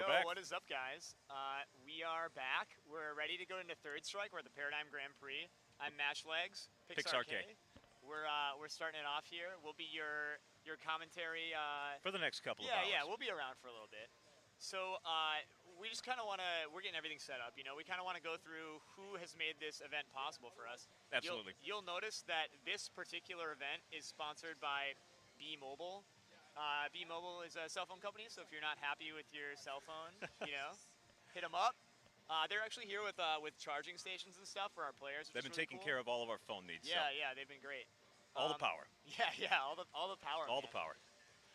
back. What is up, guys? We are back. We're ready to go into Third Strike. We're at the Paradigm Grand Prix. I'm Matchlegs, Pixar K. K. We're starting it off here. We'll be your commentary. For the next couple of yeah, hours. yeah, we'll be around for a little bit. So we just kind of want to. We're getting everything set up. You know, we kind of want to go through who has made this event possible for us. Absolutely. You'll notice that this particular event is sponsored by B-Mobile. B-Mobile is a cell phone company, so if you're not happy with your cell phone, you know, hit them up. They're actually here with charging stations and stuff for our players. They've been taking care of all of our phone needs. Yeah, so. yeah, they've been great. All the power. Yeah, all the power. All man. the power.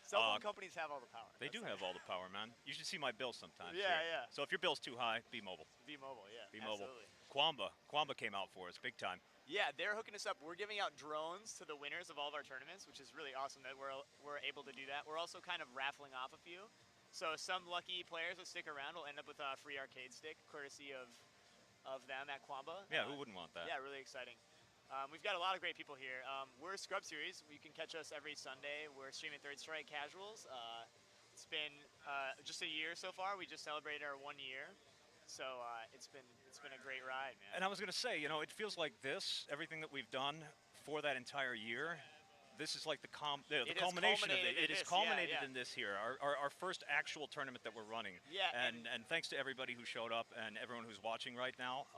Cell phone companies have all the power. They do have all the power, man. You should see my bill sometimes. Yeah, here. yeah. So if your bill's too high, B-Mobile. B-Mobile, yeah. B-Mobile. Absolutely. Quamba came out for us big time. Yeah, they're hooking us up. We're giving out drones to the winners of all of our tournaments, which is really awesome that we're able to do that. We're also kind of raffling off a few. So some lucky players that stick around will end up with a free arcade stick, courtesy of them at Quamba. Yeah, who wouldn't want that? Yeah, really exciting. We've got a lot of great people here. We're Scrub Series. You can catch us every Sunday. We're streaming Third Strike Casuals. It's been just a year so far. We just celebrated our 1 year. So it's been a great ride, man. And I was going to say, you know, it feels like everything that we've done for that entire year, this is like the culmination of it. It is culminated in this here, our first actual tournament that we're running. Yeah. And thanks to everybody who showed up and everyone who's watching right now.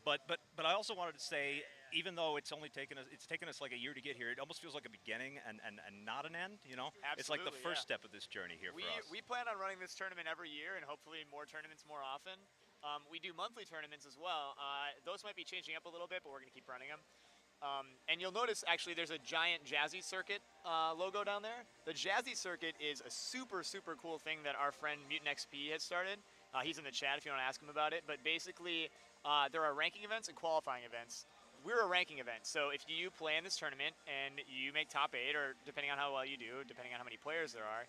But I also wanted to say, even though it's taken us like a year to get here, it almost feels like a beginning and not an end, you know? Absolutely, it's like the first step of this journey here for us. We plan on running this tournament every year and hopefully more tournaments more often. We do monthly tournaments as well. Those might be changing up a little bit, but we're going to keep running them. And you'll notice, actually, there's a giant Jazzy Circuit logo down there. The Jazzy Circuit is a super, super cool thing that our friend Mutant XP has started. He's in the chat if you want to ask him about it. But basically, there are ranking events and qualifying events. We're a ranking event, so if you play in this tournament and you make top 8, or depending on how well you do, depending on how many players there are,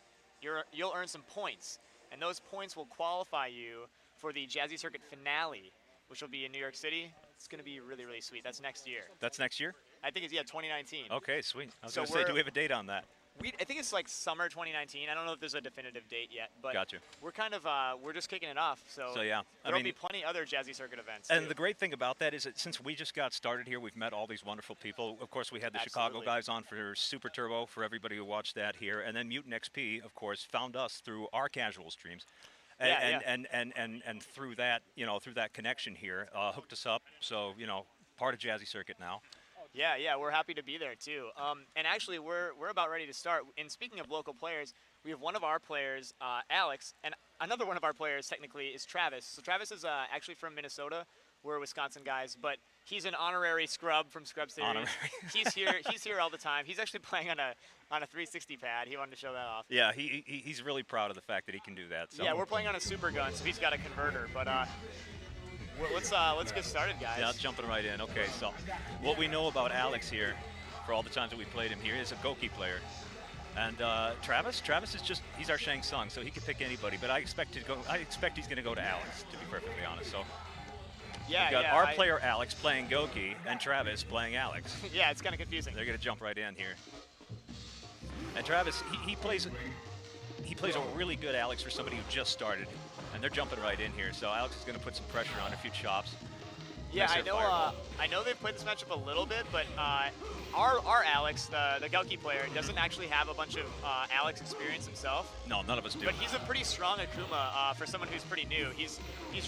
you'll earn some points. And those points will qualify you for the Jazzy Circuit finale, which will be in New York City. It's going to be really, really sweet. That's next year. That's next year? I think it's, 2019. Okay, sweet. I was going to say, do we have a date on that? I think it's like summer 2019. I don't know if there's a definitive date yet, but gotcha. We're kind of we're just kicking it off. So yeah, there'll be plenty other Jazzy Circuit events. And too. the great thing about that is that since we just got started here, we've met all these wonderful people. Of course, we had the Chicago guys on for Super Turbo for everybody who watched that here, and then Mutant XP, of course, found us through our casual streams. And through that, through that connection here, hooked us up. So, part of Jazzy Circuit now. Yeah, we're happy to be there too. And actually, we're about ready to start. And speaking of local players, we have one of our players, Alex, and another one of our players technically is Travis. So Travis is actually from Minnesota. We're Wisconsin guys, but he's an honorary scrub from Scrub Series. Honorary. He's here all the time. He's actually playing on a 360 pad. He wanted to show that off. Yeah, he's really proud of the fact that he can do that. So. Yeah, we're playing on a super gun, so he's got a converter. But let's get started, guys. Yeah, jumping right in. Okay, so what we know about Alex here, for all the times that we played him here, is a Goki player. And Travis is he's our Shang Tsung, so he could pick anybody. But I expect he's going to go to Alex, to be perfectly honest. So. Yeah, we've got our player Alex playing Goki and Travis playing Alex. Yeah, it's kind of confusing. They're going to jump right in here. And Travis, he plays a really good Alex for somebody who just started, and they're jumping right in here. So Alex is going to put some pressure on, a few chops. Yeah, I know they've played this matchup a little bit, but our Alex, the Goki player, doesn't actually have a bunch of Alex experience himself. No, none of us do. But he's a pretty strong Akuma for someone who's pretty new. He's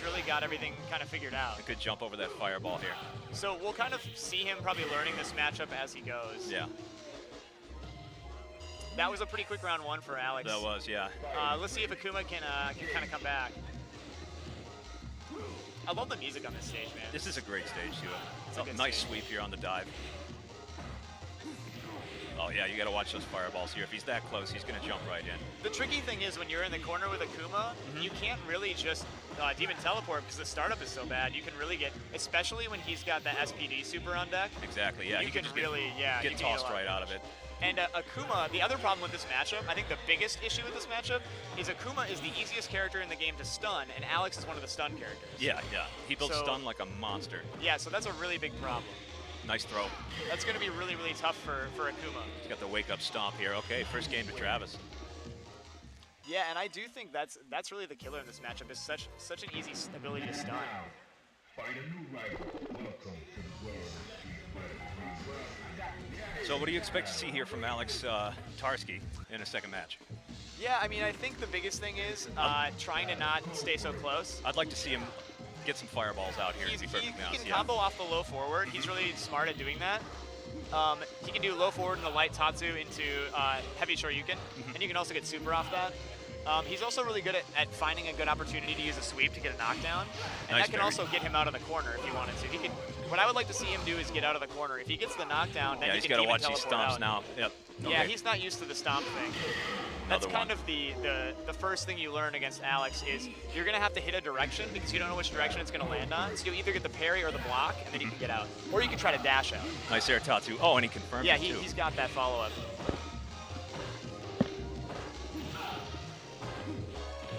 really got everything kind of figured out. A good jump over that fireball here. So we'll kind of see him probably learning this matchup as he goes. Yeah. That was a pretty quick round 1 for Alex. That was, yeah. Let's see if Akuma can kind of come back. I love the music on this stage, man. This is a great stage, too. It's a nice stage. sweep here on the dive. Oh, yeah, you got to watch those fireballs here. If he's that close, he's going to jump right in. The tricky thing is when you're in the corner with Akuma, you can't really just Demon Teleport because the startup is so bad. You can really get, especially when he's got the SPD super on deck. Exactly, yeah. You can just really, get tossed right out of it. And Akuma, the other problem with this matchup, I think the biggest issue with this matchup, is Akuma is the easiest character in the game to stun, and Alex is one of the stun characters. Yeah. He builds stun like a monster. Yeah, so that's a really big problem. Nice throw. That's going to be really, really tough for Akuma. He's got the wake-up stomp here. Okay, first game to Travis. Yeah, and I do think that's really the killer in this matchup. Is such an easy ability to stun. Find a new rival. Welcome to the world of Prix. So what do you expect to see here from Alex Tarski in a second match? Yeah, I mean, I think the biggest thing is trying to not stay so close. I'd like to see him get some fireballs out here, to be perfectly He honest. can combo off the low forward. He's really smart at doing that. He can do low forward and a light Tatsu into heavy Shoryuken, and you can also get super off that. He's also really good at finding a good opportunity to use a sweep to get a knockdown, and Nice that can parry. also get him out of the corner if he wanted to. What I would like to see him do is get out of the corner. If he gets the knockdown, then Yeah, he he's can got to demon watch these teleport stomps out. now. Yep. Yeah, Okay. he's not used to the stomp thing. That's Another kind one. of the first thing you learn against Alex is you're going to have to hit a direction because you don't know which direction it's going to land on. So you either get the parry or the block, and then you can get out. Or you can try to dash out. Nice air Tatsu. Oh, and he confirmed Yeah, it too. he's got that follow-up.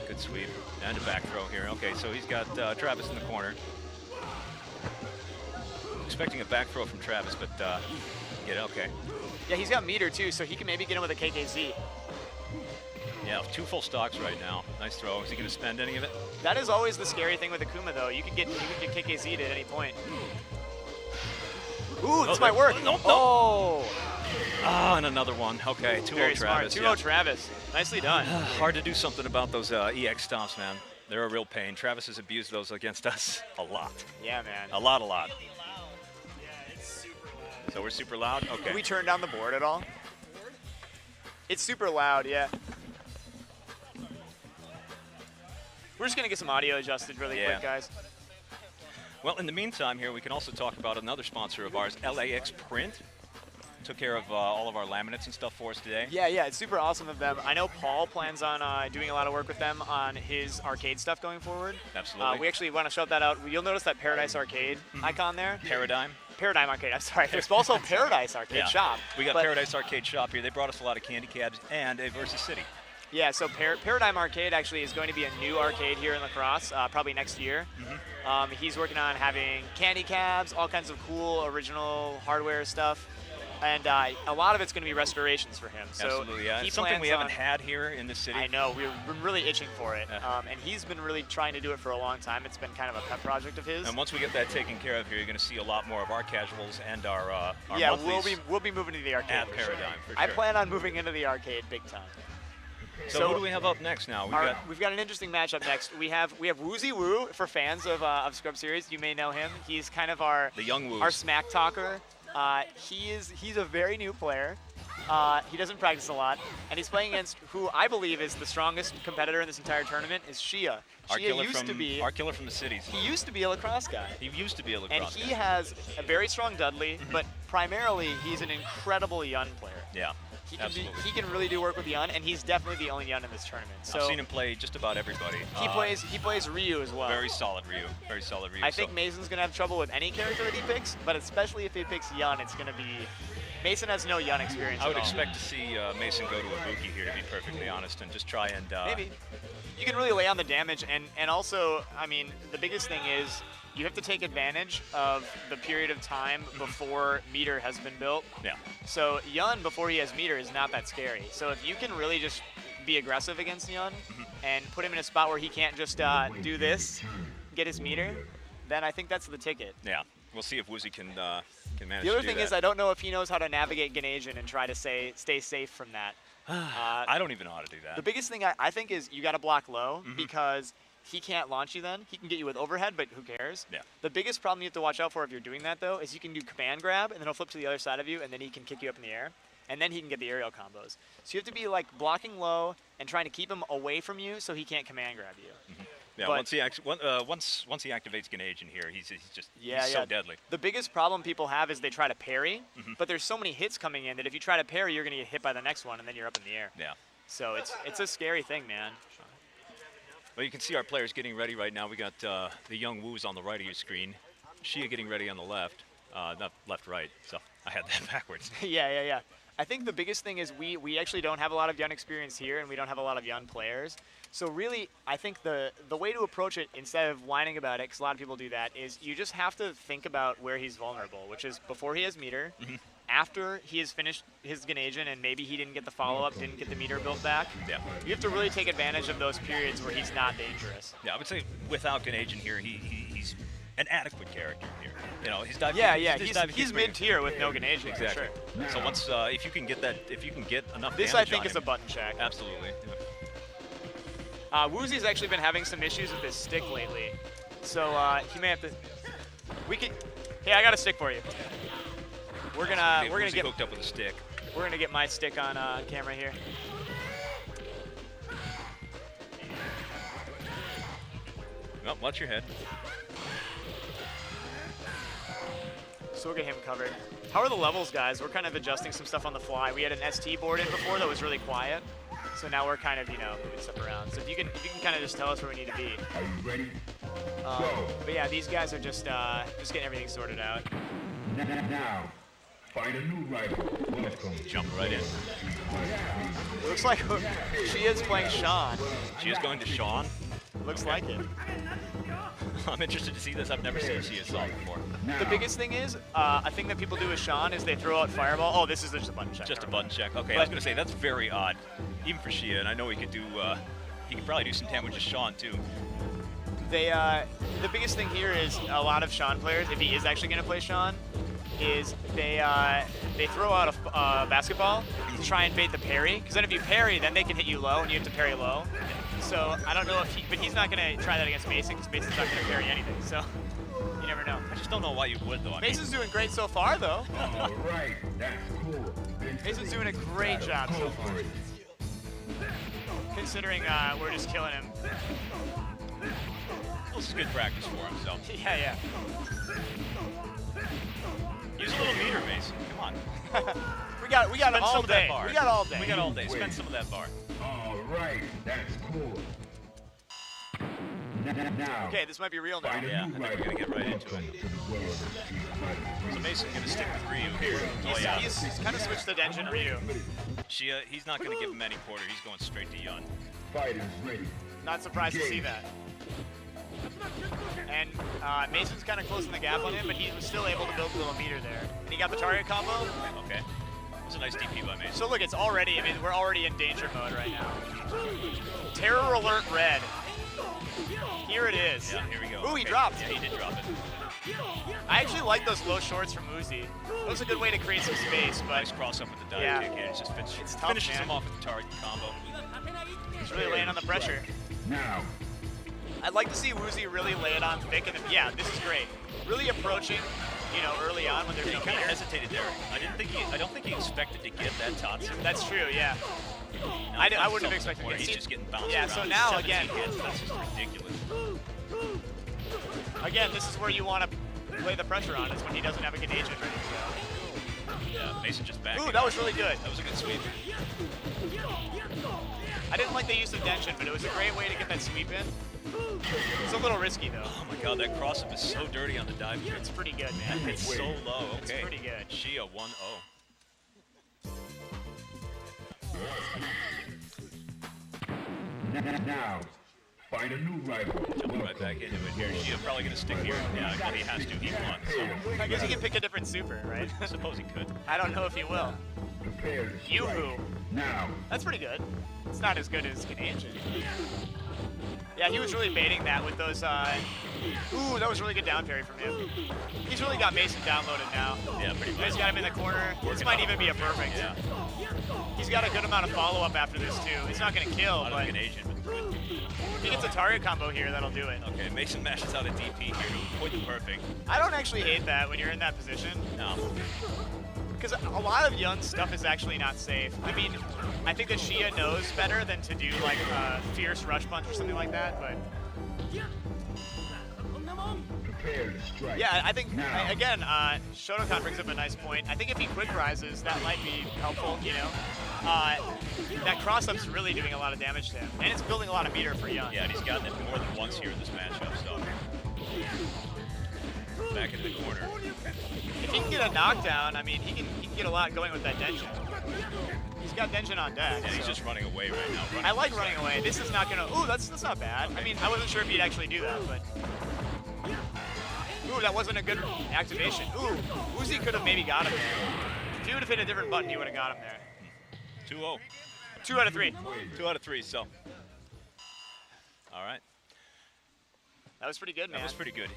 Good sweep. And a back throw here. Okay, so he's got Travis in the corner. Expecting a back throw from Travis, but okay. Yeah, he's got meter too, so he can maybe get him with a KKZ. Yeah, 2 full stocks right now. Nice throw. Is he going to spend any of it? That is always the scary thing with Akuma, though. You can get KKZ'd at any point. Ooh, this might work. No, no. Oh, Ah, and another one. Okay, 2-0 very smart. Travis. 2-0 yeah. Travis. Nicely done. Hard to do something about those EX stomps, man. They're a real pain. Travis has abused those against us a lot. Yeah, man. A lot. So we're super loud? Okay. Can we turn down the board at all? It's super loud, yeah. We're just going to get some audio adjusted really Yeah. quick, guys. Well, in the meantime here, we can also talk about another sponsor of ours, LAX Print. Took care of all of our laminates and stuff for us today. Yeah, it's super awesome of them. I know Paul plans on doing a lot of work with them on his arcade stuff going forward. Absolutely. We actually want to shout that out. You'll notice that Paradise Arcade icon there. Paradigm. Paradigm Arcade, I'm sorry. There's also Paradise Arcade Yeah. Shop. We got but- Paradise Arcade Shop here. They brought us a lot of candy cabs and a Versus City. Yeah, so Paradigm Arcade actually is going to be a new arcade here in La Crosse, probably next year. He's working on having candy cabs, all kinds of cool original hardware stuff. And a lot of it's going to be restorations for him. So Absolutely, yeah. he It's something we plans haven't had here in the city. I know, we're really itching for it. Yeah. And he's been really trying to do it for a long time. It's been kind of a pet project of his. And once we get that taken care of here, you're going to see a lot more of our casuals and our Yeah, monthlies we'll be moving to the arcade at for sure. Paradigm, for I sure. plan on moving into the arcade big time. So who do we have up next now? We've got an interesting matchup next. We have Woozy Woo for fans of Scrub Series. You may know him. He's kind of our The young Woos. our smack talker. He's a very new player. He doesn't practice a lot, and he's playing against who I believe is the strongest competitor in this entire tournament is Shia. Our Shia killer used from to be our killer from the cities. he used to be a lacrosse guy. He used to be a And lacrosse he guy. has a very strong Dudley, but primarily he's an incredible Yun player. Yeah, Absolutely. absolutely. He can really do work with Yun, and he's definitely the only Yun in this tournament. So I've seen him play just about everybody. he plays Ryu as well. Very solid Ryu. Very solid Ryu. I think Mason's gonna have trouble with any character that he picks, but especially if he picks Yun, it's gonna be. Mason has no Yun experience. I would at all. expect to see Mason go to Ibuki here, to be perfectly honest, and just try and Maybe. You can really lay on the damage, and also, I mean, the biggest thing is you have to take advantage of the period of time before meter has been built. yeah. So Yun, before he has meter, is not that scary. So if you can really just be aggressive against Yun and put him in a spot where he can't just do this, get his meter, then I think that's the ticket. Yeah. We'll see if Woozy can manage The other to do thing that. is I don't know if he knows how to navigate Ganesian and try to stay safe from that. I don't even know how to do that. The biggest thing I think is you got to block low because he can't launch you then. He can get you with overhead, but who cares? Yeah. The biggest problem you have to watch out for if you're doing that, though, is you can do command grab, and then he'll flip to the other side of you, and then he can kick you up in the air, and then he can get the aerial combos. So you have to be, like, blocking low and trying to keep him away from you so he can't command grab you. Yeah, But- once he activates Ganage in here, he's just Yeah, he's so yeah. deadly. The biggest problem people have is they try to parry, but there's so many hits coming in that if you try to parry, you're going to get hit by the next one, and then you're up in the air. Yeah. So it's a scary thing, man. Well, you can see our players getting ready right now. We got the young Woos on the right of your screen. Shia getting ready on the left. Not left, right. So I had that backwards. Yeah. I think the biggest thing is we actually don't have a lot of Yun experience here, and we don't have a lot of Yun players. So really, I think the way to approach it, instead of whining about it, because a lot of people do that, is you just have to think about where he's vulnerable, which is before he has meter, after he has finished his Ganesian and maybe he didn't get the follow-up, didn't get the meter built back, you have to really take advantage of those periods where he's not dangerous. Yeah, I would say without Ganesian here, he's an adequate character here. You know, he's diving. He's mid-tier with no Ganesian. Exactly. For sure. So once if you can get enough. This I think is a button check. Absolutely. Woozy's actually been having some issues with his stick lately, so he may have to. Hey, I got a stick for you. We're gonna get hooked up with a stick. We're gonna get my stick on camera here. Well, watch your head. So we'll get him covered. How are the levels, guys? We're kind of adjusting some stuff on the fly. We had an ST board in before that was really quiet, so now we're kind of moving stuff around. So if you can kind of just tell us where we need to be. Are you ready? But yeah, these guys are just getting everything sorted out. Now, find a new rival. Welcome. Jump right in. Looks like she is playing Sean. She is going to Sean. Looks like it. I'm interested to see this. I've never seen Shia solve before. The biggest thing is, a thing that people do with Sean is they throw out Fireball. Oh, this is just a button check. Just a button check. Okay, I was going to say, that's very odd. Even for Shia, and I know he could probably do some damage with Sean, too. The biggest thing here is a lot of Sean players, if he is actually going to play Sean, is they throw out a basketball to try and bait the parry. Because then if you parry, then they can hit you low, and you have to parry low. So I don't know but he's not going to try that against Mason, because Mason's not going to parry anything. So you never know. I just don't know why you would, though. Mason's doing great so far, though. All right, that's cool. Mason's doing a great job so far. Considering we're just killing him. This is good practice for him, so. Yeah. Use a little meter, Mason. Come on. we got Spend all some of that day. bar. We got all day. We got all day. Spend some of that bar. All right, that's cool. Now, Okay, this might be real now. find a Yeah, new I think we're gonna get right into Welcome it. to the world of Street Fighter. So Mason's going to stick with Ryu here. He's kind of switched the Denshin Ryu. Shia, he's not going to give him any quarter. He's going straight to Yun. Fighters ready. Not surprised to see that. And Mason's kind of closing the gap on him, but he was still able to build a little meter there. And he got the target combo. Okay. It was a nice DP by Mason. So look, it's already, we're already in danger mode right now. Terror alert red. Here it is. Yeah, here we go. Ooh, he Okay. dropped. Yeah, he did drop it. I actually like those low shorts from Uzi. That was a good way to create some space, but Nice cross up with the dive Yeah. kick. And it just It's tough, finishes man. him off with the target combo. he's really laying on the pressure. Now, I'd like to see Woozy really lay it on thick, and yeah, this is great. Really approaching, early on when there's He no kind of meter. hesitated there. I don't think he expected to get that Tatsu. That's true, yeah. Now I he wouldn't have comes expected to the to corner, get- He's just getting bounced Yeah, around. so now, 17 again- hits, that's just ridiculous. Again, this is where you want to lay the pressure on, is when he doesn't have a good agent ready to go. Yeah, Mason just back. Ooh, that was really good. That was a good sweep. I didn't like the use of Denshin, but it was a great way to get that sweep in. It's a little risky, though. Oh my god, that cross up is so dirty on the dive kick. It's pretty good, man. It's so low. It's Okay. pretty good. Shia 1-0. now, find a new rival. Jumping right back into it here. Shia probably going to stick here. Yeah, well, he has to. He won. So I guess he can pick a different super, right? I suppose he could. I don't know if he will. Prepare to strike. Yoo-hoo. Now, That's pretty good. It's not as good as Canadian. Yeah, he was really baiting that with those, ooh, that was really good down parry from him. He's really got Mason downloaded now. Yeah, pretty He's much. got him in the corner. This might even be a perfect. Yeah. He's got a good amount of follow-up after this, too. It's not going to kill, Not but a good agent, but good. if he gets a target combo here, that'll do it. Okay, Mason mashes out a DP here to avoid the perfect. I don't actually hate that when you're in that position, No. because a lot of Yun's stuff is actually not safe. I mean, I think that Shia knows better than to do, like, a fierce rush punch or something like that, but... prepare to strike. Yeah, I think, Now. again, Shotokan brings up a nice point. I think if he quick rises, that might be helpful, that cross-up's really doing a lot of damage to him, and it's building a lot of meter for Yun. Yeah, and he's gotten it more than once here in this matchup, so. Back in the corner. If he can get a knockdown, I mean, he can get a lot going with that Denshin. He's got Denshin on deck. And he's so. just running away right now. I like running away. This is not gonna. Ooh, that's not bad. I mean, I wasn't sure if he'd actually do that, but. Ooh, that wasn't a good activation. Ooh, Uzi could have maybe got him there. If you would have hit a different button, you would have got him there. 2-0. 2 out of 3. 2 out of 3, so. All right. That was pretty good, man. That was pretty good.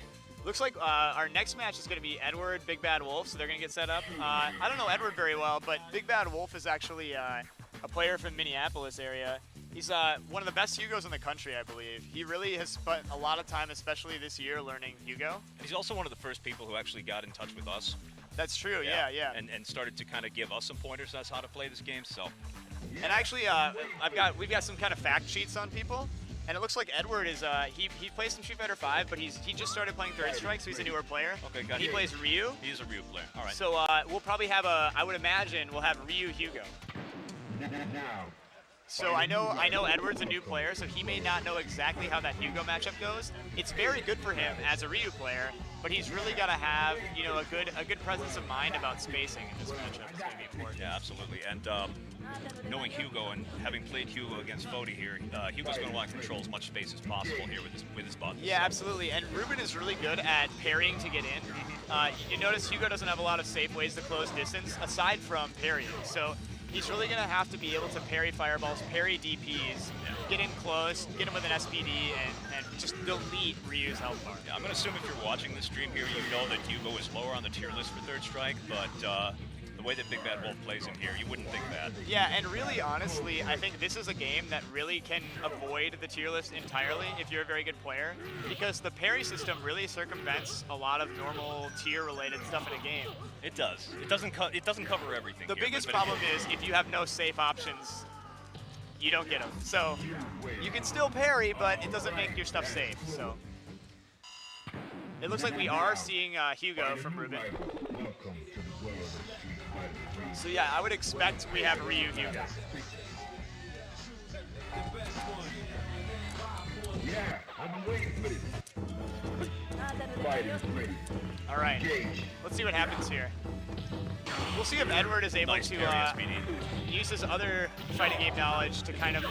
Looks like our next match is going to be Edward, Big Bad Wolf, so they're going to get set up. I don't know Edward very well, but Big Bad Wolf is actually a player from Minneapolis area. He's one of the best Hugos in the country, I believe. He really has spent a lot of time, especially this year, learning Hugo. And he's also one of the first people who actually got in touch with us. That's true, yeah. And started to kind of give us some pointers as how to play this game, so. And actually, we've got some kind of fact sheets on people. And it looks like Edward is, he plays some Street Fighter 5, but he just started playing Third Strike, so he's a newer player. Okay, gotcha. He plays Ryu. He is a Ryu player, all right. So we'll probably have I would imagine we'll have Ryu Hugo. So I know Edward's a new player, so he may not know exactly how that Hugo matchup goes. It's very good for him as a Ryu player, but he's really got to have, you know, a good presence of mind about spacing in this matchup. It's going to be important. Yeah, absolutely. And knowing Hugo and having played Hugo against Fody here, Hugo's going to want to control as much space as possible here with his buttons. Yeah, absolutely. And Ruben is really good at parrying to get in. You notice Hugo doesn't have a lot of safe ways to close distance aside from parrying. So he's really going to have to be able to parry fireballs, parry DPs, get in close, get him with an SPD, and just delete Ryu's health bar. Yeah, I'm going to assume if you're watching the stream here, you know that Hugo is lower on the tier list for Third Strike, but the way that Big Bad Wolf plays him here, you wouldn't think that. Yeah, and really, honestly, I think this is a game that really can avoid the tier list entirely if you're a very good player, because the parry system really circumvents a lot of normal tier-related stuff in a game. It does. It doesn't cover everything. The here, biggest but problem is if you have no safe options, you don't get them. So you can still parry, but it doesn't make your stuff safe. So it looks like we are seeing Hugo from Ruben. So yeah, I would expect we have Ryu Hugo. Yeah, I've been waiting for this. Fight is ready. All right, let's see what happens here. We'll see if Edward is able Nice to parry, SPD. use his other fighting game knowledge to kind of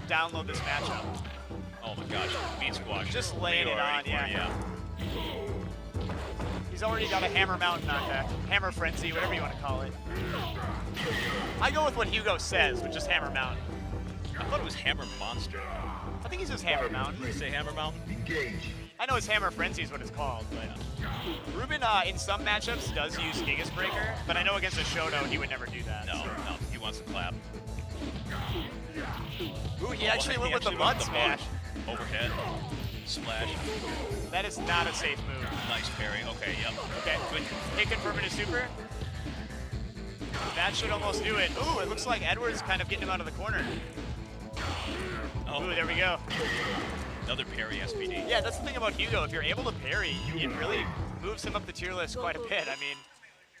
download this matchup. Oh my gosh, meat squash. Just laying it on, Priority for yeah. He's already got a hammer mountain on that. Hammer frenzy, whatever you want to call it. I go with what Hugo says, which is hammer mountain. I thought it was Hammer Monster. I think he says hammer mountain. Did you say Hammer Mountain? Engage. I know his hammer frenzy is what it's called, but Ruben in some matchups does use Gigas Breaker, but I know against a Shoto he would never do that. No, he wants to clap. Ooh, he actually went with the butt smash. Overhead, splash. That is not a safe move. Nice parry. Okay, yep. Okay, good. Hit confirming his super. That should almost do it. Ooh, it looks like Edward's kind of getting him out of the corner. Oh, Ooh, there we go. another parry SPD. Yeah, that's the thing about Hugo. If you're able to parry, it really moves him up the tier list quite a bit. I mean,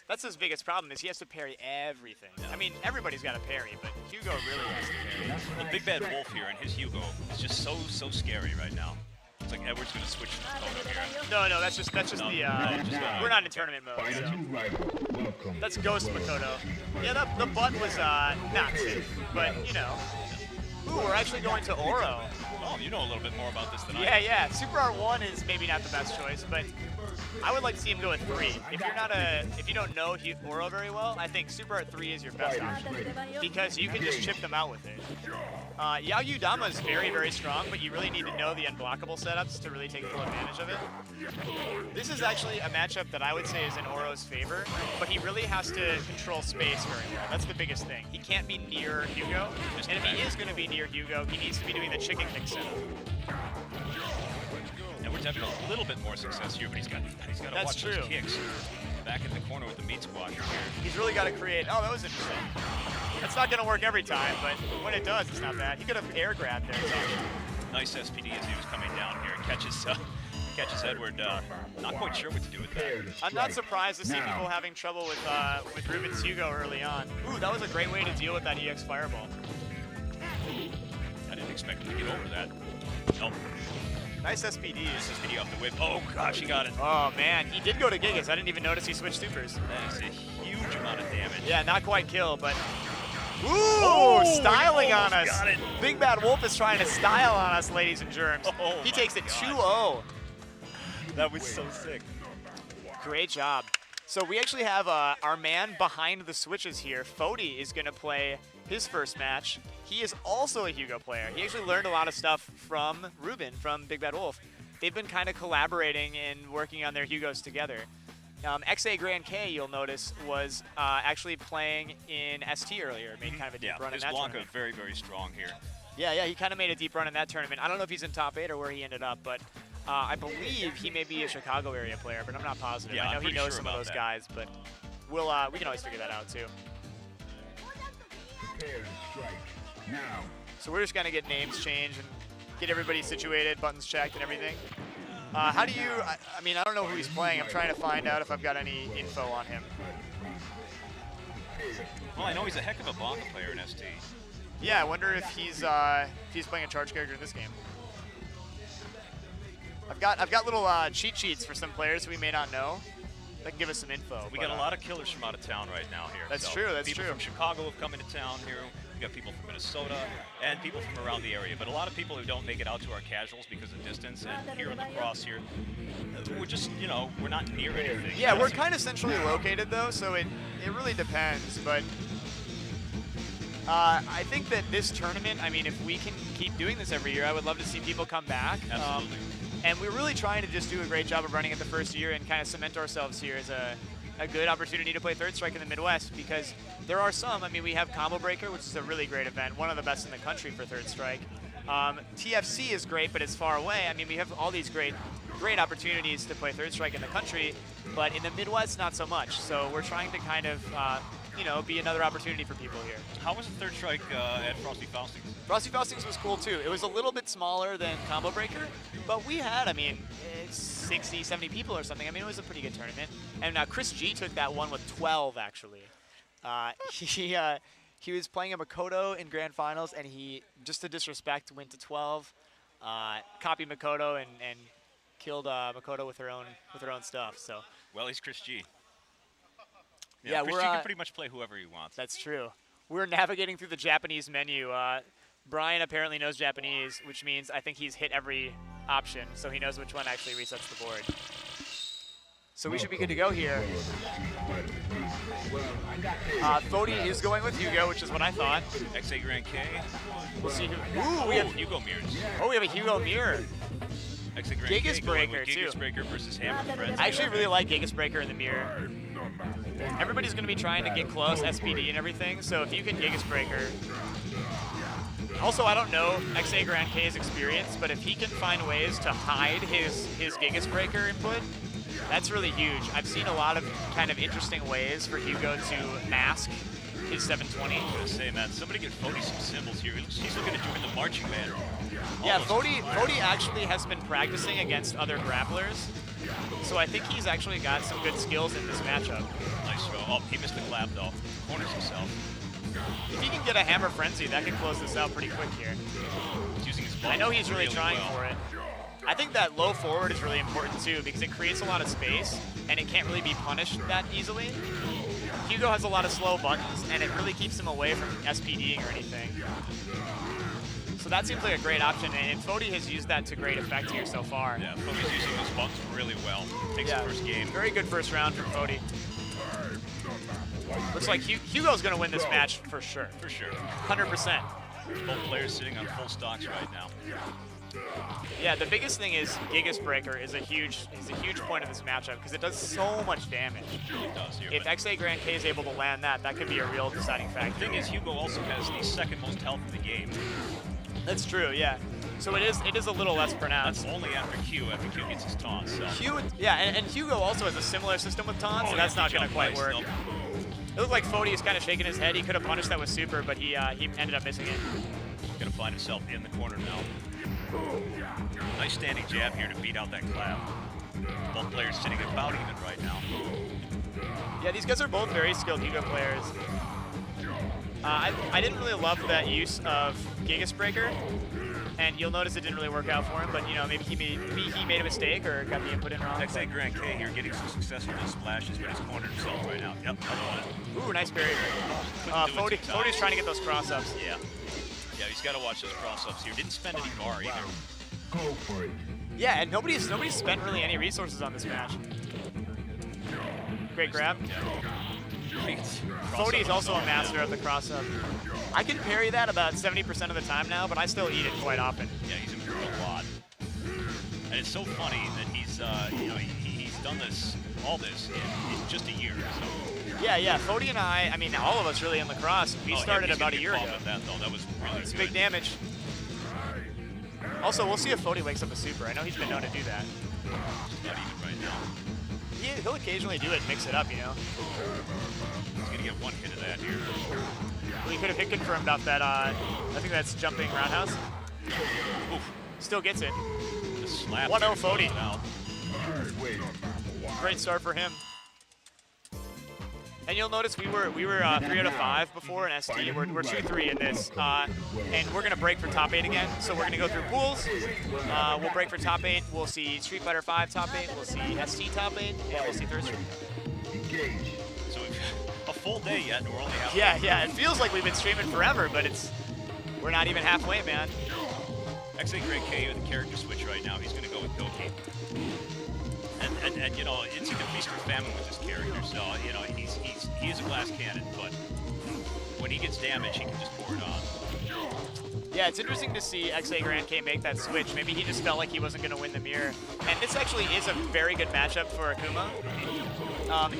that's his biggest problem is he has to parry everything. I mean, everybody's got to parry, but Hugo really has to parry. The Big Bad Wolf here and his Hugo is just so scary right now. It's like Edward's gonna switch to Makoto here. No, that's just No, the. just we're not in tournament mode. Find So. a new rival. Welcome. That's Ghost Makoto. Yeah, the butt was not safe, but you know. Ooh, we're actually going to Oro. Oh, you know a little bit more about this than I do. Yeah. Super R1 is maybe not the best choice, but I would like to see him go with 3. If you don't know Oro very well, I think Super R3 is your best option because you can just chip them out with it. Yao Yudama is very, very strong, but you really need to know the unblockable setups to really take full advantage of it. This is actually a matchup that I would say is in Oro's favor, but he really has to control space very well. That's the biggest thing. He can't be near Hugo, and if he is going to be near Hugo, he needs to be doing the chicken kick setup. Edward's having a little bit more success here, but he's got to That's watch true. those kicks. Back in the corner with the meat squash here. He's really got to create. Oh, that was interesting. That's not going to work every time, but when it does, it's not bad. He could have air grabbed there. Nice SPD as he was coming down here and catches Edward. Not quite sure what to do with that. I'm not surprised to see people having trouble with Ruben's Hugo early on. Ooh, that was a great way to deal with that EX Fireball. I didn't expect him to get over that. Nope. Nice SPD. Nice SPD off the whip. Oh gosh, he got it. Oh man, he did go to Gigas. I didn't even notice he switched supers. That is a huge amount of damage. Yeah, not quite kill, but. Ooh, Oh, styling on us. got it. Big Bad Wolf is trying to style on us, ladies and germs. Oh, he my takes it gosh. 2-0. That was so sick. Great job. So we actually have our man behind the switches here. Fody is going to play his first match. He is also a Hugo player. He actually learned a lot of stuff from Ruben, from Big Bad Wolf. They've been kind of collaborating and working on their Hugos together. XA Grand K, you'll notice, was actually playing in ST earlier. Made kind of a deep run in that Blanca tournament. very, very strong here. Yeah, he kind of made a deep run in that tournament. I don't know if he's in top 8 or where he ended up, but I believe he may be a Chicago area player, but I'm not positive. Yeah, I know I'm he pretty knows sure some of about those that. guys, but we can always figure that out too. Prepare to strike. Now. So we're just gonna get names changed and get everybody situated, buttons checked, and everything. How do you? I mean, I don't know who he's playing. I'm trying to find out if I've got any info on him. Well, I know he's a heck of a Blanca player in ST. Yeah, I wonder if he's playing a charge character in this game. I've got little cheat sheets for some players who we may not know that can give us some info. We got a lot of killers from out of town right now here. That's so true, that's people true. from Chicago have come into town here. We got people from Minnesota and people from around the area. But a lot of people who don't make it out to our casuals because of distance. And here in the cross here, we're just, we're not near anything. Yeah, we're kind of centrally located though, so it really depends. But I think that this tournament, I mean, if we can keep doing this every year, I would love to see people come back. Absolutely. And we're really trying to just do a great job of running it the first year and kind of cement ourselves here as a good opportunity to play Third Strike in the Midwest, because there are some. I mean, we have Combo Breaker, which is a really great event, one of the best in the country for Third Strike. TFC is great, but it's far away. I mean, we have all these great opportunities to play Third Strike in the country, but in the Midwest, not so much. So we're trying to kind of, be another opportunity for people here. How was the Third Strike at Frosty Faustings? Frosty Faustings was cool too. It was a little bit smaller than Combo Breaker, but we had, 60, 70 people or something. I mean, it was a pretty good tournament. And Chris G took that one with 12, actually. He was playing a Makoto in Grand Finals, and he, just to disrespect, went to 12, copied Makoto, and killed Makoto with her own stuff. So. Well, he's Chris G. Yeah, Chris we're G can pretty much play whoever he wants. That's true. We're navigating through the Japanese menu. Brian apparently knows Japanese, which means I think he's hit every option, so he knows which one actually resets the board. So we should be good to go here. Fody is going with Hugo, which is what I thought. XA Grand K. We'll see who. Ooh, we have Hugo Mirrors. Oh, we have a Hugo Mirror. XA Grand Gigas K going Breaker, with Gigas too. Breaker versus Hammer Friends. I actually really like Gigas Breaker in the mirror. Everybody's going to be trying to get close, SPD and everything, so if you can Gigas Breaker. Also, I don't know XA Grand K's experience, but if he can find ways to hide his Gigas Breaker input, that's really huge. I've seen a lot of kind of interesting ways for Hugo to mask his 720. I was going to say, man, somebody get Fody some symbols here. He's looking to join the marching band. Yeah, Almost Fody actually has been practicing against other grapplers, so I think he's actually got some good skills in this matchup. Nice throw. Oh, he missed the clap, though. Corners himself. If he can get a Hammer Frenzy, that can close this out pretty quick here. He's using his I know he's really really trying well. for it. I think that low forward is really important too, because it creates a lot of space, and it can't really be punished that easily. Hugo has a lot of slow buttons, and it really keeps him away from SPDing or anything. So that seems like a great option, and Fody has used that to great effect here so far. Yeah, Fody's using those buttons really well. Takes the first game. Very good first round from Fody. Looks like Hugo's going to win this match for sure. For sure. 100%. Both players sitting on full stocks right now. Yeah, the biggest thing is Gigas Breaker is a huge point of this matchup because it does so much damage. It really does here. If XA Grand K is able to land that, that could be a real deciding The factor. thing is, Hugo also has the second most health in the game. That's true, yeah. So it is a little less pronounced. That's only after Q gets his taunt. So. And Hugo also has a similar system with taunts, so that's not going to quite work. It looked like Fody is kind of shaking his head. He could have punished that with super, but he ended up missing it. Going to find himself in the corner now. Nice standing jab here to beat out that clap. Both players sitting about even right now. Yeah, these guys are both very skilled Hugo players. I didn't really love that use of Gigas Breaker, and you'll notice it didn't really work out for him, but maybe he made a mistake or got the input in wrong. XA Grand K here getting some success with those splashes, but he's cornered himself right now. Yep, another one. Ooh, nice barrier. Fody's trying to get those cross-ups. Yeah. Yeah, he's got to watch those cross-ups here. Didn't spend any bar either. Go for it. Yeah, and nobody's spent really any resources on this match. Great grab. Great. Fody is Crossover also a zone, master yeah. of the cross-up. I can parry that about 70% of the time now, but I still eat it quite often. Yeah, he's improved a lot. And it's so funny that he's, you know, he's done all this in just a year. So. Yeah. Fody and I mean, all of us really in lacrosse, we started he's about gonna a get year ago. involved with that, though. That was really It's good. big damage. Also, we'll see if Fody wakes up a super. I know he's been known to do that. Not even right now. He'll occasionally do it and mix it up, you know. He's gonna get one hit of that here. We could have hit confirmed off that, I think that's jumping roundhouse. Oof. Still gets it. Just slapped 1-0 here, Fody. closing out. Great start for him. And you'll notice we were 3 out of 5 before in ST. We're 2-3 in this, and we're gonna break for top 8 again. So we're gonna go through pools. We'll break for top 8. We'll see Street Fighter 5 top 8. We'll see ST top 8, and we'll see Third Street. So we've a full day yet, and we're only halfway. Yeah. It feels like we've been streaming forever, but we're not even halfway, man. Actually, Greg K with the character switch right now. He's gonna go with Goki. And you know, it's either feast or famine with this character. So you know, he is a glass cannon, but when he gets damage, he can just pour it on. Yeah, it's interesting to see XA Grand K make that switch. Maybe he just felt like he wasn't going to win the mirror. And this actually is a very good matchup for Akuma.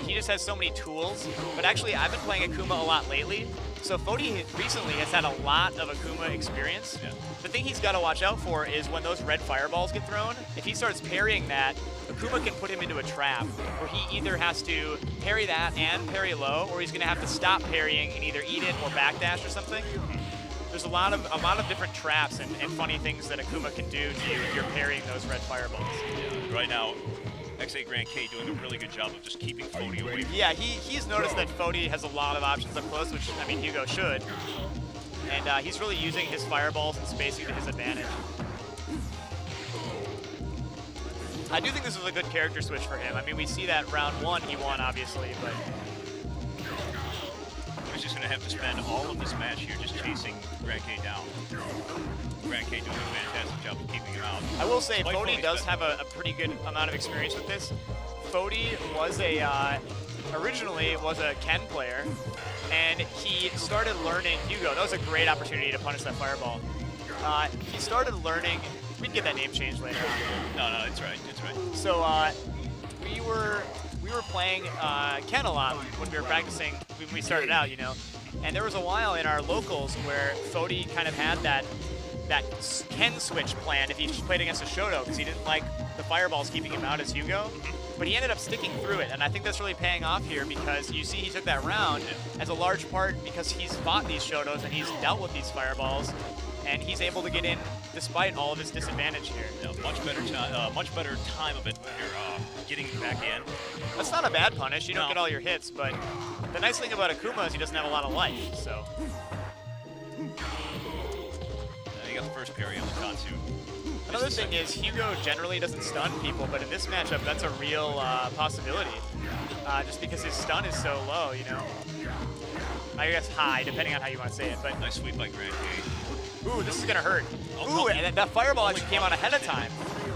He just has so many tools. But actually, I've been playing Akuma a lot lately. So Fody recently has had a lot of Akuma experience. Yeah. The thing he's got to watch out for is when those red fireballs get thrown, if he starts parrying that, Akuma can put him into a trap where he either has to parry that and parry low, or he's going to have to stop parrying and either eat it or backdash or something. There's a lot of different traps and funny things that Akuma can do to you if you're parrying those red fireballs. Yeah. Right now, XA Grand K doing a really good job of just keeping Fody away from Yeah, he's noticed that Fody has a lot of options up close, which, I mean, Hugo should. And he's really using his fireballs and spacing to his advantage. I do think this was a good character switch for him. I mean, we see that round 1 he won, obviously, but He's just going to have to spend all of this match here just chasing Grand K down. Grand K doing a fantastic job of keeping him out. I will say Despite Fody Fody's does best. have a pretty good amount of experience with this. Fody was originally was a Ken player, and he started learning Hugo. That was a great opportunity to punish that fireball. He started learning. We can get that name changed later on. No, it's right. It's right. So we were playing Ken a lot when we were practicing when we started out, you know. And there was a while in our locals where Fody kind of had that Ken switch plan if he played against a Shoto because he didn't like the fireballs keeping him out as Hugo. But he ended up sticking through it, and I think that's really paying off here because you see he took that round as a large part because he's fought these Shotos and he's dealt with these fireballs, and he's able to get in despite all of his disadvantage here. Yeah, much better time of it when you're getting back in. That's not a bad punish. You don't No. get all your hits, but the nice thing about Akuma is he doesn't have a lot of life, so. You got the first parry on the Tatsu. Another thing is Hugo generally doesn't stun people, but in this matchup, that's a real possibility. Just because his stun is so low, you know. I guess high, depending on how you want to say it, but. Nice sweep by Grand K. Ooh, this is gonna hurt. Oh, Ooh, no. and that fireball Only actually came out ahead of time.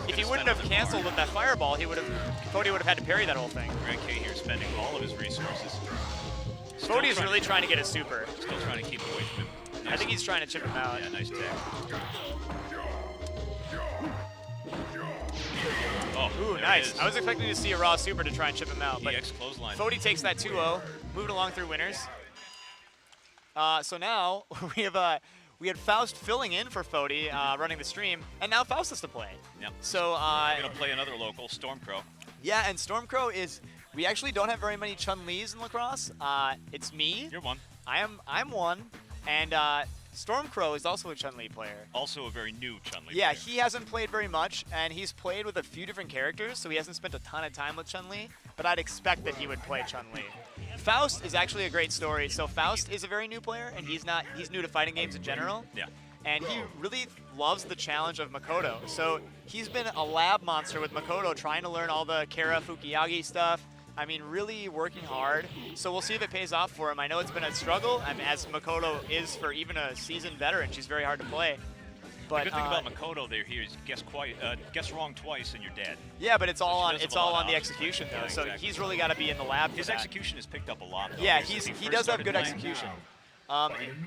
If he wouldn't have canceled with that fireball, Fody would have had to parry that whole thing. Grand K here spending all of his resources. Fody is really trying to get a super. Still trying to keep away from him. Nice. I think he's trying to chip him out. Yeah, nice tag. Oh, Ooh, there nice. it is. I was expecting to see a raw super to try and chip him out, but EX clothesline. Fody takes that 2-0, moving along through winners. So now we had Faust filling in for Fody, running the stream, and now Faust has to play. Yep. So We're gonna play another local, Stormcrow. yeah, and Stormcrow is. We actually don't have very many Chun-Lis in lacrosse. It's me. You're one. I'm one, and Stormcrow is also a Chun-Li player. Also a very new Chun-Li Yeah, player. he hasn't played very much, and he's played with a few different characters, so he hasn't spent a ton of time with Chun-Li, but I'd expect that he would play Chun-Li. Faust is actually a great story. So Faust is a very new player, and he's new to fighting games in general. Yeah. And he really loves the challenge of Makoto. So he's been a lab monster with Makoto, trying to learn all the Kara Fukiyagi stuff. I mean, really working hard. So we'll see if it pays off for him. I know it's been a struggle, as Makoto is for even a seasoned veteran. She's very hard to play. But the good thing about Makoto there here is guess wrong twice and you're dead. Yeah, but it's all on she does it's have a all lot on of the options. execution though. Yeah, So exactly. he's really got to be in the lab for His that. execution has picked up a lot. Though, Yeah, since he first does have started good playing. execution.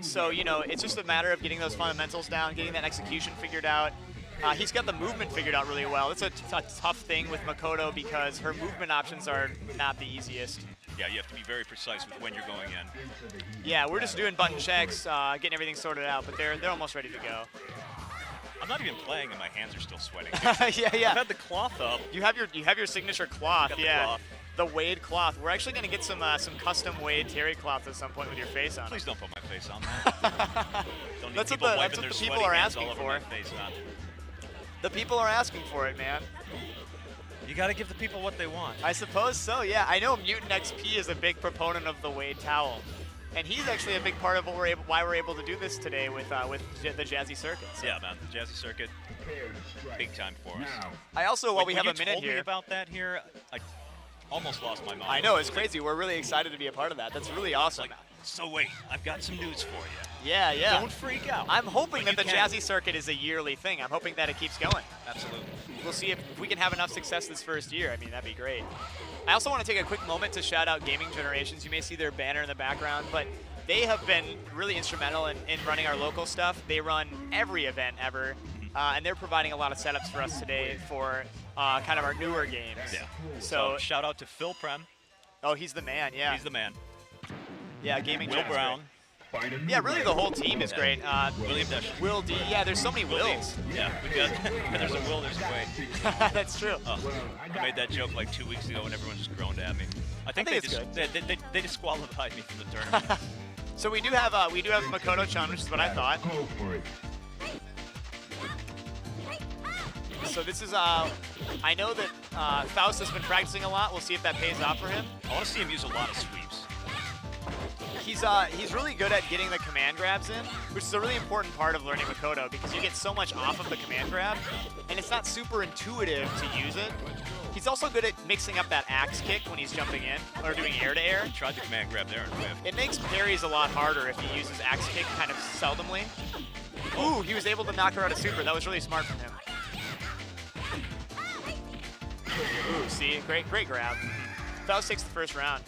So, you know, it's just a matter of getting those fundamentals down, getting that execution figured out. He's got the movement figured out really well. It's a tough thing with Makoto because her movement options are not the easiest. Yeah, you have to be very precise with when you're going in. Yeah, we're just doing button checks, getting everything sorted out, but they're almost ready to go. I'm not even playing and my hands are still sweating. Yeah. I've had the cloth up. You have your signature cloth, Got the yeah. cloth. The Wade cloth. We're actually gonna get some custom Wade terry cloth at some point with your face on it. Please don't put my face on that. Don't need That's people what wiping the their people sweaty are hands asking all over for. my face, man. The people are asking for it, man. You got to give the people what they want. I suppose so, yeah. I know Mutant XP is a big proponent of the Wade towel. And he's actually a big part of why we're able to do this today with the Jazzy Circuit. So. Yeah, man, the Jazzy Circuit, big time for us. I also, while we have when a you minute told me here, about that here, I almost lost my mind. I know, it's crazy. We're really excited to be a part of that. That's really awesome. Like, so wait, I've got some news for you. Yeah, yeah. Don't freak out. I'm hoping But that the you can. Jazzy Circuit is a yearly thing. I'm hoping that it keeps going. Absolutely. We'll see if we can have enough success this first year. I mean, that'd be great. I also want to take a quick moment to shout out Gaming Generations. You may see their banner in the background, but they have been really instrumental in running our local stuff. They run every event ever, and they're providing a lot of setups for us today for kind of our newer games. Yeah. So, shout out to Phil Prem. oh, he's the man, yeah. He's the man. Yeah, Gaming Will Gen's Brown. great. Yeah, really the whole team is great. William Desch. Will D, yeah, there's so many Wills. Yeah, we got. There's a Will, there's a way. That's true. Oh, I made that joke like 2 weeks ago and everyone just groaned at me. I think it's good. they disqualified me from the tournament. So we do have Makoto-chan, which is what I thought. Go for it. So this is I know that Faust has been practicing a lot. We'll see if that pays off for him. I want to see him use a lot of sweeps. He's really good at getting the command grabs in, which is a really important part of learning Makoto because you get so much off of the command grab, and it's not super intuitive to use it. He's also good at mixing up that axe kick when he's jumping in or doing air to air. Tried the command grab there and whiffed. It makes parries a lot harder if he uses axe kick kind of seldomly. Ooh, he was able to knock her out of super. That was really smart from him. Ooh, see, great grab. Faust takes the first round.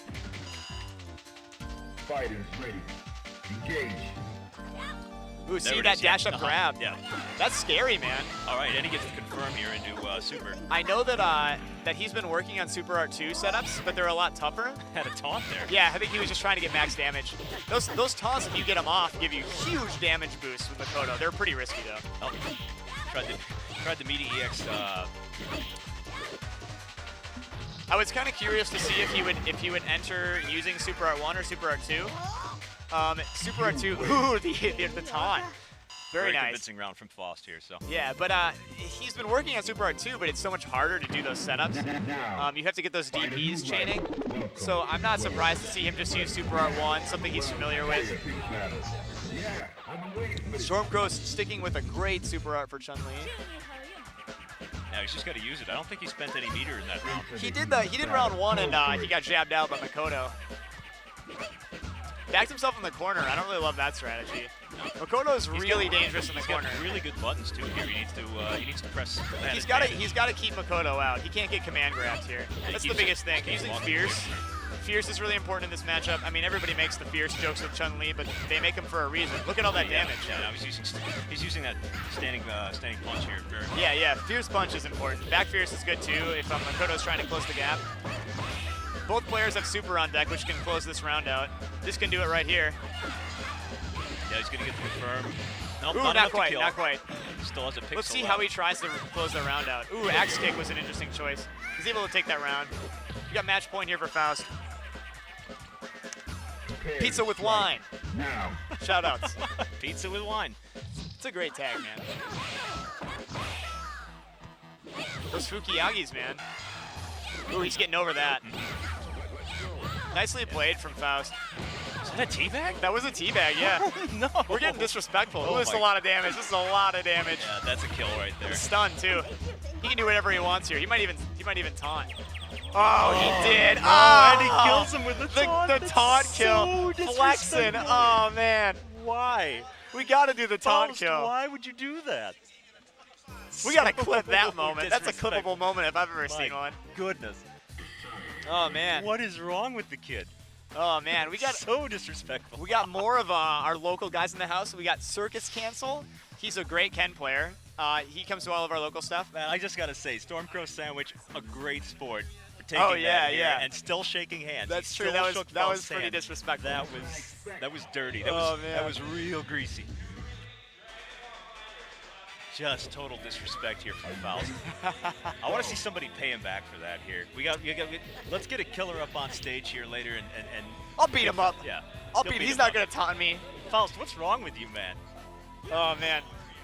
Fighters ready. Engage. Ooh, see There it that is, yeah. dash up grab. Yeah. That's scary, man. All right, and he gets to confirm here into super. I know that that he's been working on Super Art 2 setups, but they're a lot tougher. Had a taunt there. Yeah, I think he was just trying to get max damage. Those taunts, if you get them off, give you huge damage boosts with Makoto. They're pretty risky though. Oh, tried the meaty EX. I was kind of curious to see if he would enter using Super Art 1 or Super Art 2. Super Art 2, ooh, the taunt. Very nice. Convincing round from Faust here. So. Yeah, but he's been working on Super Art 2, but it's so much harder to do those setups. You have to get those DPs chaining. So I'm not surprised to see him just use Super Art 1, something he's familiar with. Stormcrow's sticking with a great Super Art for Chun-Li. Yeah, he's just got to use it. I don't think he spent any meter in that round. He did round 1 and he got jabbed out by Makoto. Backed himself in the corner. I don't really love that strategy. Makoto's really dangerous in the corner. He's got really good buttons too here. He needs to press. That He's advantage. got to keep Makoto out. He can't get command grabs here. That's the biggest thing. Using Fierce. Fierce is really important in this matchup. I mean, everybody makes the Fierce jokes with Chun-Li, but they make them for a reason. Look at all that damage. Yeah, no, he's using that standing punch here. Yeah. Fierce punch is important. Back Fierce is good too if Makoto's trying to close the gap. Both players have super on deck, which can close this round out. This can do it right here. Yeah, he's gonna get the confirm. Nope, Ooh, not not enough to quite, kill. not quite. Still has a pixel. Let's see how he tries to close the round out. Ooh, axe kick was an interesting choice. He's able to take that round. You got match point here for Faust. Pizza with wine. Now. Shout outs. Pizza with wine. It's a great tag, man. Those Fukiyagis, man. Ooh, he's getting over that. Nicely played from Faust. Is that a teabag? That was a teabag, yeah. No. We're getting disrespectful. Oh This is a my- lot of damage. This is a lot of damage. Yeah, that's a kill right there. Stun too. He can do whatever he wants here. He might even taunt. Oh, he did. No, Oh, and he kills him with the taunt. The That's taunt so kill. Flexing. disrespectful. Oh man. Why? We got to do the taunt Faust, kill. why would you do that? We got to So clip that moment. That's a disrespectful. clippable moment if I've ever My seen one. goodness. Oh, man. What is wrong with the kid? Oh, man. We got so disrespectful. We got more of our local guys in the house. We got Circus Cancel. He's a great Ken player. He comes to all of our local stuff. Man, I just got to say, Stormcrow Sandwich, a great sport for taking Oh, yeah, that here yeah. and still shaking hands. That's He true. still That was shook that was Faust's pretty hand. disrespectful. That was dirty. That Oh, was man. that was real greasy. Just total disrespect here from Faust. I want to see somebody pay him back for that here. Let's get a killer up on stage here later and I'll beat him up. Yeah. I'll You'll beat him. He's him not up. going to taunt me. Faust, what's wrong with you, man? Oh, man.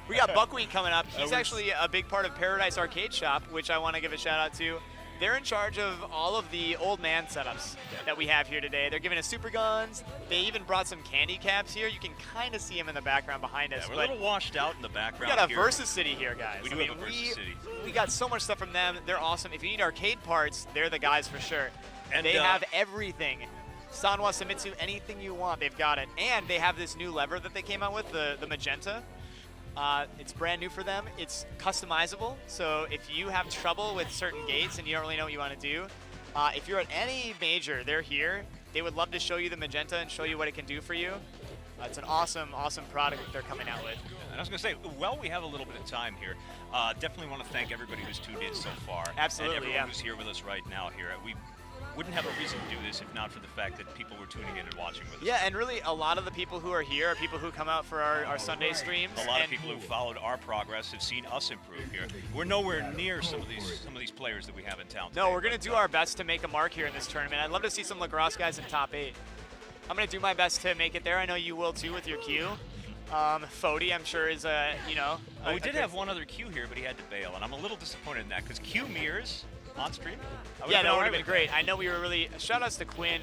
We got Buckwheat coming up. He's was- actually a big part of Paradise Arcade Shop, which I want to give a shout out to. They're in charge of all of the old man setups that we have here today. They're giving us super guns. They even brought some candy caps here. You can kind of see them in the background behind us. Yeah, we're a but little washed out in the we background got a here. Versus City here, guys. We do have a Versus City. We got so much stuff from them. They're awesome. If you need arcade parts, they're the guys for sure. And, they have everything. Sanwa, Samitsu, anything you want, they've got it. And they have this new lever that they came out with, the magenta. It's brand new for them. It's customizable. So if you have trouble with certain gates and you don't really know what you want to do, if you're at any major, they're here. They would love to show you the magenta and show you what it can do for you. It's an awesome, awesome product that they're coming out with. And I was going to say, well, we have a little bit of time here. Definitely want to thank everybody who's tuned in so far. Absolutely, and everyone yeah. who's here with us right now here. We wouldn't have a reason to do this if not for the fact that people were tuning in and watching with us. Yeah, and really a lot of the people who are here are people who come out for our Sunday streams. A lot of and people who followed our progress have seen us improve here. We're nowhere near some of these players that we have in town today. No, we're going to but, do our best to make a mark here in this tournament. I'd love to see some lacrosse guys in top 8. I'm going to do my best to make it there. I know you will too with your queue. Fody, I'm sure, is Well, we a did good- have one other Q here, but he had to bail, and I'm a little disappointed in that because Q mirrors on stream. Yeah, that would have been great. I know we were really. Shout outs to Quinn.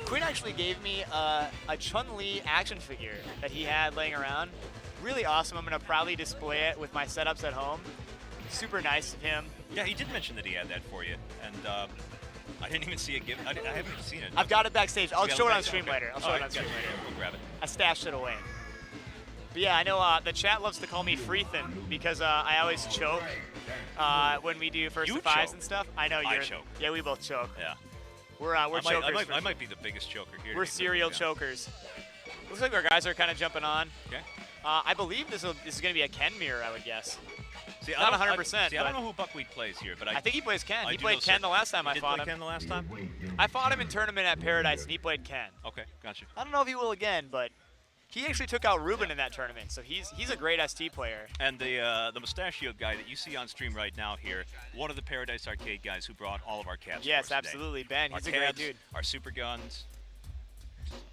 Quinn actually gave me a Chun-Li action figure that he had laying around. Really awesome. I'm going to proudly display it with my setups at home. Super nice of him. Yeah, he did mention that he had that for you, and I didn't even see it given. I haven't even seen it. I've got it backstage. I'll You got show it on back- stream okay. later. I'll show All it right, on stream gotcha. later. Yeah, we'll grab it. I stashed it away. But yeah, I know the chat loves to call me Freethin because I always choke when we do first You to fives choke. and stuff. I know I you're. choke. Yeah, we both choke. Yeah. We're I chokers. might, for I sure. might be the biggest choker here. We're today, but, serial yeah. chokers. Looks like our guys are kind of jumping on. Okay. I believe this is going to be a Ken mirror, I would guess. See, Not I don't- 100%, See, I don't but- know who Buckwheat plays here, but I think he plays Ken. I He do played know Ken Sir- the last time He I did fought play him. Ken the last time? I fought him in tournament at Paradise, and he played Ken. Okay, gotcha. I don't know if he will again, but he actually took out Ruben in that tournament, so he's a great ST player. And the mustachioed guy that you see on stream right now here, one of the Paradise Arcade guys who brought all of our cabs. for Yes, us today. absolutely, Ben. Our He's a great cabs, dude. our super guns.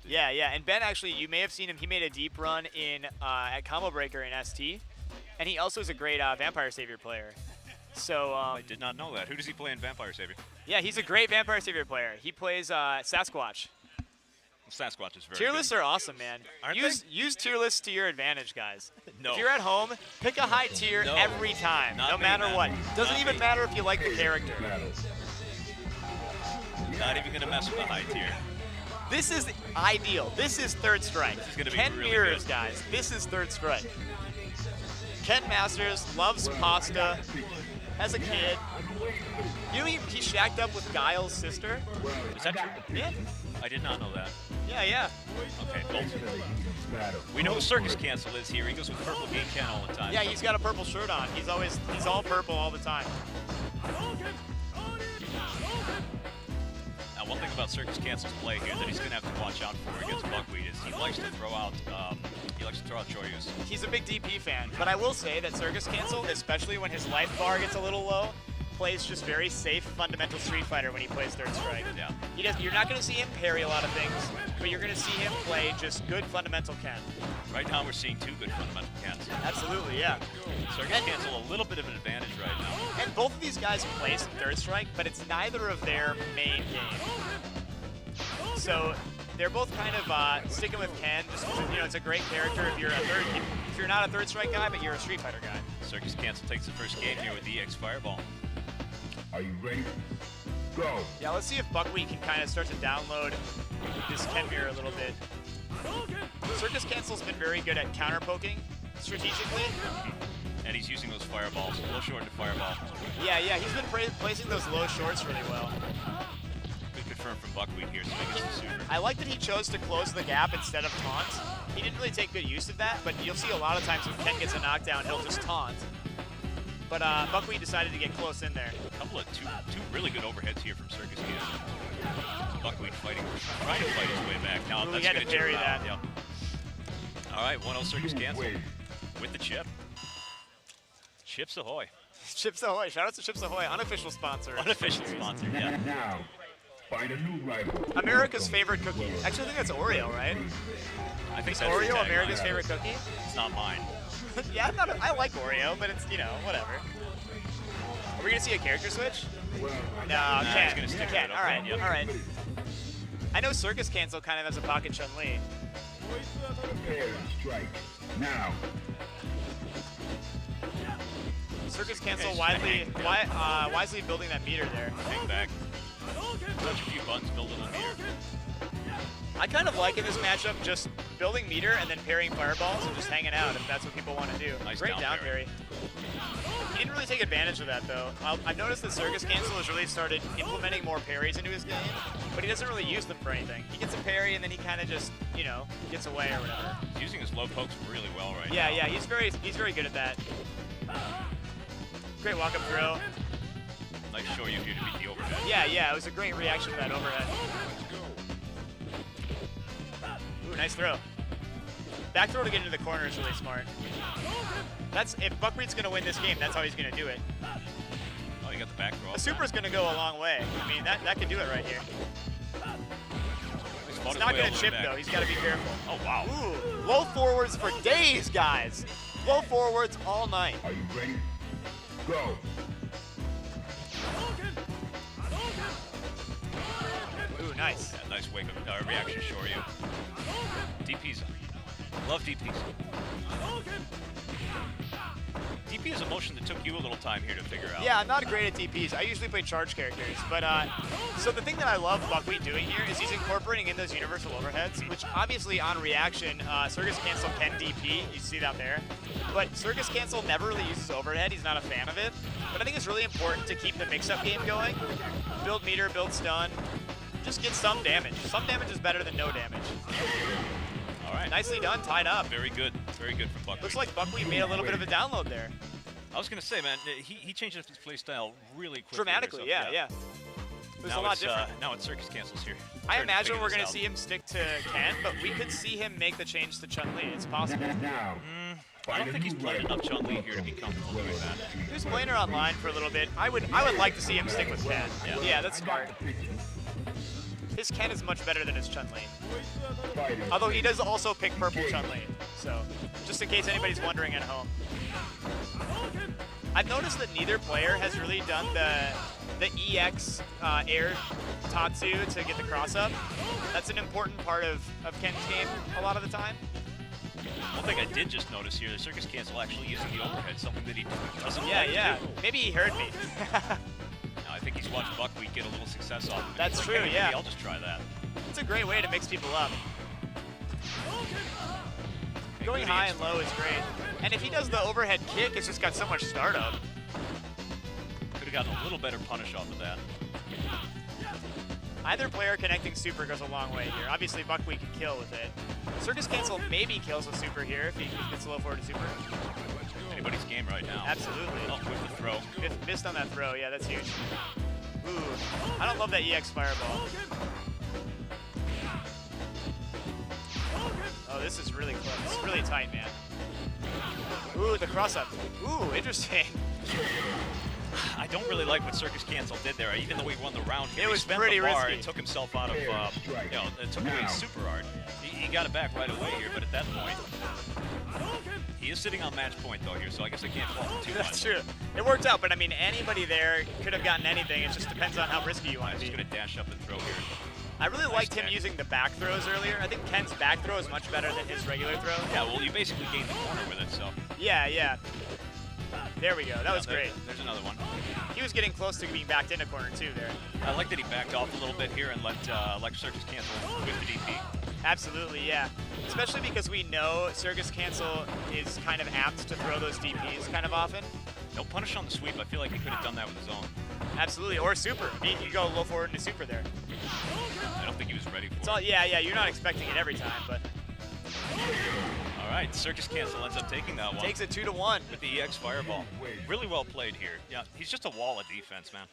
Yeah, yeah, and Ben actually, you may have seen him. He made a deep run in at Combo Breaker in ST, and he also is a great Vampire Savior player. So I did not know that. Who does he play in Vampire Savior? yeah, he's a great Vampire Savior player. He plays Sasquatch. Sasquatch is very Tier good. lists are awesome, man. Aren't Use tier lists to your advantage, guys. No. If you're at home, pick a high tier No. every time, Not no me, matter man. what. Doesn't Not even me. matter if you like the character. Not even gonna mess with the high tier. This is ideal. This is Third Strike. This is gonna be Ken really Mirrors, good. guys. This is Third Strike. Ken Masters loves pasta, has a kid. You know he shacked up with Guile's sister? Is that true? Yeah. I did not know that. Yeah, yeah. Okay, well, we know who Circus Cancel is here. He goes with purple game Ken all the time. Yeah, he's got a purple shirt on. He's all purple all the time. Now, one thing about Circus Cancel's play here that he's gonna have to watch out for against Buckwheat is he likes to throw out Choryus. He's a big DP fan, but I will say that Circus Cancel, especially when his life bar gets a little low, plays just very safe fundamental Street Fighter when he plays Third Strike. Yeah. You're not going to see him parry a lot of things, but you're going to see him play just good fundamental Ken. Right now, we're seeing two good fundamental Kens. Absolutely, yeah. Circus Cancel a little bit of an advantage right now. And both of these guys play some Third Strike, but it's neither of their main game. So they're both kind of sticking with Ken, just 'cause, it's a great character if you're not a Third Strike guy, but you're a Street Fighter guy. Circus Cancel takes the first game here with the EX Fireball. Are you ready? Go. Yeah, let's see if Buckwheat can kind of start to download this Ken mirror a little bit. Circus Cancel's been very good at counter poking strategically. And he's using those fireballs, low short into fireball. Yeah, he's been placing those low shorts really well. Good confirm from Buckwheat here, so he gets the super. I like that he chose to close the gap instead of taunt. He didn't really take good use of that, but you'll see a lot of times when Ken gets a knockdown, he'll just taunt. But Buckwheat decided to get close in there. A couple of two really good overheads here from Circus Cancel. Buckwheat trying to fight his way back. Now that's had going to parry that. Yeah. All right, 1-0 Circus Cancel with the chip. Chips Ahoy. Chips Ahoy. Shout out to Chips Ahoy, unofficial sponsor. Unofficial sponsor, yeah. Now, find a new rival. America's favorite cookie. Actually, I think that's Oreo, right? I think Is that's Oreo the tagline. America's favorite cookie? It's not mine. Yeah, I like Oreo, but it's, whatever. Are we going to see a character switch? No, he's can't. gonna stick Can't. with it, All right, okay, yep. all right. I know Circus Cancel kind of has a pocket Chun-Li. Prepare to strike. Now. Circus Cancel Okay, wisely building that meter there. Hang back. Touch a few buttons, build a little meter. I kind of like in this matchup just building meter and then parrying fireballs and just hanging out if that's what people want to do. Nice Great down down parry. parry. He didn't really take advantage of that though. I've noticed that Circus Cancel has really started implementing more parries into his game, but he doesn't really use them for anything. He gets a parry and then he kind of just, gets away or whatever. He's using his low pokes really well right now. Yeah, he's very good at that. Great walk-up throw. Nice show you here to beat the overhead. Yeah, it was a great reaction to that overhead. Ooh, nice throw. Back throw to get into the corner is really smart. If Buckwheat's gonna win this game, that's how he's gonna do it. Oh, you got the back throw. The super's gonna go a long way. I mean, that could do it right here. He's not gonna chip though. He's gotta be careful. Oh wow. Ooh, low forwards for days, guys. Low forwards all night. Are you ready? Go. Ooh, nice. Yeah, nice wake up reaction, Shoryu. DPs. Love DPs. DP is a motion that took you a little time here to figure out. Yeah, I'm not great at DPs. I usually play charge characters, but so the thing that I love Buckwheat doing here is he's incorporating in those universal overheads, which obviously on reaction, Circus Cancel can DP. You see that there. But Circus Cancel never really uses overhead. He's not a fan of it. But I think it's really important to keep the mix-up game going. Build meter, build stun. Just get some damage. Some damage is better than no damage. All right. Nicely done, tied up. Very good from Buckwheat. Looks like Buckwheat made a little bit of a download there. I was gonna say, man, he changed up his play style really quickly. Dramatically, here, so, yeah. It was now a lot different. Now it's Circus Cancels here. I Trying to imagine figure we're this going to out. see him stick to Ken, but we could see him make the change to Chun-Li. It's possible. Now. I don't think he's played enough Chun-Li here to be comfortable doing that. He was playing her online for a little bit. I would like to see him stick with Ken. Yeah, that's smart. His Ken is much better than his Chun-Li. Although he does also pick purple Chun-Li. So, just in case anybody's wondering at home. I've noticed that neither player has really done the EX air Tatsu to get the cross-up. That's an important part of Ken's game a lot of the time. One thing I did just notice here, the Circus Cancel actually using the overhead, something that he doesn't Yeah, like yeah. to do. Maybe he heard me. I think he's watched Buckwheat get a little success off of it. That's He's true, like, hey, yeah. maybe I'll just try that. It's a great way to mix people up. Okay, Going good high EX and low is great. And if he does the overhead kick, it's just got so much startup. Could have gotten a little better punish off of that. Either player connecting super goes a long way here. Obviously, Buckwheat can kill with it. Circus Cancel maybe kills with super here if he gets low forward to super. Anybody's game right now. Absolutely. Oh, with the throw. Missed on that throw. Yeah, that's huge. Ooh, I don't love that EX fireball. Oh, this is really close. It's really tight, man. Ooh, the cross-up. Ooh, interesting. I don't really like what Circus Cancel did there. Even though he won the round, It was he spent pretty the bar risky. and took himself out of, it took away his super art. He got it back right away here, but at that point, he is sitting on match point though here, so I guess I can't fault him too much. That's true. It worked out, but I mean, anybody there could have gotten anything. It just depends on how risky you want I'm to just be. gonna dash up and throw here. I really liked him tech. using the back throws earlier. I think Ken's back throw is much better than his regular throw. Yeah, well, you basically gained the corner with it, so. Yeah, yeah. There we go. That was great. There's another one. He was getting close to being backed into corner 2 there. I like that he backed off a little bit here and let Circus cancel with the DP. Absolutely, yeah. Especially because we know Circus Cancel is kind of apt to throw those DPs kind of often. No punish on the sweep. I feel like he could have done that with his own. Absolutely, or super. He could go low forward into super there. I don't think he was ready for it. Yeah, you're not expecting it every time, but. All right, Circus Cancel ends up taking that one. Takes it 2-1. With the EX Fireball. Really well played here. Yeah, he's just a wall of defense, man.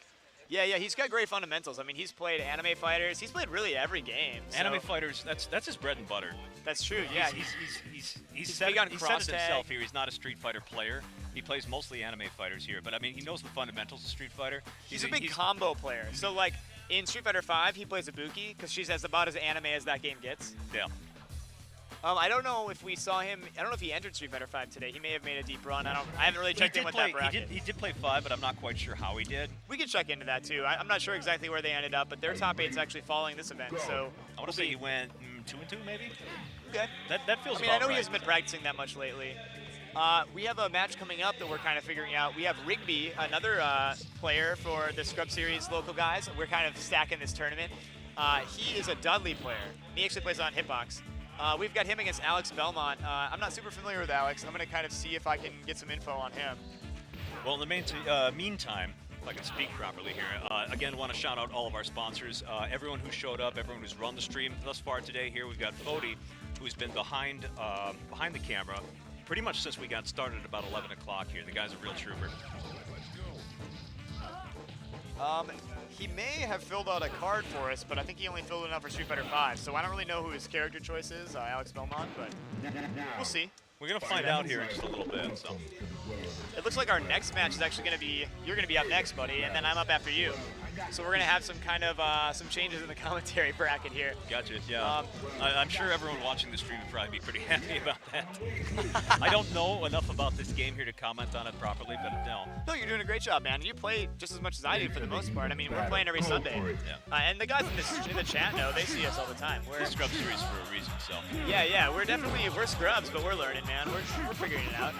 Yeah, he's got great fundamentals. I mean, he's played anime fighters. He's played really every game. So. Anime fighters, that's his bread and butter. That's true, yeah. He's big on he cross said it tag. himself here. He's not a Street Fighter player. He plays mostly anime fighters here, but I mean, he knows the fundamentals of Street Fighter. He's a big combo player. So, like, in Street Fighter 5, he plays Ibuki, because she's about as anime as that game gets. Yeah. I don't know if we saw him. I don't know if he entered Street Fighter 5 today. He may have made a deep run. I haven't really checked in with that bracket. He did play 5, but I'm not quite sure how he did. We can check into that too. I'm not sure exactly where they ended up, but their top 8's actually following this event. So I want to say he went 2-2 maybe. Okay. That feels. I mean, I know right. he hasn't been practicing that much lately. We have a match coming up that we're kind of figuring out. We have Rigby, another player for the Scrub Series local guys. We're kind of stacking this tournament. He is a Dudley player. He actually plays on Hitbox. We've got him against Alex Belmont. I'm not super familiar with Alex. I'm going to kind of see if I can get some info on him. Well, in the meantime, if I can speak properly here, again, want to shout out all of our sponsors, everyone who showed up, everyone who's run the stream thus far today. Here we've got Fody, who's been behind the camera pretty much since we got started at about 11 o'clock here. The guy's a real trooper. He may have filled out a card for us, but I think he only filled it out for Street Fighter 5, so I don't really know who his character choice is, Alex Belmont, but we'll see. We're going to find out here in just a little bit. So. It looks like our next match is actually going to be, you're going to be up next, buddy, and then I'm up after you. So we're going to have some kind of, some changes in the commentary bracket here. Gotcha, yeah. I'm sure everyone watching the stream would probably be pretty happy about that. I don't know enough about this game here to comment on it properly, but no. No, you're doing a great job, man. You play just as much as I do for the most part. I mean, we're playing every Sunday. Yeah. And the guys in the chat know, they see us all the time. We're Scrub Series for a reason, so. Yeah, we're scrubs, but we're learning, man. We're figuring it out.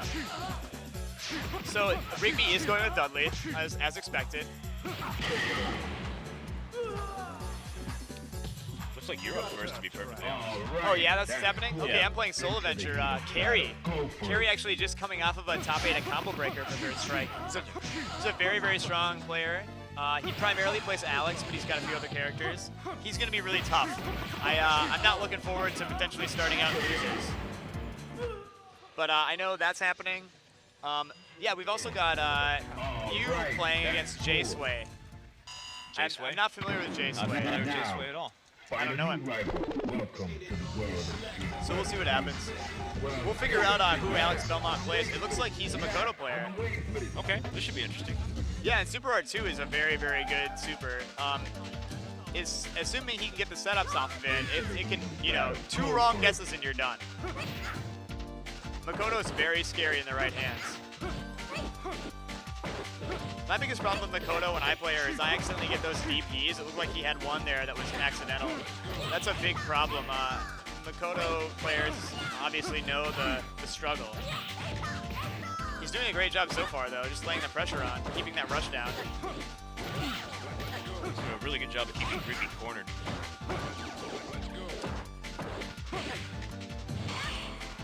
So Rigby is going with Dudley, as expected. Looks like you're up first, to be perfectly honest. Oh yeah, that's what's happening? Okay, Yeah. I'm playing Soul Adventure. Carrie. Carrie actually just coming off of a top 8 at Combo Breaker for Third Strike. He's a very, very strong player. He primarily plays Alex, but he's got a few other characters. He's going to be really tough. I'm not looking forward to potentially starting out in losers. But I know that's happening. Yeah, we've also got you playing against Jay Sway. I'm not familiar with Jay Not Sway. familiar with Jay Sway at all. I don't know him. Welcome to the world of street. So we'll see what happens. We'll figure out who Alex Belmont plays. It looks like he's a Makoto player. Okay, this should be interesting. Yeah, and Super Art 2 is a very, very good super. Is assuming he can get the setups off of it, it can, 2 wrong guesses and you're done. Makoto is very scary in the right hands. My biggest problem with Makoto when I play her is I accidentally get those DPs. It looked like he had one there that was accidental. That's a big problem. Makoto players obviously know the struggle. He's doing a great job so far, though, just laying the pressure on, keeping that rush down. He's doing a really good job of keeping Rigby cornered.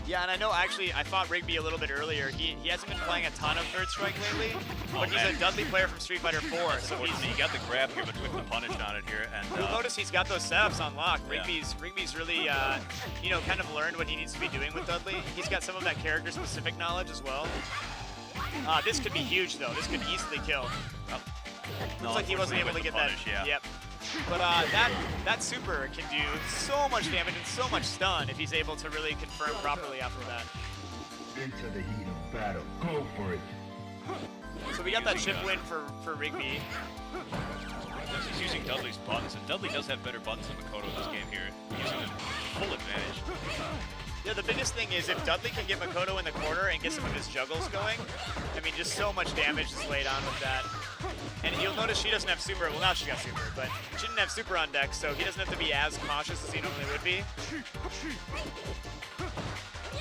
Yeah, and I know actually I fought Rigby a little bit earlier. He hasn't been playing a ton of Third Strike lately, but he's a Dudley player from Street Fighter 4. So he got the grab here, but took the punish on it here. And you'll notice he's got those setups on lock. Rigby's really, kind of learned what he needs to be doing with Dudley. He's got some of that character-specific knowledge as well. This could be huge, though. This could easily kill. Looks like he wasn't able to get punish, that. Yeah. Yep. But that super can do so much damage and so much stun if he's able to really confirm properly after that. Into the heat of battle. Go for it. So we got that chip win for Rigby. He's using Dudley's buttons, and Dudley does have better buttons than Makoto in this game here. Using them full advantage. Yeah, the biggest thing is if Dudley can get Makoto in the corner and get some of his juggles going, I mean, just so much damage is laid on with that. And you'll notice she doesn't have super, well now she got super, but she didn't have super on deck, so he doesn't have to be as cautious as he normally would be.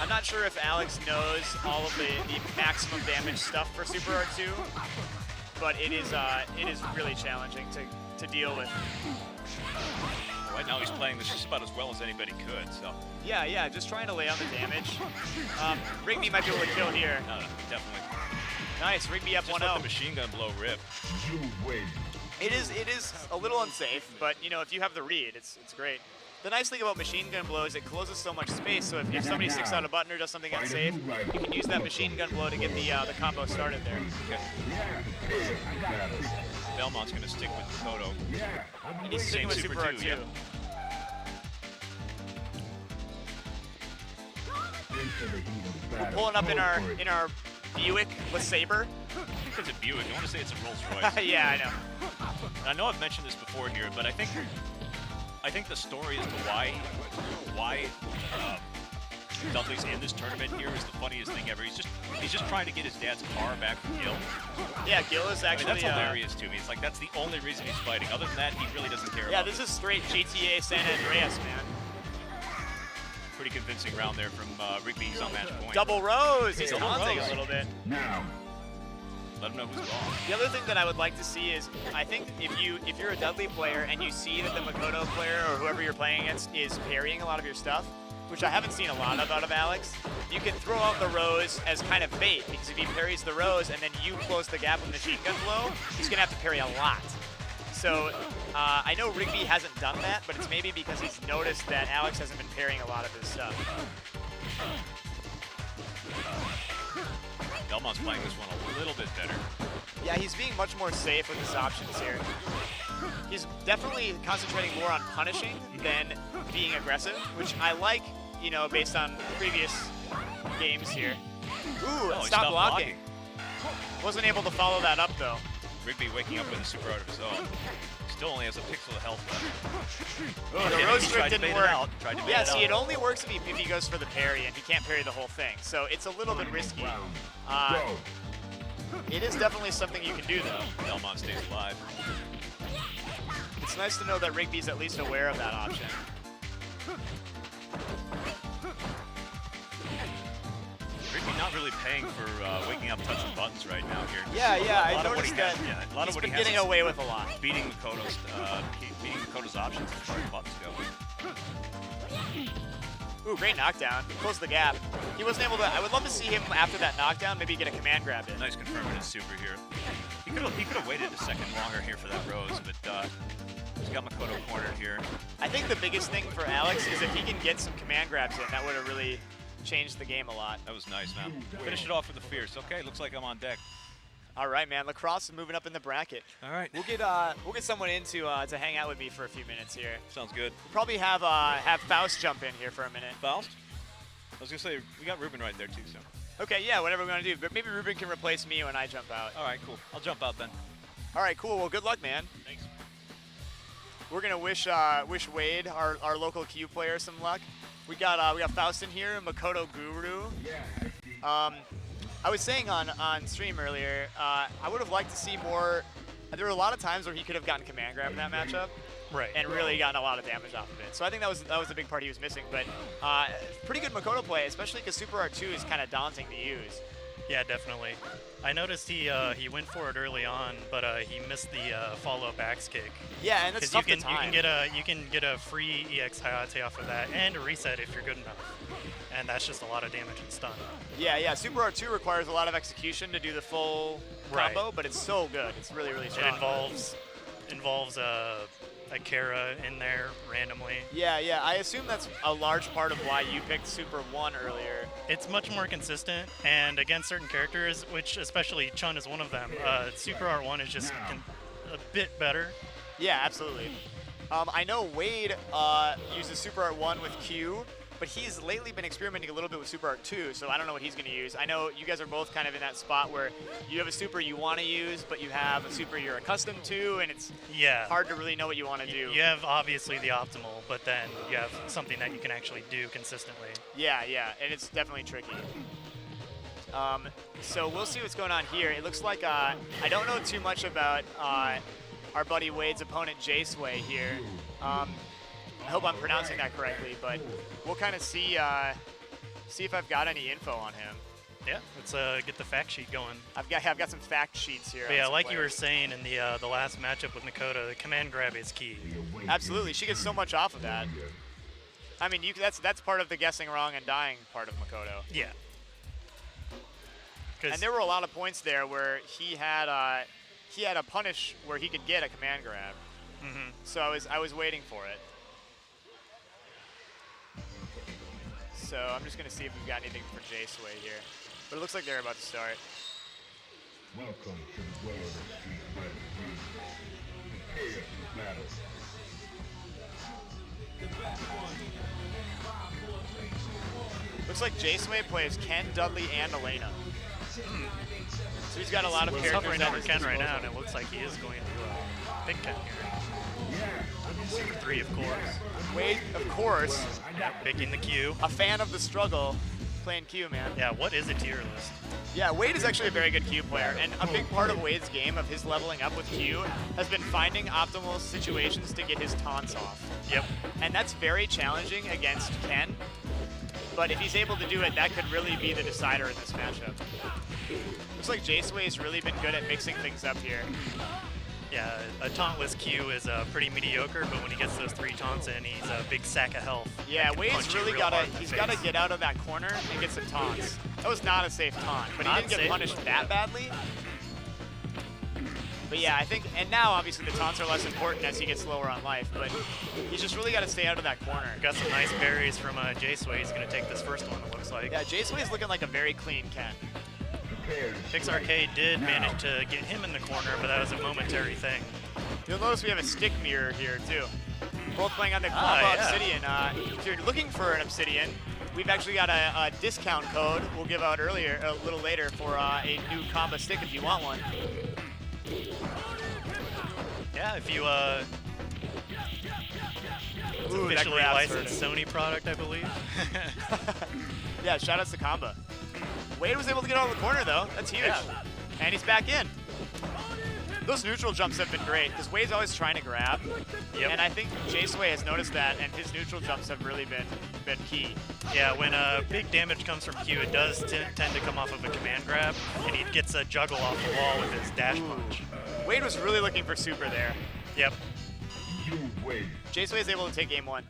I'm not sure if Alex knows all of the maximum damage stuff for Super R2, but it is really challenging to deal with. Right now he's playing this just about as well as anybody could. So Yeah, just trying to lay on the damage. Rigby might be able to kill here. no, definitely. Nice, Rigby up Just 1-0. let the machine gun blow rip. You win. It is a little unsafe, but you know, if you have the read, it's great. The nice thing about machine gun blow is it closes so much space, so if somebody sticks out a button or does something unsafe, you can use that machine gun blow to get the combo started there. Belmont's going to stick with Makoto. And he's sticking with Super Super 2, R2. yep. We're pulling up in our Buick LeSabre. It's a Buick. I want to say it's a Rolls Royce. Yeah, I know. I know I've mentioned this before here, but I think the story as to why Dudley's in this tournament here is the funniest thing ever. He's just trying to get his dad's car back from Gil. Yeah, Gil is I mean, actually. that's hilarious to me. It's like that's the only reason he's fighting. Other than that, he really doesn't care. Yeah, about this is straight GTA San Andreas, man. Pretty convincing round there from Rigby. He's on match point. Double Rose. He's Double taunting Rose. a little bit. Now. Let him know who's wrong. The other thing that I would like to see is, I think if you're a Dudley player and you see that the Makoto player or whoever you're playing against is parrying a lot of your stuff, which I haven't seen a lot of out of Alex, you can throw out the Rose as kind of bait, because if he parries the Rose and then you close the gap with machine gun blow, he's gonna have to parry a lot. So I know Rigby hasn't done that, but it's maybe because he's noticed that Alex hasn't been parrying a lot of his stuff. Belmont's playing this one a little bit better. Yeah, he's being much more safe with his options here. He's definitely concentrating more on punishing than being aggressive, which I like, you know, based on previous games here. Ooh, Oh, he stop stopped blocking. Wasn't able to follow that up, though. Rigby waking up with a super art of his own. Still only has a pixel of health left. Oh, the Yeah, road he strip tried to didn't bait it work. out, tried to bait Yeah, it see, out. it only works if he goes for the parry, and he can't parry the whole thing. So it's a little bit risky. Go. It is definitely something you can do, though. Belmont stays alive. It's nice to know that Rigby's at least aware of that option. Rigby not really paying for waking up touching buttons right now here. Yeah, A I lot of what noticed he has- that yeah, a lot he's of what been he has getting is away with a lot. beating Makoto's options as far as buttons go. Ooh, great knockdown. Close the gap. He wasn't able to. I would love to see him after that knockdown maybe get a command grab in. Nice confirming his super here. He could have waited a second longer here for that Rose, but he's got Makoto cornered here. I think the biggest thing for Alex is if he can get some command grabs in, that would have really changed the game a lot. That was nice, man. Finish it off with the fierce. Okay, looks like I'm on deck. All right, man. Lacrosse is moving up in the bracket. All right. We'll get someone in to hang out with me for a few minutes here. Sounds good. We'll probably have Faust jump in here for a minute. Faust? I was gonna say we got Ruben right there too, so. Okay, yeah, whatever we're gonna do. But maybe Ruben can replace me when I jump out. All right, cool. I'll jump out then. All right, cool. Well, good luck, man. Thanks. We're gonna wish Wade, our local Q player, some luck. We got Faust in here, Makoto Guru. I was saying on stream earlier, I would have liked to see more. There were a lot of times where he could have gotten command grab in that matchup, Right. and really gotten a lot of damage off of it. So I think that was the big part he was missing. But pretty good Makoto play, especially because Super R2 is kind of daunting to use. Yeah, definitely. I noticed he went for it early on, but he missed the follow-up axe kick. Yeah, and it's tough you to can time. you can get a free EX Hayate off of that and a reset if you're good enough, and that's just a lot of damage and stun. Yeah. Super R2 requires a lot of execution to do the full Right. combo, but it's so good. It's really, really It strong. involves a Kara in there randomly. Yeah. I assume that's a large part of why you picked Super 1 earlier. It's much more consistent, and against certain characters, which especially Chun is one of them, Super R1 is just a bit better. Yeah, absolutely. I know Wade uses Super Art 1 with Q, but he's lately been experimenting a little bit with Super Art 2, so I don't know what he's going to use. I know you guys are both kind of in that spot where you have a super you want to use, but you have a super you're accustomed to, and it's Yeah. hard to really know what you want to do. You have obviously the optimal, but then you have something that you can actually do consistently. Yeah, and it's definitely tricky. So we'll see what's going on here. It looks like I don't know too much about our buddy Wade's opponent, J-Sway here. I hope I'm pronouncing that correctly, but we'll kind of see see if I've got any info on him. Yeah, let's get the fact sheet going. I've got some fact sheets here. But yeah, like you were saying in the last matchup with Makoto, the command grab is key. Absolutely, she gets so much off of that. I mean, that's part of the guessing wrong and dying part of Makoto. Yeah. And there were a lot of points there where he had a punish where he could get a command grab. Mm-hmm. So I was waiting for it. So I'm just gonna see if we've got anything for J-Sway here. But it looks like they're about to start. Welcome to the world of Street Fighter 3. Prepare for battle. Looks like J-Sway plays Ken, Dudley, and Elena. So he's got a lot of characters. Hovering at over his Ken right disposal. now, and it looks like he is going to pick Ken here. Super 3, of course. Wade, of course, Picking the Q. a fan of the struggle, playing Q, man. Yeah, what is a tier list? Yeah, Wade is actually a very good Q player, and a big part of Wade's game, of his leveling up with Q, has been finding optimal situations to get his taunts off. Yep. And that's very challenging against Ken, but if he's able to do it, that could really be the decider in this matchup. Looks like J-Sway has really been good at mixing things up here. Yeah, a tauntless Q is pretty mediocre, but when he gets those 3 taunts in, he's a big sack of health. Yeah, That can Wade's punch you really real gotta, hard in the he's face. gotta get out of that corner and get some taunts. That was not a safe taunt, but he Not didn't get safe. punished that badly. But yeah, I think, and now obviously the taunts are less important as he gets lower on life, but he's just really gotta stay out of that corner. Got some nice parries from J-Sway. He's going to take this first one, it looks like. Yeah, J-Sway is looking like a very clean Ken. Prepare to Pix strike. Arcade did Now. manage to get him in the corner, but that was a momentary thing. You'll notice we have a stick mirror here too. Both playing on the Klava yeah. Obsidian. If you're looking for an Obsidian, we've actually got a discount code we'll give out a little later for a new combo stick if you want one. Yeah, if you it's Ooh, that officially grab's licensed Sony product, I believe. Yeah, shout outs to Kamba. Wade was able to get out of the corner though. That's huge. Yeah. And he's back in. Those neutral jumps have been great because Wade's always trying to grab. Yep. And I think J-Sway has noticed that, and his neutral jumps have really been key. Yeah, when big damage comes from Q, it does tend to come off of a command grab, and he gets a juggle off the wall with his dash punch. Wade was really looking for super there. Yep. You win. J-Sway is able to take game 1.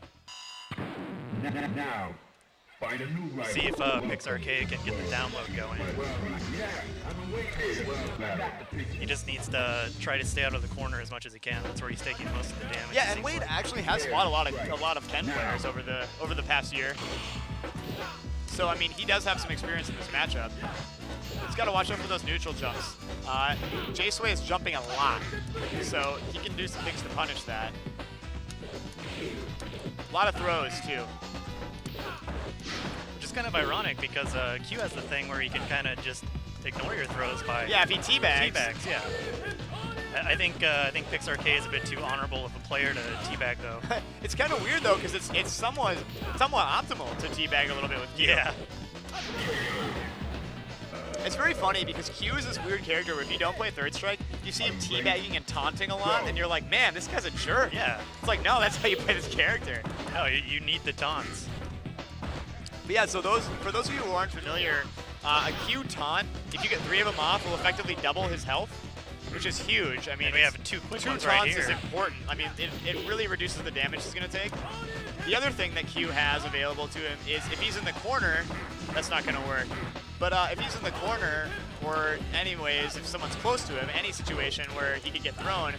Now, find a new rival. See if Pix Arcade can get the download going. He just needs to try to stay out of the corner as much as he can. That's where he's taking most of the damage. Yeah, it and seems Wade like. actually has fought a lot of Ken players over the past year. So I mean, he does have some experience in this matchup. He's got to watch out for those neutral jumps. J-Sway is jumping a lot, so he can do some things to punish that. A lot of throws too. Which is kind of ironic because Q has the thing where he can kind of just ignore your throws by Yeah, if he teabags. teabags. Yeah. I think Pix Arcade is a bit too honorable of a player to teabag though. It's kind of weird though, because it's somewhat optimal to teabag a little bit with Q. Yeah. It's very funny because Q is this weird character where if you don't play Third Strike, you see him teabagging and taunting a lot, and you're like, man, this guy's a jerk. Yeah. It's like, no, that's how you play this character. No, you need the taunts. But yeah, so for those of you who aren't familiar, a Q taunt, if you get 3 of them off, will effectively double his health, which is huge. I mean, And we have 2 quick two ones taunts right here. is important. I mean, it really reduces the damage he's going to take. The other thing that Q has available to him is if he's in the corner, that's not going to work. But if he's in the corner, or anyways, if someone's close to him, any situation where he could get thrown,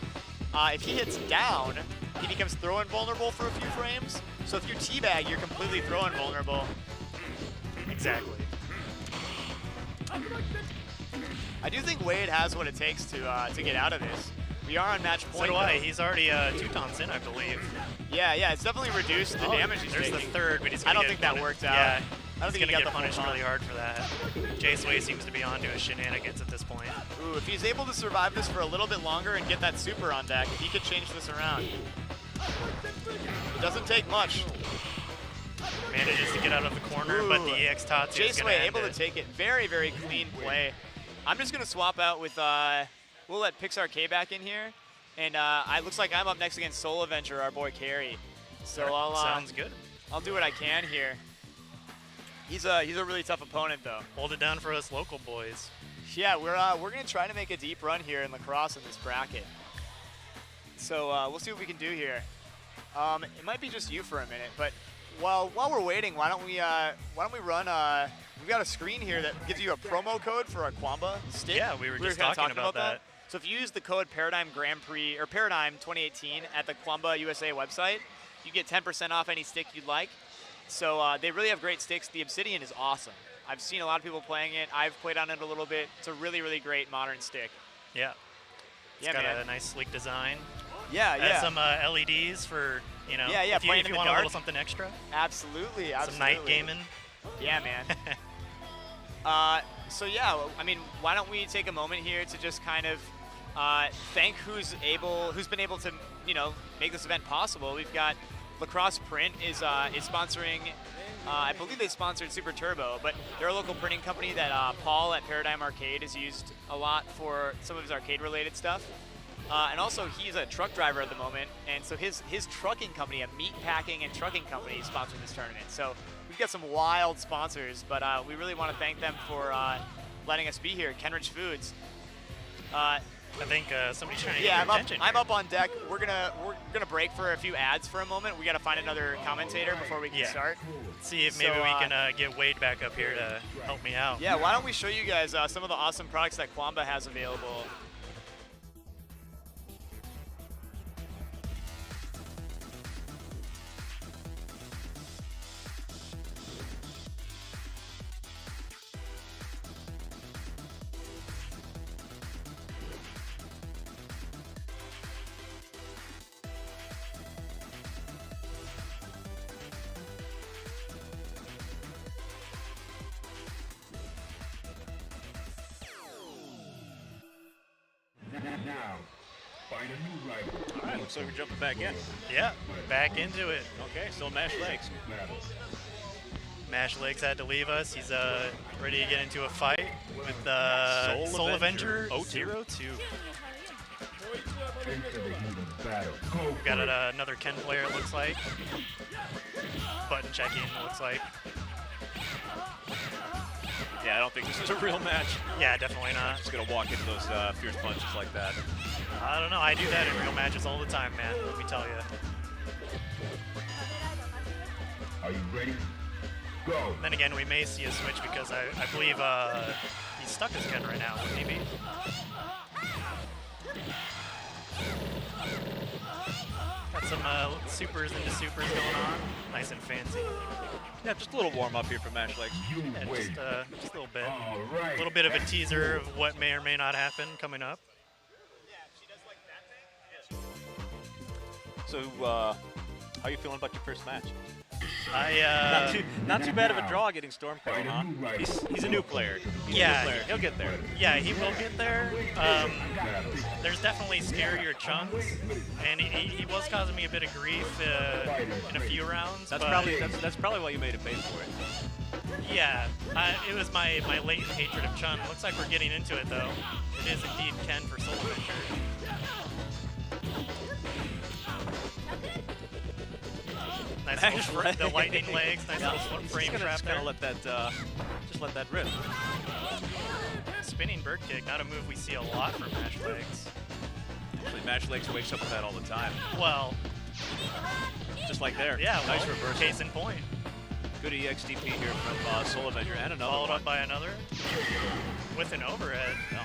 if he hits down, he becomes throw invulnerable for a few frames. So if you teabag, you're completely throw invulnerable. Exactly. I do think Wade has what it takes to get out of this. We are on match So point. do I. though. He's already 2 taunts in, I believe. Yeah, it's definitely reduced the damage he's There's taking. the third, but he's I gonna don't get think that puni- worked out. Yeah, I don't he's think he gonna got get the punished full really hard for that. J-Sway seems to be onto his shenanigans at this point. Ooh, if he's able to survive this for a little bit longer and get that super on deck, he could change this around. It doesn't take much. Manages to get out of the corner, but the Ooh. EX Tatsu is gonna J-Sway end able to it. take it. Very, very clean play. I'm just going to swap out with, we'll let Pixar K back in here. And it looks like I'm up next against Soul Avenger, our boy Carrie. So Sounds good. I'll do what I can here. He's a really tough opponent though. Hold it down for us local boys. Yeah, we're gonna try to make a deep run here in lacrosse in this bracket. So we'll see what we can do here. It might be just you for a minute, but while we're waiting, why don't we run? We've got a screen here that gives you a promo code for a Quamba stick. Yeah, we were just kinda talking about that. So if you use the code Paradigm Grand Prix or Paradigm 2018 at the Quamba USA website, you get 10% off any stick you'd like. So they really have great sticks. The Obsidian is awesome. I've seen a lot of people playing it. I've played on it a little bit. It's a really, really great modern stick. Yeah. It's got a nice sleek design. Yeah, yeah. Has some LEDs for, if you playing in the want a dark. little something extra. Absolutely, absolutely. Some night gaming. Yeah, man. So yeah, I mean, why don't we take a moment here to just kind of thank who's been able to, make this event possible. We've got Lacrosse Print is sponsoring. I believe they sponsored Super Turbo, but they're a local printing company that Paul at Paradigm Arcade has used a lot for some of his arcade-related stuff. And also, he's a truck driver at the moment, and so his trucking company, a meat packing and trucking company, is sponsoring this tournament. So we've got some wild sponsors, but we really want to thank them for letting us be here. Kenridge Foods. I think somebody's trying to get Yeah, your attention. I'm up on deck. We're gonna break for a few ads for a moment. We got to find another commentator before we can start. See if maybe So, we can get Wade back up here to help me out. Yeah, why don't we show you guys some of the awesome products that Quamba has available. Now, find a new rival. All right, looks like we're jumping back in. Yeah, back into it. Okay, still mash legs. Battle. Mash Legs had to leave us. He's ready to get into a fight with Soul Avenger 02. Enter the heat of battle. Go We've got for it. another Ken player, it looks like. Button checking, it looks like. Yeah, I don't think this is a real match. Yeah, definitely not. Just gonna walk into those fierce punches like that. I don't know. I do that in real matches all the time, man. Let me tell you. Are you ready? Go. Then again, we may see a switch because I believe he's stuck as Ken right now, wouldn't he be? Got some supers into supers going on. Nice and fancy. Yeah, just a little warm up here for mash legs. You Yeah, wait. just a little bit. All right. A little bit of a teaser of what may or may not happen coming up. So, how you feeling about your first match? Not I too bad of a draw getting Stormcrow, huh? He's a new player. He's a Yeah. new player. He'll get there. yeah, he will get there. There's definitely scarier chunks, and he was causing me a bit of grief in a few rounds. That's but that's probably why you made him pay for it. yeah, it was my latent hatred of Chun. Looks like we're getting into it though. It is indeed Ken for Soul Adventure. Nice Mash little the lightning legs, nice little frame trap Just there. gonna let that rip. Spinning bird kick, not a move we see a lot from Mash Legs. Actually, mash legs wakes up with that all the time. Well, Just like there. yeah, Nice well, reversal. case in point. Good EXDP here from Soul Avenger and another Followed one. up by another with an overhead. No.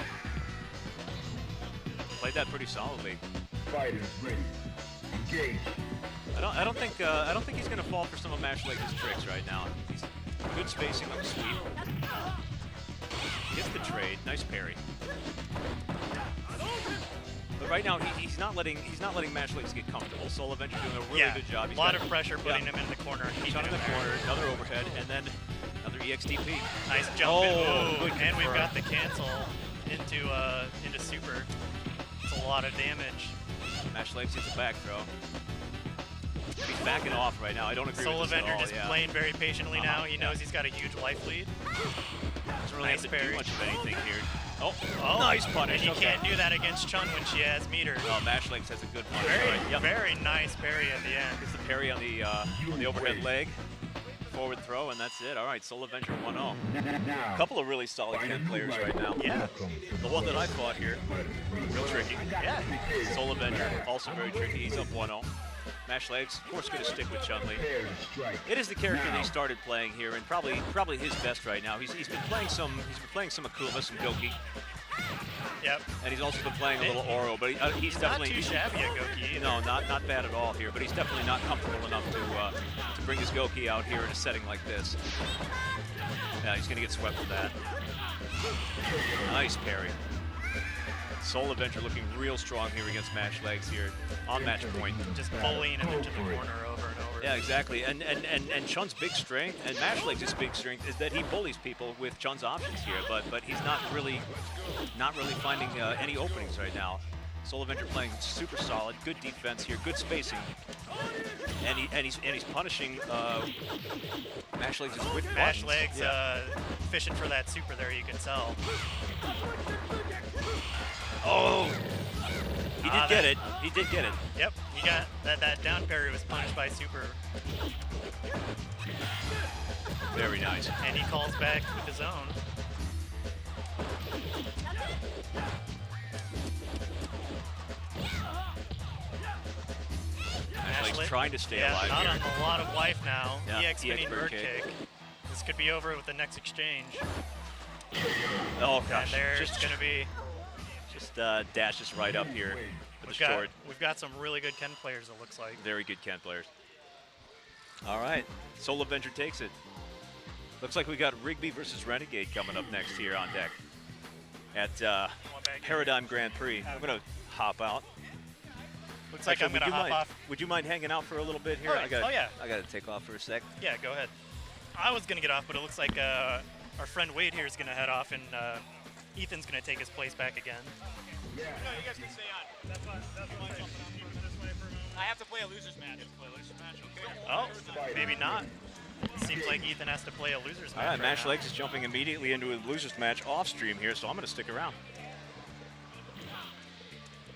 Played that pretty solidly. Fighters ready. Engage. I don't think he's gonna fall for some of Mash Legs' tricks right now. He's good spacing on the sweep. Gets the trade. Nice parry. But right now he's not letting Mash Legs get comfortable. Soul Avenger doing a really good job. A He's lot got of pressure putting him in the corner. And Shot keeping in the him there. corner, another overhead, and then another EXDP. Nice jump Oh, in. good And we've confirm. got the cancel into super. It's a lot of damage. Mash Legs hits a back throw. He's backing off right now. I don't agree Soul with this Avenger at all. just Yeah. playing very patiently now. He yeah. knows he's got a huge life lead. Doesn't really Nice have to do parry. much of anything here. Oh, Oh, nice punish. And he Okay. can't do that against Chun when she has meter. Oh, Mash Legs has a good punish. Very, Right. Yep. very nice parry at the end. Gets the parry on the overhead leg. forward throw, and that's it. All right, Soul Avenger 1-0. Now, A couple of really solid Ken players right now. Yeah. The one that I fought here, real tricky. Yeah. Soul Avenger, also very tricky. He's up 1-0. Mash Legs, of course, going to stick with Chun-Li. prepare to strike. It is the character that he started playing here, and probably his best right now. He's been playing some Akuma, some Goki, Yep. and he's also been playing a little Oro. But he's Not definitely too shabby at Goki either. no, not bad at all here. But he's definitely not comfortable enough to bring his Goki out here in a setting like this. Yeah, he's going to get swept for that. Nice parry. Soul Avenger looking real strong here against Mash Legs here on match point. Just bullying him into the corner over and over. Yeah, exactly. And Chun's big strength and Mash Legs' big strength is that he bullies people with Chun's options here, but he's not really finding any openings right now. Soul Avenger playing super solid, good defense here, good spacing, and he's punishing Mash Legs' quick Mash buttons. Legs Yeah. fishing for that super there, you can tell. Oh, he did Ah, get that- it. He did get it. Yep, he got that down parry was punished by super, Very nice. and he calls back with his own. Mash Legs Leg- trying to stay yeah, alive not here. on a lot of life now. Yeah, EX spinning bird bird kick. kick. This could be over with the next exchange. Oh And gosh, there's just going to be. dashes right up here with the short. We've got some really good Ken players, it looks like. Very good Ken players. All right, Soul Avenger takes it. Looks like we got Rigby versus Renegade coming up next here on deck at Paradigm Grand Prix. I'm gonna hop out. Looks like Actually, I'm going to hop off. Would you mind hanging out for a little bit here? All right. Oh, yeah. I gotta take off for a sec. Yeah, go ahead. I was going to get off, but it looks like our friend Wade here is going to head off, and Ethan's going to take his place back again. No, you guys can stay on. That's fine jumping on this way for a moment. I have to play a loser's match. Okay. Oh, maybe not. Seems like Ethan has to play a loser's match. All right, Mash now. Legs is jumping immediately into a losers match off stream here, so I'm gonna stick around.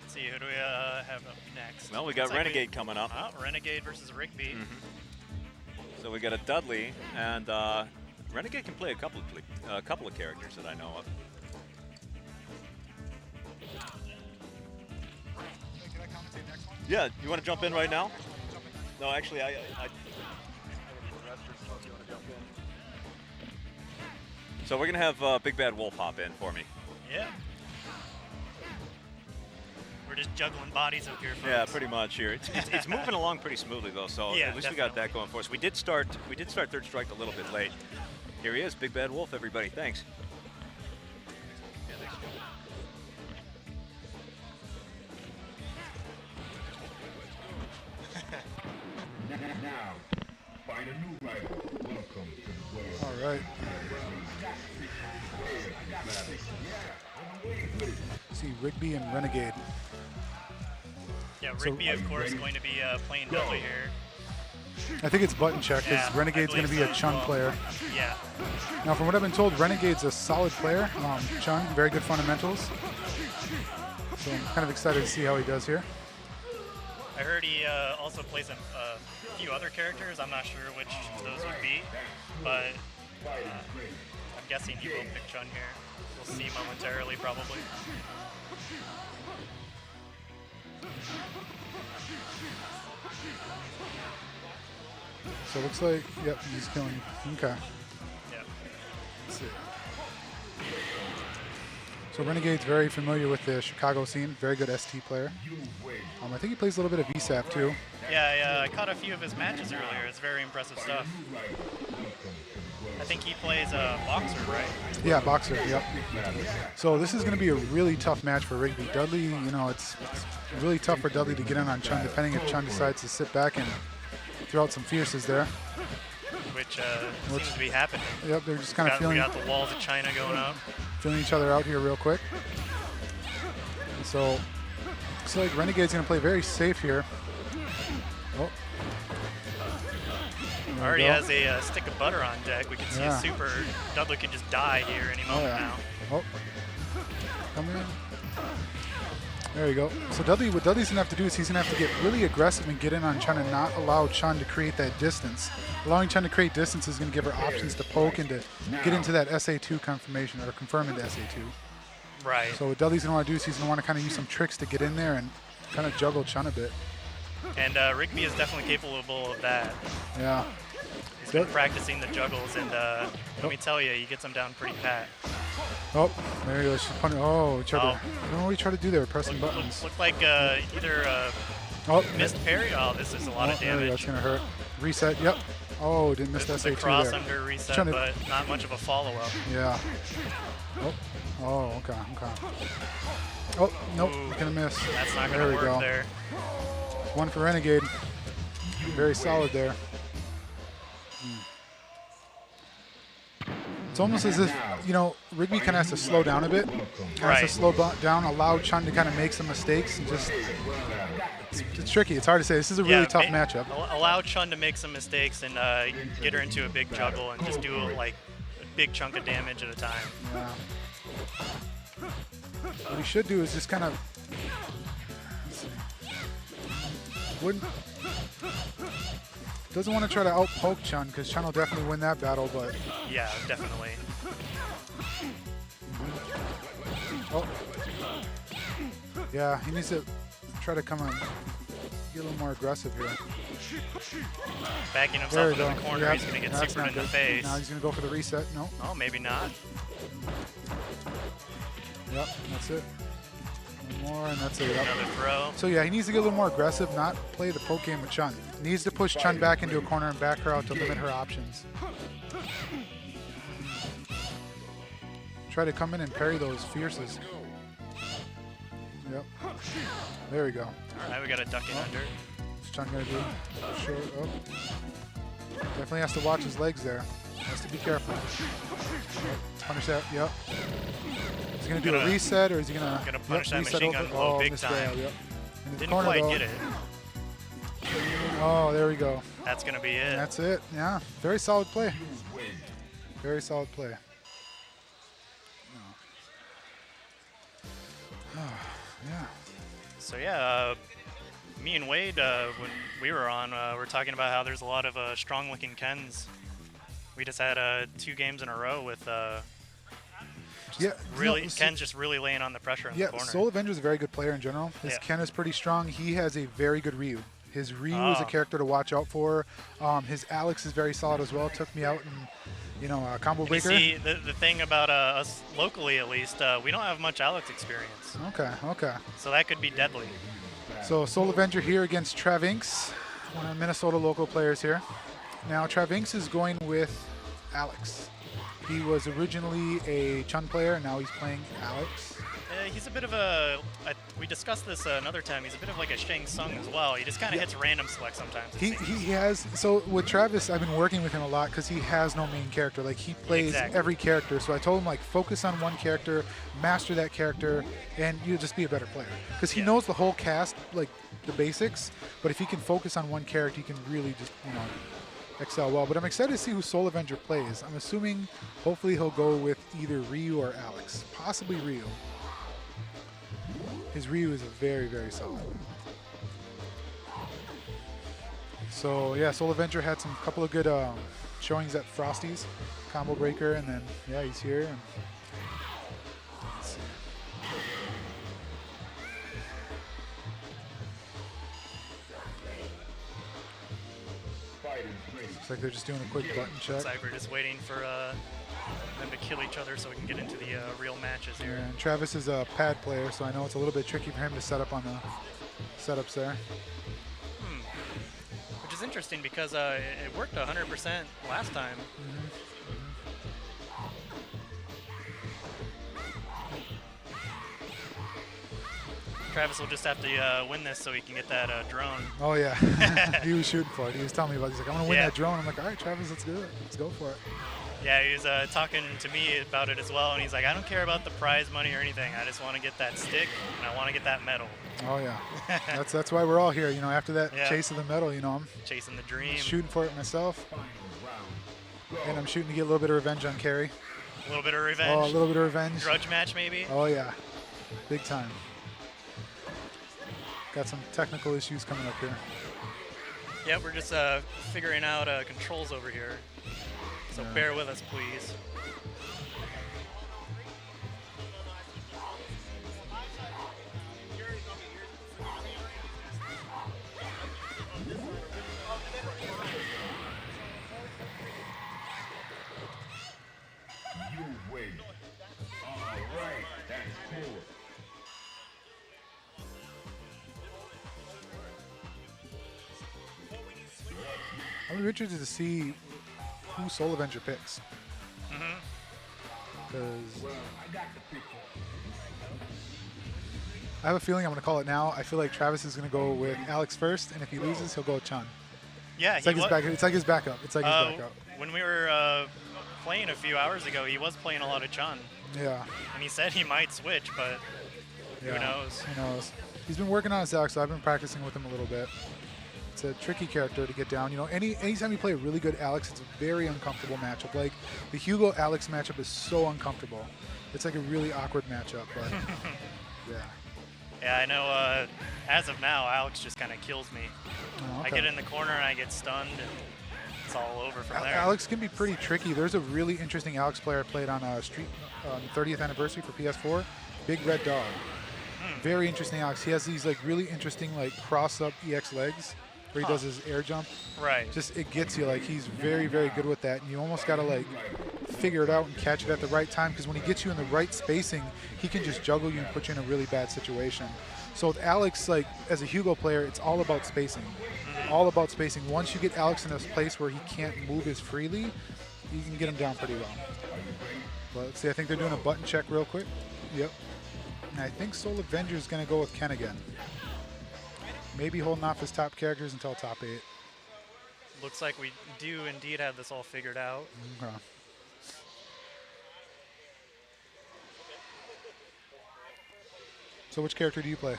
Let's see, who do we have up next? Well, we got Looks like Renegade coming up. Oh, Renegade versus Rigby. So we got a Dudley, and Renegade can play a couple of characters that I know of. Yeah, you want to jump in right now? No, actually, I So we're gonna have Big Bad Wolf hop in for me. Yeah. We're just juggling bodies up here, folks. Yeah, pretty much here. It's moving along pretty smoothly though, so Yeah, at least we got definitely. that going for us. We did start Third Strike a little bit late. Here he is, Big Bad Wolf, everybody. Thanks. Now, find a new rival. Welcome to the world. All right. See Rigby and Renegade. Yeah, So- Rigby, of course, going to be playing Dudley here. I think it's button check because Yeah, Renegade's I going to be believe a so Chun as well. player. Yeah. Now, from what I've been told, Renegade's a solid player. Chun, very good fundamentals. So I'm kind of excited to see how he does here. I heard he also plays a few other characters. I'm not sure which those would be, but I'm guessing he will pick Chun here. We'll see momentarily, probably. So it looks like, yep, he's killing. Okay. Yeah. Let's see. So Renegade's very familiar with the Chicago scene. Very good ST player. I think he plays a little bit of ESAP too. Yeah, I caught a few of his matches earlier. It's very impressive stuff. I think he plays a boxer, right? Yeah, boxer. Yep. So this is going to be a really tough match for Rigby. Dudley, it's really tough for Dudley to get in on Chun, depending if Chun decides to sit back and throw out some fierces there. Which seems to be happening. Yep, they're just kind of We feeling got the walls of China going up. each other out here real quick. And so looks like Renegade's going to play very safe here. Oh. There we Already go. has a stick of butter on deck. We can see Yeah. a super. Dudley can just die here any Oh moment yeah. now. Oh. Come in. There you go. So Dudley, what Dudley's gonna have to do is he's gonna have to get really aggressive and get in on Chun and not allow Chun to create that distance. Allowing Chun to create distance is gonna give her options to poke and to get into that SA2 confirmation or confirm into SA2. Right. So what Dudley's gonna want to do is he's gonna want to kind of use some tricks to get in there and kind of juggle Chun a bit. And Rigby is definitely capable of that. Yeah. He's been practicing the juggles, and let me tell you, he gets them down pretty pat. Oh, there he goes. She's punting. Oh, tried to, I don't know what he tried to do there, pressing buttons. Looked like either missed parry. Oh, this is a lot of There we go. damage. It's gonna hurt. Reset. Yep. Oh, didn't miss This that is a SA2 cross there. under reset, Trying to- but not much of a follow-up. Yeah. Oh. Oh, okay. Oh, nope. Ooh, Gonna miss. That's not There going we to work go. there. One for Renegade. Very solid there. It's almost as if, you know, Rigby kind of has to slow down a bit. Has to slow down, allow Chun to kind of make some mistakes. And just, it's tricky. It's hard to say. This is a really tough matchup. Allow Chun to make some mistakes and get her into a big juggle and just do like a big chunk of damage at a time. Yeah. What he should do is just kind of doesn't want to try to out-poke Chun because Chun will definitely win that battle, but Yeah, definitely. oh, yeah, he needs to try to come on, get a little more aggressive here. Backing There himself we into go. the corner, Yep. he's going to get That's supered not in the good. face. Now he's going to go for the reset. No. Oh, maybe not. Yep, that's it. One more, and that's it. Yep. Another throw. So yeah, he needs to get a little more aggressive, not play the poke game with Chun. Needs to push Chun back into a corner and back her out to limit her options. Try to come in and parry those fierces. Yep. There we go. All right, we got a duck in under. What's Chun gonna do? Short. Oh. Definitely has to watch his legs there. Has to be careful. Yep. Punish that. Yep. Is he gonna do a reset or is he gonna punish that reset machine over? gun blow Oh, big missed time. rail, yep. In the Didn't corner, quite though. get it. Oh, there we go. That's going to be it. And that's it. Yeah. Very solid play. Very solid play. Yeah. So yeah, me and Wade, when we were on, we were talking about how there's a lot of strong-looking Kens. We just had 2 games in a row with Ken's just really laying on the pressure in the corner. Soul Avenger's a very good player in general. His Ken is pretty strong. He has a very good Ryu. His Ryu is a character to watch out for. His Alex is very solid as well. Took me out and, combo breaker. You see, the thing about us locally, at least, we don't have much Alex experience. Okay. So that could be deadly. So Soul Avenger here against Travinx, one of Minnesota local players here. Now Travinx is going with Alex. He was originally a Chun player, and now he's playing Alex. He's a bit of we discussed this another time, he's a bit of like a Shang Tsung as well. He just kind of hits random select sometimes. He has, so with Travis, I've been working with him a lot because he has no main character. Like, he plays every character. So I told him, like, focus on one character, master that character, and you'll just be a better player. Because he knows the whole cast, like, the basics, but if he can focus on one character, he can really just, excel well. But I'm excited to see who Soul Avenger plays. I'm assuming, hopefully, he'll go with either Ryu or Alex. Possibly Ryu. His Ryu is a very, very solid one. So yeah, Soul Avenger had some couple of good showings at Frosty's combo breaker, and then yeah, he's here. And let's see. Looks like they're just doing a quick button check. Looks like we're just waiting for them to kill each other so we can get into the real matches here. And Travis is a pad player, so I know it's a little bit tricky for him to set up on the setups there. Which is interesting because it worked 100% last time. Travis will just have to win this so he can get that drone. Oh yeah, he was shooting for it. He was telling me about it. He's like, I'm gonna win that drone. I'm like, all right, Travis, let's do it. Let's go for it. Yeah, he was talking to me about it as well, and he's like, I don't care about the prize money or anything. I just want to get that stick, and I want to get that medal. Oh yeah, that's why we're all here. After that chase of the medal, I'm chasing the dream, shooting for it myself, and I'm shooting to get a little bit of revenge on Carrie. A little bit of revenge. Oh, a little bit of revenge. Grudge match maybe. Oh yeah, big time. Got some technical issues coming up here. Yeah, we're just figuring out controls over here. So bear with us, please. You win. All right, that's cool. I'm interested to see who Soul Avenger picks. Because I have a feeling I'm going to call it now. I feel like Travis is going to go with Alex first, and if he loses, he'll go with Chun. Yeah, It's like his backup. It's like his backup. It's like his backup. When we were playing a few hours ago, he was playing a lot of Chun. Yeah. And he said he might switch, but Yeah. who knows? Who knows? He's been working on his Alex, so I've been practicing with him a little bit. It's a tricky character to get down. You know, anytime you play a really good Alex, it's a very uncomfortable matchup. Like the Hugo Alex matchup is so uncomfortable. It's like a really awkward matchup, but yeah. Yeah, I know. As of now, Alex just kind of kills me. Oh, I okay. get in the corner and I get stunned, and it's all over from there. Alex can be pretty tricky. There's a really interesting Alex player I played on Street 30th anniversary for PS4. Big Red Dog. Very interesting Alex. He has these like really interesting like cross up EX legs where he does his air jump. Right. Just it gets you. Like he's very, very good with that. And you almost gotta like figure it out and catch it at the right time, because when he gets you in the right spacing, he can just juggle you and put you in a really bad situation. So with Alex, like as a Hugo player, it's all about spacing. All about spacing. Once you get Alex in this place where he can't move as freely, you can get him down pretty well. But let's see, I think they're doing a button check real quick. Yep. And I think Soul Avenger is going to go with Ken again. Maybe holding off his top characters until top 8. Looks like we do indeed have this all figured out. Okay. So which character do you play?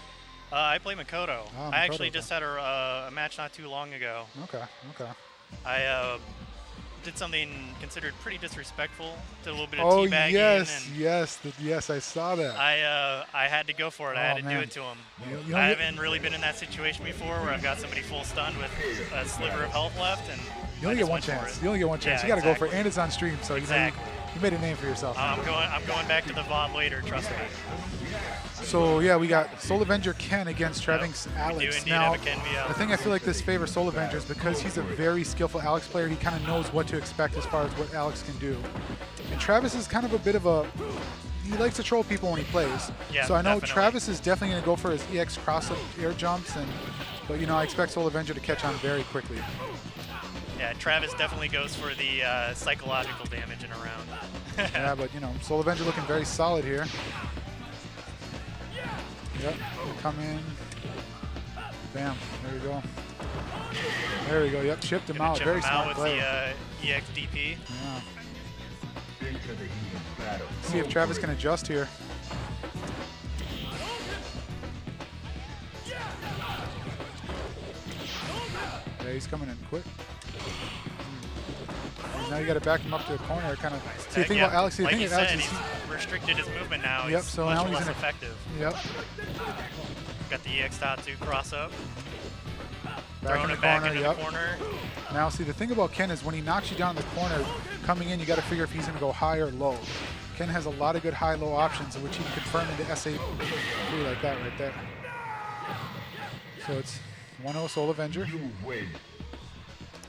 I play Makoto. Oh, I actually Makoto, just had a match not too long ago. Okay, okay. I did something considered pretty disrespectful. Did a little bit of Oh, teabagging. yes, and yes, I saw that. I had to go for it. I had to man. do it to him. You I don't get- haven't really been in that situation before where I've got somebody full stunned with a sliver of health left, and You only I get just one went for chance. it. You only get one chance. Yeah, You got to go for it, exactly. and it's on stream, so Exactly. you made a name for yourself. I'm going back to the VOD later. Trust me. So yeah, we got Soul Avenger Ken against Travis Alex. We do indeed Now, have a Ken V out. the thing I feel like this favors Soul Avenger is because he's a very skillful Alex player. He kind of knows what to expect as far as what Alex can do. And Travis is kind of a bit of a, he likes to troll people when he plays. Yeah, so I know definitely. Travis is definitely going to go for his EX cross-up air jumps, but you know I expect Soul Avenger to catch on very quickly. Yeah, Travis definitely goes for the psychological damage in a round. Yeah, but you know Soul Avenger looking very solid here. Yep, we come in. Bam, there you go. There we go, yep, chipped him Gonna out. chip Very him smart out with play. the EXDP. Yeah. Into the heat of battle. See if Travis can adjust here. Yeah, he's coming in quick. And now you got to back him up to the corner. Kind of. See the thing Yeah, about Alex. See the like thing you about Alex said, is he's restricted his movement now. Yep, He's so much now he's less in a- effective. Yep. Got the EX tattoo cross up. Back Throwing in the it back corner. into Yep. the corner. Now, see the thing about Ken is when he knocks you down in the corner, coming in, you got to figure if he's going to go high or low. Ken has a lot of good high-low options, which he can confirm into SA3 like that right there. So it's 1-0 Soul Avenger. You win.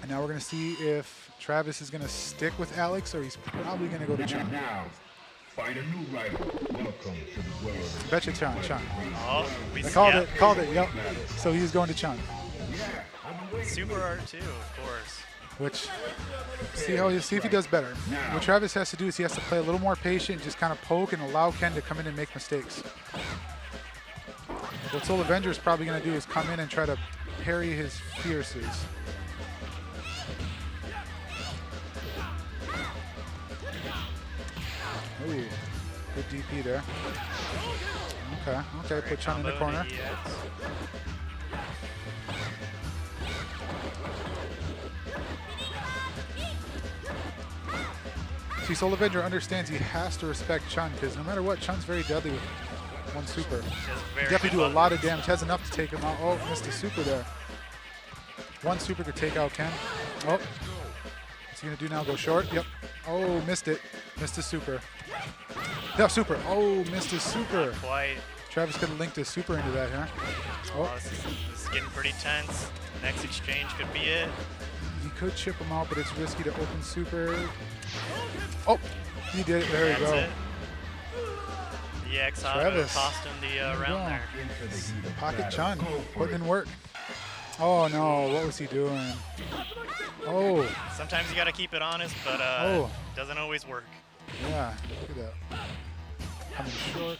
And now we're going to see if Travis is going to stick with Alex or he's probably going to go to Chun. Now, find a new rival. Welcome to the world of Betcha Chun. Oh, we I called yeah. it. Called it. Yep. So he's going to Chun. Super R2, of course. Which see if he does better. What Travis has to do is he has to play a little more patient, just kind of poke and allow Ken to come in and make mistakes. What Soul Avenger is probably going to do is come in and try to parry his fierces. Ooh, good DP there. Okay, put Chun in the Combo corner. to EX. See, Soul Avenger understands he has to respect Chun because no matter what, Chun's very deadly with one super. Very Definitely good do a button. lot of damage. Has enough to take him out. Oh, missed a super there. One super could take out Ken. Oh, what's he gonna do now? Go short? Yep. Oh, missed it. Missed a super. No, super. Oh, missed his super. Quite. Travis could have linked his super into that, huh? Oh, Oh, this is getting pretty tense. Next exchange could be it. he could chip him out, but it's risky to open super. Oh, he did it. There we That's go. it. The X auto Travis. cost him the There we round go. there. Pocket Chun putting in work. Oh no, what was he doing? Oh, Sometimes you got to keep it honest, but Oh. it doesn't always work. yeah, look at that. Coming short.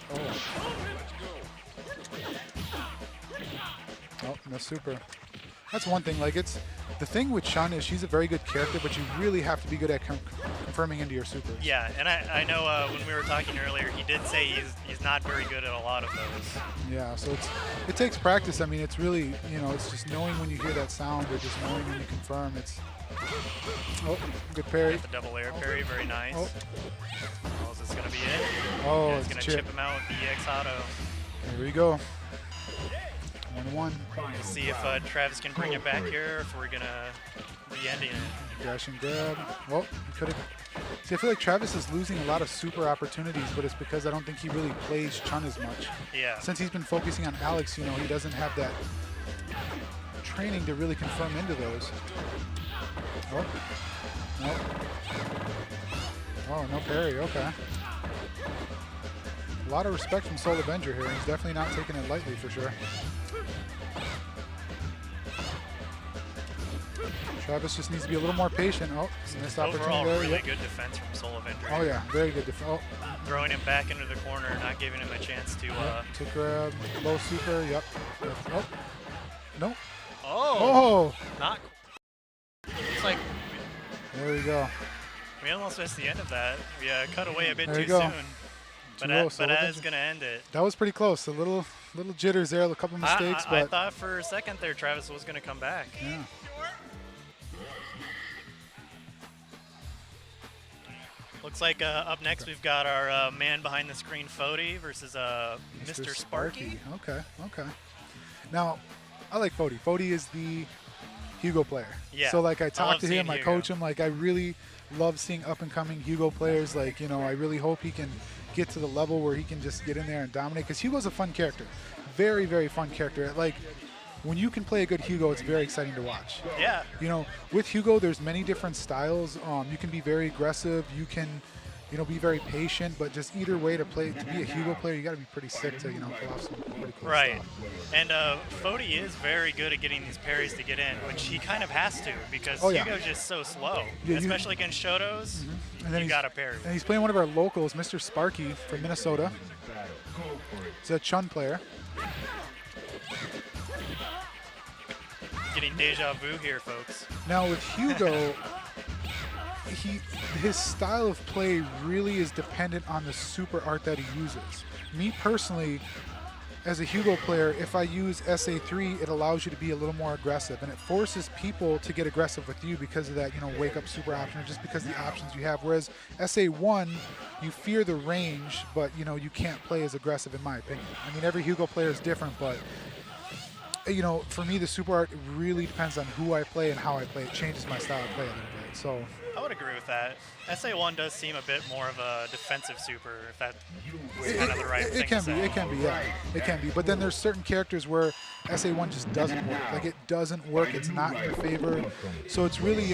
Oh, no super. That's one thing. Like, it's the thing with Chun is she's a very good character, but you really have to be good at confirming into your supers. Yeah, and I know when we were talking earlier, he did say he's not very good at a lot of those. Yeah, so it takes practice. I mean, it's really, it's just knowing when you hear that sound or just knowing when you confirm. Oh, good parry. The double air parry, very nice. Oh. Oh, is this going to be it? Oh, Yeah, it's it's going to chip. chip him out with the EX auto. There we go. 1-1. We'll see if Travis can bring it back here, or if we're going to be ending it. Dash and grab. Well, he could have. See, I feel like Travis is losing a lot of super opportunities, but it's because I don't think he really plays Chun as much. Yeah. Since he's been focusing on Alex, he doesn't have that training to really confirm into those. Oh, no. Oh, no parry. Okay. A lot of respect from Soul Avenger here. He's definitely not taking it lightly for sure. Travis just needs to be a little more patient. Oh, missed opportunity Overall, there. really Yep. good defense from Soul Avenger. Oh yeah, very good. Oh, Throwing him back into the corner, not giving him a chance to. to grab low super. Yep. Oh, no. Oh, Oh, not. Looks like there we go. we almost missed the end of that. We cut away a bit There too you go. soon. But, 2-0, but Soul that Avenger. is going to end it. That was pretty close. A little jitters there, a couple mistakes, I but thought for a second there Travis was going to come back. yeah. Looks like up next we've got our man behind the screen, Fody, versus Mr. Sparky. Okay. Now, I like Fody. Fody is the Hugo player. Yeah, So like I love talk to him, seeing I Hugo. coach him. Like I really love seeing up and coming Hugo players. Like I really hope he can get to the level where he can just get in there and dominate. Because Hugo's a fun character, very very fun character. Like when you can play a good Hugo, it's very exciting to watch. Yeah. With Hugo, there's many different styles. You can be very aggressive. You can, be very patient. But just either way to be a Hugo player, you got to be pretty sick to, pull off some pretty cool Right. stuff. And Fody is very good at getting these parries to get in, which he kind of has to because Oh, yeah. Hugo's just so slow. Yeah, Especially against Shotos, And then you got to parry. And he's playing one of our locals, Mr. Sparky from Minnesota. He's a Chun player. Getting deja vu here, folks. Now with Hugo, his style of play really is dependent on the super art that he uses. Me personally, as a Hugo player, if I use SA3, it allows you to be a little more aggressive, and it forces people to get aggressive with you because of that, wake up super option, or just because of the options you have. Whereas SA1, you fear the range, but you can't play as aggressive, in my opinion. I mean, every Hugo player is different, but for me, the super art really depends on who I play and how I play. It changes my style of play a little bit. So I would agree with that. SA1 does seem a bit more of a defensive super, if that is kind of the right thing it can to be. say. It can be. Yeah, it can be. But then there's certain characters where SA1 just doesn't work. Like it doesn't work. It's not in your favor. So it's really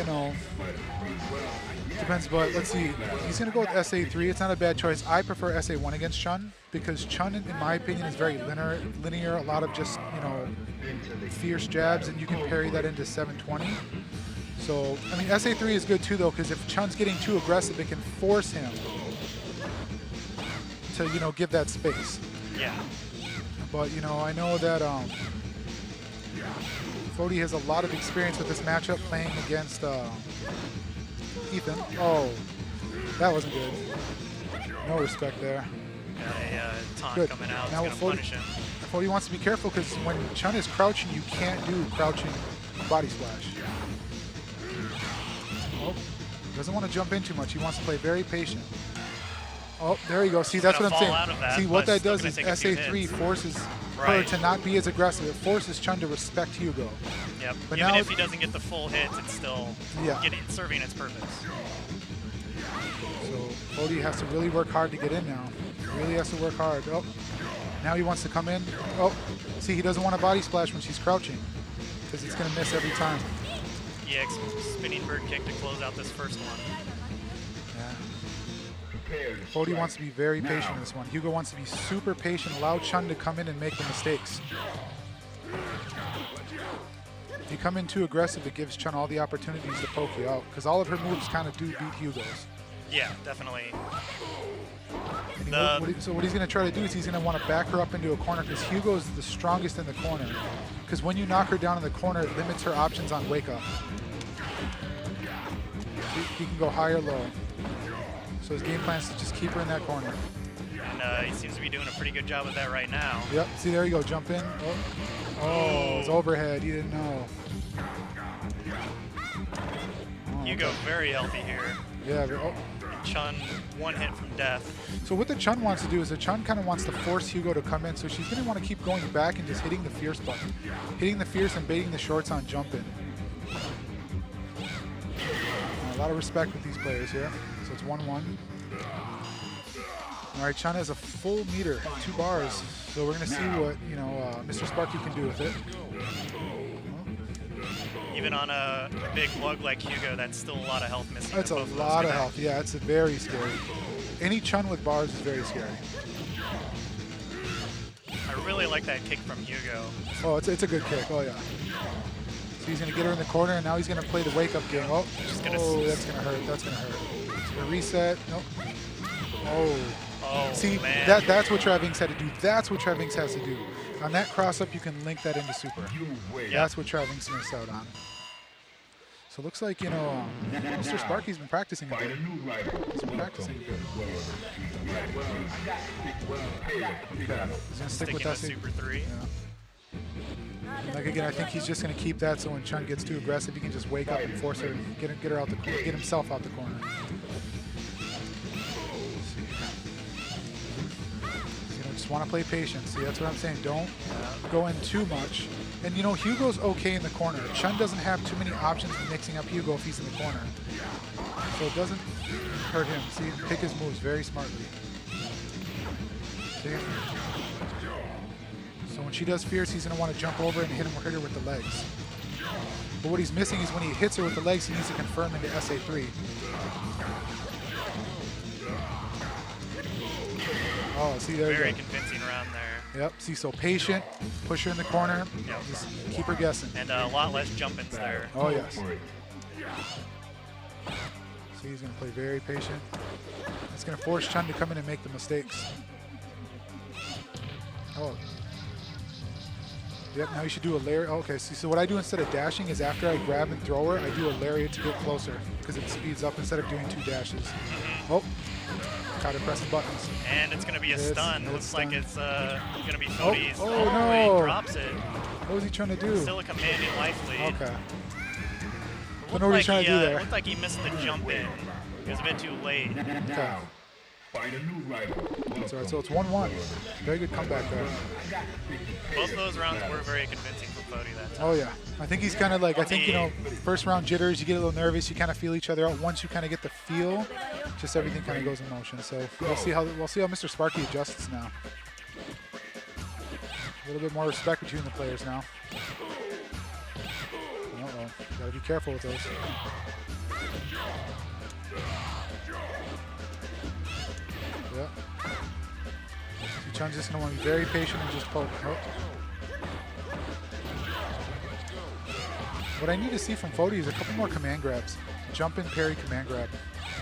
depends. But let's see. He's gonna go with SA3. It's not a bad choice. I prefer SA1 against Chun because Chun, in my opinion, is very linear. A lot of just fierce jabs, and you can parry that into 720. So, I mean, SA3 is good too, though, because if Chun's getting too aggressive, it can force him to, give that space. Yeah. But, I know that Fody has a lot of experience with this matchup playing against Ethan. Oh, that wasn't good. No respect there. Got a taunt Good. coming out. Now It's going to punish him. Fody wants to be careful because when Chun is crouching, you can't do crouching body splash. Oh, doesn't want to jump in too much. He wants to play very patient. Oh, there you go. See, that's what I'm fall out of saying. that, See, what but that still does gonna is take a few SA3 hits. forces her Right. to not be as aggressive. It forces Chun to respect Hugo. Yep. But Even now if he doesn't get the full hits, it's still Yeah. serving its purpose. So Bodhi has to really work hard to get in now. Really has to work hard. Oh, now he wants to come in. Oh, see, he doesn't want a body splash when she's crouching because he's going to miss every time. EX spinning bird kick to close out this first one. Yeah. Prepare to Bodhi strike. wants to be very patient in this one. Hugo wants to be super patient, allow Chun to come in and make the mistakes. If you come in too aggressive, it gives Chun all the opportunities to poke you out because all of her moves kind of do beat Hugo's. Yeah, definitely. And The- so what he's going to try to do is he's going to want to back her up into a corner because Hugo's the strongest in the corner. Because when you knock her down in the corner, it limits her options on wake up. He can go high or low. So his game plan is to just keep her in that corner. And he seems to be doing a pretty good job of that right now. Yep, see, there you go, jump in. Oh, it's overhead, he didn't know. Oh, Hugo very healthy here. yeah, oh. Chun, one hit from death. So what the Chun wants to do is the Chun kind of wants to force Hugo to come in, so she's going to want to keep going back and just hitting the fierce button. Hitting the fierce and baiting the shorts on jump in. A lot of respect with these players here. So it's 1-1. All right, Chun has a full meter, 2 bars. So we're going to see what, Mr. Sparky can do with it. Even on a big lug like Hugo, that's still a lot of health missing. That's a both those lot of guys. health. Yeah, it's very scary. Any Chun with bars is very scary. I really like that kick from Hugo. Oh, it's a good kick. Oh, yeah. So he's going to get her in the corner, and now he's going to play the wake-up game. Oh, Just gonna that's going to hurt. That's going to hurt. He's going to reset. Nope. Oh. Oh, See, man. that's what Travinx had to do. That's what Travinx has to do. On that cross-up, you can link that into super. You win. That's what Travinx missed out on. So it looks like, Mr. Sparky's been practicing a Find bit. a new rival. Welcome practicing a to bit. the world of street fighting. Prepare to battle. He's going to stick Sticking with with us. Super 3. Yeah. Like again, I think he's just going to keep that so when Chun gets too aggressive, he can just wake up and force her, get her out the corner, get himself out the corner. Just want to play patient. See, that's what I'm saying. Don't go in too much. And Hugo's okay in the corner. Chun doesn't have too many options in mixing up Hugo if he's in the corner. So it doesn't hurt him. See, pick his moves very smartly. See? So when she does fierce, he's going to want to jump over and hit her with the legs. But what he's missing is when he hits her with the legs, he needs to confirm into SA3. Oh, see, there you Very go. convincing around there. Yep, see, so patient, push her in the corner, Yep. just keep her guessing. And a lot less jump-ins there. Oh, yes. For it. See, he's going to play very patient. It's going to force Chun to come in and make the mistakes. Oh. Yep, now you should do a lariat. Okay, see, so what I do instead of dashing is after I grab and throw her, I do a lariat to get closer because it speeds up instead of doing 2 dashes. Oh, got to press the buttons. And it's going to be a It's- stun. it's Looks like stun. it's going to be Cody's. oh, He no. drops it. What was he trying to do? Still a commanding life lead. Okay. It Don't know what he's trying to do there. looked like he missed the jump in. It was a bit too late. Okay. Find a new rival. That's all right, so it's 1-1. Very good comeback there. Both of those rounds were very convincing for Cody that time. Oh yeah, I think he's kind of like, I think, first round jitters, you get a little nervous, you kind of feel each other out. Once you kind of get the feel, just everything kind of goes in motion. So we'll see how Mr. Sparky adjusts now. A little bit more respect between the players now. Uh-oh, gotta be careful with those. Yeah. Chun's just gonna want to be very patient and just poke. Oh. What I need to see from Fody is a couple more command grabs. Jump in, parry, command grab.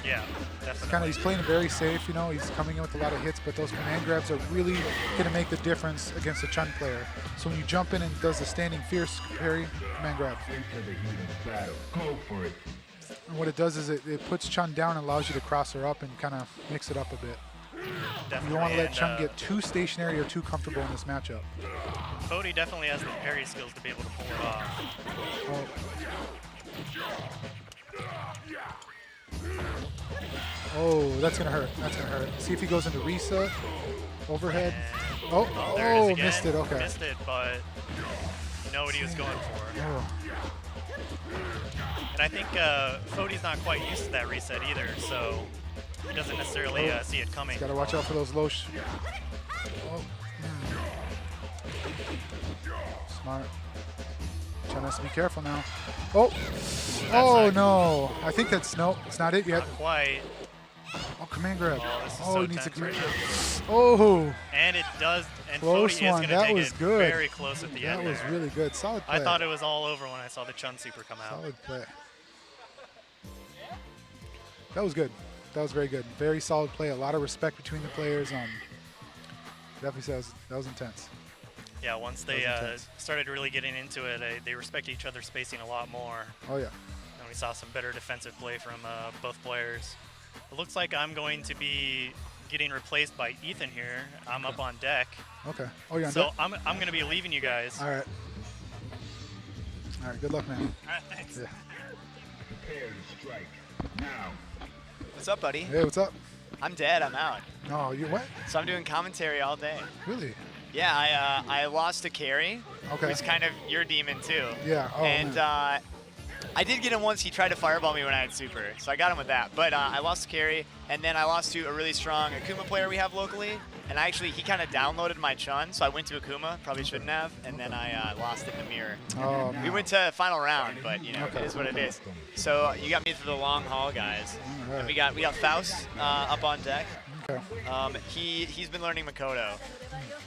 Yeah, definitely. He's playing it very safe, he's coming in with a lot of hits, but those command grabs are really gonna make the difference against a Chun player. So when you jump in and does the standing fierce parry, command grab. Into the heat of battle. Go for it. And what it does is it puts Chun down and allows you to cross her up and kind of mix it up a bit. Definitely. You don't want to let And, Chun get too stationary or too comfortable in this matchup. Cody definitely has the parry skills to be able to pull it off. Oh. Oh, that's gonna hurt. That's gonna hurt. See if he goes into reset. Overhead. Oh, there it is again. missed it. Okay. Missed it, but you know what he was going for. Oh. And I think Fodi's not quite used to that reset either, so he doesn't necessarily see it coming. Got to watch out for those low. Oh. Smart. Trying to be careful now. Oh. Oh no. I think that's no. It's not it yet. Not quite. Oh, command grab. Oh, this is Oh, so he needs a tense command right grab. now. Oh. And it does. And Close Fodi is one. going to That take was it good. very close at the That end was there. really good. Solid play. I thought it was all over when I saw the Chun Super come out. Solid play. That was good. That was very good. Very solid play. A lot of respect between the players. Definitely says that was intense. Yeah, once they started really getting into it, they respect each other's spacing a lot more. Oh yeah. And we saw some better defensive play from both players. It looks like I'm going to be getting replaced by Ethan here. I'm up on deck. Okay. Oh, you're on So deck? I'm going to be leaving you guys. All right. All right. Good luck, man. All right, thanks. Yeah. Prepare to strike. Now. What's up, buddy? Hey, what's up? I'm dead. I'm out. No, you what? So I'm doing commentary all day. Really? Yeah, I lost to Carrie. Okay. Who's kind of your demon too. Yeah. Oh, And man. I did get him once. He tried to fireball me when I had super, so I got him with that. But I lost to Carrie, and then I lost to a really strong Akuma player we have locally. And he kind of downloaded my Chun, so I went to Akuma. Probably shouldn't have. And then I lost in the mirror. Oh, We man. went to final round, but you know, Okay. it is what it is. So you got me through the long haul, guys. All And right. we got Faust up on deck. Okay. He's been learning Makoto,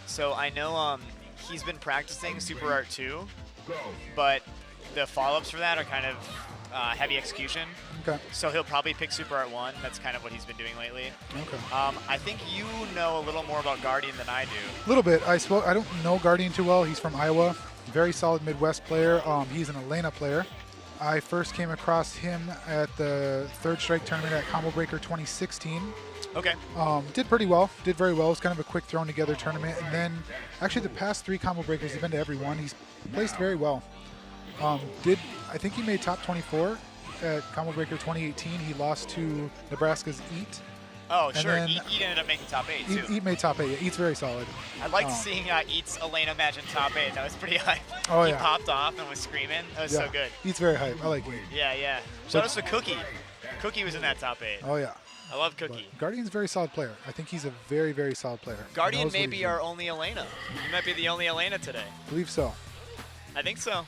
so I know he's been practicing Super Art 2, but the follow-ups for that are kind of heavy execution. Okay. So he'll probably pick Super Art 1. That's kind of what he's been doing lately. Okay. I think you know a little more about Guardian than I do. A little bit. I don't know Guardian too well. He's from Iowa. Very solid Midwest player. He's an Elena player. I first came across him at the Third Strike tournament at Combo Breaker 2016. Okay. Did pretty well. Did very well. It was kind of a quick thrown together tournament. And then actually the past 3 Combo Breakers, he's been to every one. He's placed very well. I think he made top 24 at Combo Breaker 2018. He lost to Nebraska's Eat. Oh, And sure. then- Eat ended up making top 8, too. Eat made top 8. Eat's very solid. I liked seeing Eat's Elena match in top 8. That was pretty hype. Oh, He yeah. popped off and was screaming. That was so good. Eat's very hype. I like Eat. Yeah, yeah. Shout out to Cookie. Cookie was in that top 8. Oh, yeah. I love But Cookie. Guardian's a very solid player. I think he's a very, very solid player. Guardian Knows what may he's be doing. our only Elena. You might be the only Elena today. I believe so. I think so.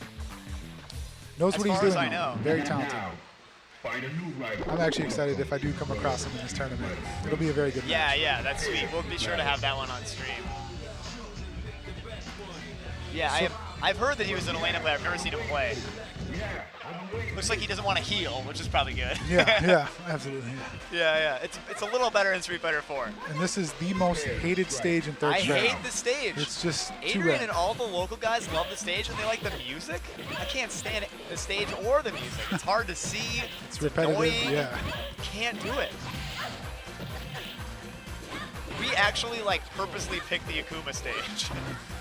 Knows As what he's far as doing. I though. know. Very talented. Now. Find a new rival. I'm actually excited if I do come across him in this tournament. It'll be a very good Yeah, match. yeah, that's sweet. We'll be sure to have that one on stream. Yeah, I've heard that he was an Elena player. I've never seen him play. Looks like he doesn't want to heal, which is probably good. Yeah, absolutely. yeah. It's a little better in Street Fighter 4. And this is the most hated stage in Third I Strike. hate the stage. It's just too Adrian red. and all the local guys love the stage and they like the music. I can't stand the stage or the music. It's hard to see. It's repetitive, annoying. yeah. Can't do it. We actually purposely pick the Akuma stage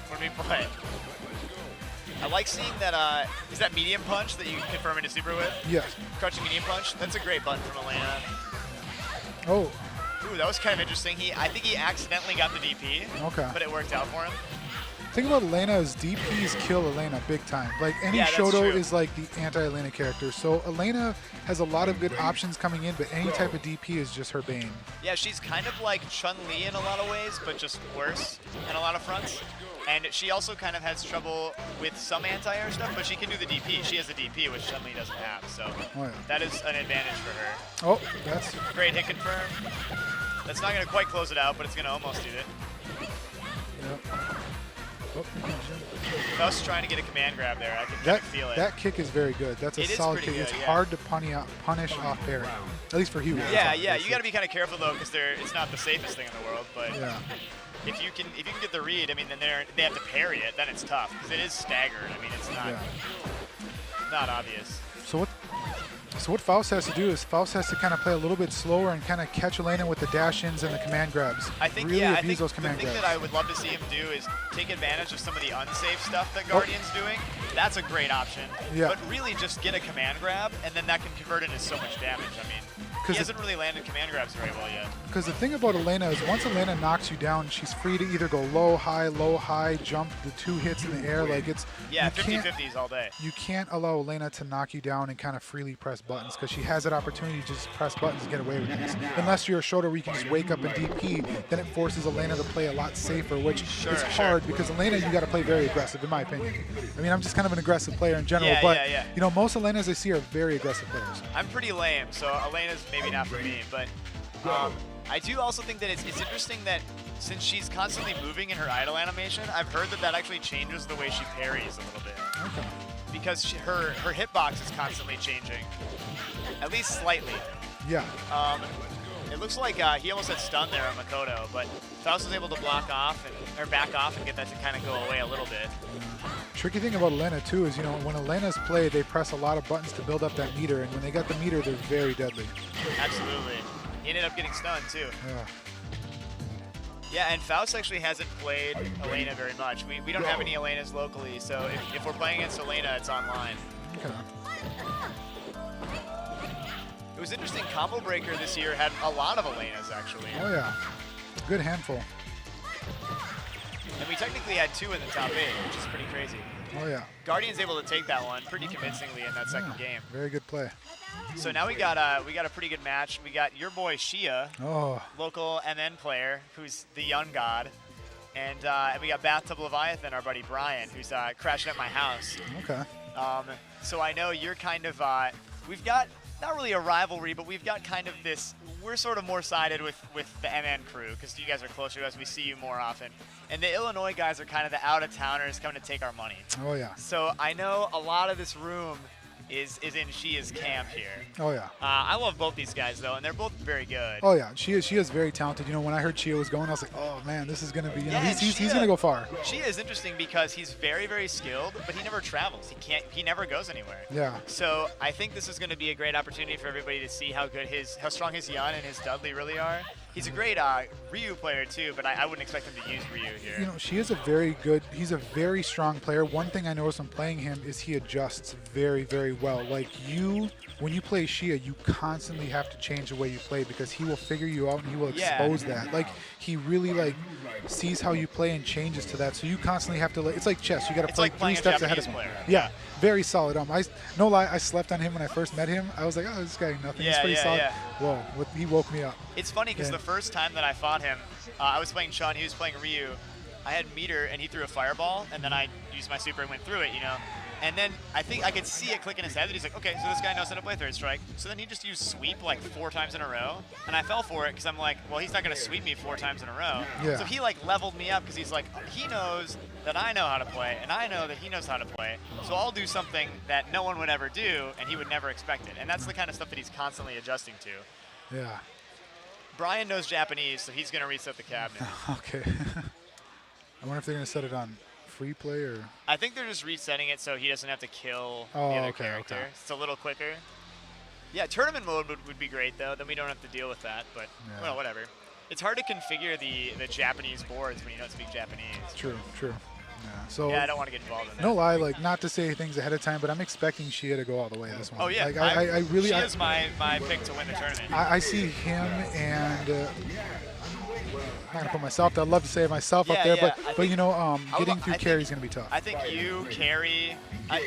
when we play. I like seeing that, is that medium punch that you can confirm into super with? Yes. Crouching medium punch? That's a great button from Elena. Oh, Ooh, that was kind of interesting. I think he accidentally got the DP, okay. but it worked out for him. Thing about Elena is DPs kill Elena big time. Like any Yeah, that's Shoto true. is like the anti-Elena character. So Elena has a lot of good options coming in, but any type of DP is just her bane. Yeah, she's kind of like Chun-Li in a lot of ways, but just worse in a lot of fronts. And she also kind of has trouble with some anti-air stuff, but she can do the DP. She has the DP, which Chun-Li doesn't have, so Oh yeah. that is an advantage for her. Oh, that's Great hit confirm. That's not going to quite close it out, but it's going to almost do it. yeah. Oh, I was trying to get a command grab there. I can kind that of feel it. that kick is very good. That's a It is solid pretty kick. It's good, yeah. hard to punish off parry. At least for Hugo. Yeah, you got to be kind of careful though, because it's not the safest thing in the world. But Yeah. if you can get the read, I mean, then they have to parry it. Then it's tough because it is staggered. I mean, it's not Yeah. not obvious. So what? So what Faust has to do is Faust has to kind of play a little bit slower and kind of catch Elena with the dash-ins and the command grabs. I think, really yeah, I abuse think those the command thing grabs. that I would love to see him do is take advantage of some of the unsafe stuff that Guardian's doing. That's a great option. Yeah. But really just get a command grab, and then that can convert into so much damage. I mean, he hasn't really landed command grabs very well yet. Because the thing about Elena is once Elena knocks you down, she's free to either go low, high, jump the 2 hits in the air. Like it's Yeah, you can't- 50-50s all day. You can't allow Elena to knock you down and kind of freely press buttons because she has that opportunity to just press buttons and get away with things. Unless you're a shoulder where you can just wake up and DP, then it forces Elena to play a lot safer, which is hard because Elena, you got to play very aggressive, in my opinion. I mean, I'm just kind of an aggressive player in general, Yeah, but yeah. you know, most Elenas I see are very aggressive players. I'm pretty lame, so Elena's maybe not for me, but I do also think that it's interesting that since she's constantly moving in her idle animation, I've heard that actually changes the way she parries a little bit. Okay. Because her hitbox is constantly changing, at least slightly. Yeah. It looks like he almost had stun there on Makoto, but Faust was able to block off or back off and get that to kind of go away a little bit. Tricky thing about Elena too is, you know, when Elena's play, they press a lot of buttons to build up that meter, and when they got the meter, they're very deadly. Absolutely. He ended up getting stunned too. Yeah. Yeah, and Faust actually hasn't played Elena very much. We don't have any Elenas locally, so if we're playing against Elena, it's online. Okay. It was interesting, Combo Breaker this year had a lot of Elenas actually. Oh yeah. Good handful. And we technically had 2 in the top 8, which is pretty crazy. Oh yeah. Guardian's able to take that one pretty convincingly in that second game. Very good play. So now we got a pretty good match. We got your boy Shia, Oh. local MN player, who's the young god. And we got Bathtub Leviathan, our buddy Brian, who's crashing at my house. Okay. So I know you're kind of, we've got not really a rivalry, but we've got kind of this, we're sort of more sided with the MN crew because you guys are closer to us, we see you more often. And the Illinois guys are kind of the out-of-towners coming to take our money. Oh yeah. So I know a lot of this room is in Shia's camp here. Oh yeah. I love both these guys though, and they're both very good. Oh yeah. She is very talented. You know, when I heard Chia was going, I was like, oh man, this is gonna be. You know, Yeah, he's gonna go far. Shia is interesting because he's very, very skilled, but he never travels. He never goes anywhere. Yeah. So I think this is going to be a great opportunity for everybody to see how strong his Yun and his Dudley really are. He's a great Ryu player too, but I wouldn't expect him to use Ryu here. You know, he's a very strong player. One thing I noticed when playing him is he adjusts very, very well. Like when you play Shia, you constantly have to change the way you play because he will figure you out and he will expose that. Like he really sees how you play and changes to that. So you constantly have to, it's like chess. You got to play like 3 playing a steps ahead of Japanese him. player. Yeah, very solid. No lie, I slept on him when I first met him. I was like, oh, this guy nothing. He's pretty solid. Yeah. Whoa, he woke me up. It's funny because the first time that I fought him, I was playing Chun, he was playing Ryu. I had meter and he threw a fireball, and then I used my super and went through it, you know. And then I think I could see it click in his head that he's like, okay, so this guy knows how to play third strike. So then he just used sweep like 4 times in a row. And I fell for it because I'm like, well, he's not going to sweep me 4 times in a row. Yeah. So he like leveled me up because he's like, he knows that I know how to play and I know that he knows how to play. So I'll do something that no one would ever do and he would never expect it. And that's the kind of stuff that he's constantly adjusting to. Yeah. Brian knows Japanese, so he's going to reset the cabinet. Okay. I wonder if they're gonna set it on free play or. I think they're just resetting it so he doesn't have to kill the Oh, other okay, character. okay. It's a little quicker. Yeah, tournament mode would be great though. Then we don't have to deal with that. But well, whatever. It's hard to configure the Japanese boards when you don't speak Japanese. True. Yeah. So. Yeah, I don't want to get involved in that. No lie, like not to say things ahead of time, but I'm expecting Shia to go all the way this one. Oh yeah, Like, I really. She is my pick to win the tournament. I see him and. I'm not gonna put myself. I'd love to say myself up there, but you know, getting through carry is gonna be tough. I think you carry,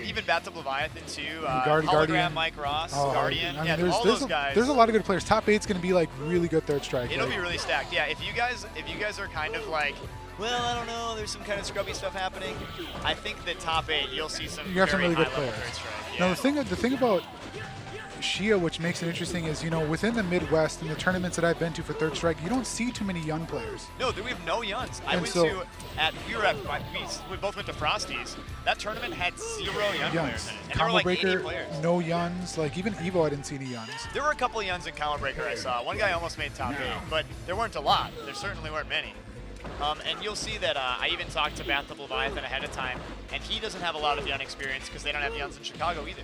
even Bathtub Leviathan too. Guardian. Hologram Mike Ross, Guardian. I mean, all those guys. There's a lot of good players. Top 8's gonna be like really good third strike. It'll be really stacked. Yeah, if you guys are kind of like, well, I don't know, there's some kind of scrubby stuff happening. I think the top 8, you'll see some. You have some really good high-level players. third strike. Now Yeah. the thing about Shia, which makes it interesting, is, you know, within the Midwest and the tournaments that I've been to for third strike, you don't see too many young players. No, we have no Yuns. We both went to Frosty's. That tournament had 0 young players in it. And there were Combo like 80 Breaker, players. no Yuns. Like even Evo, I didn't see any Yuns. There were a couple of Yuns in Combo Breaker I saw. One guy almost made top 8, but there weren't a lot. There certainly weren't many. And you'll see that I even talked to Bathtub Leviathan ahead of time, and he doesn't have a lot of Yun experience because they don't have Yuns in Chicago either.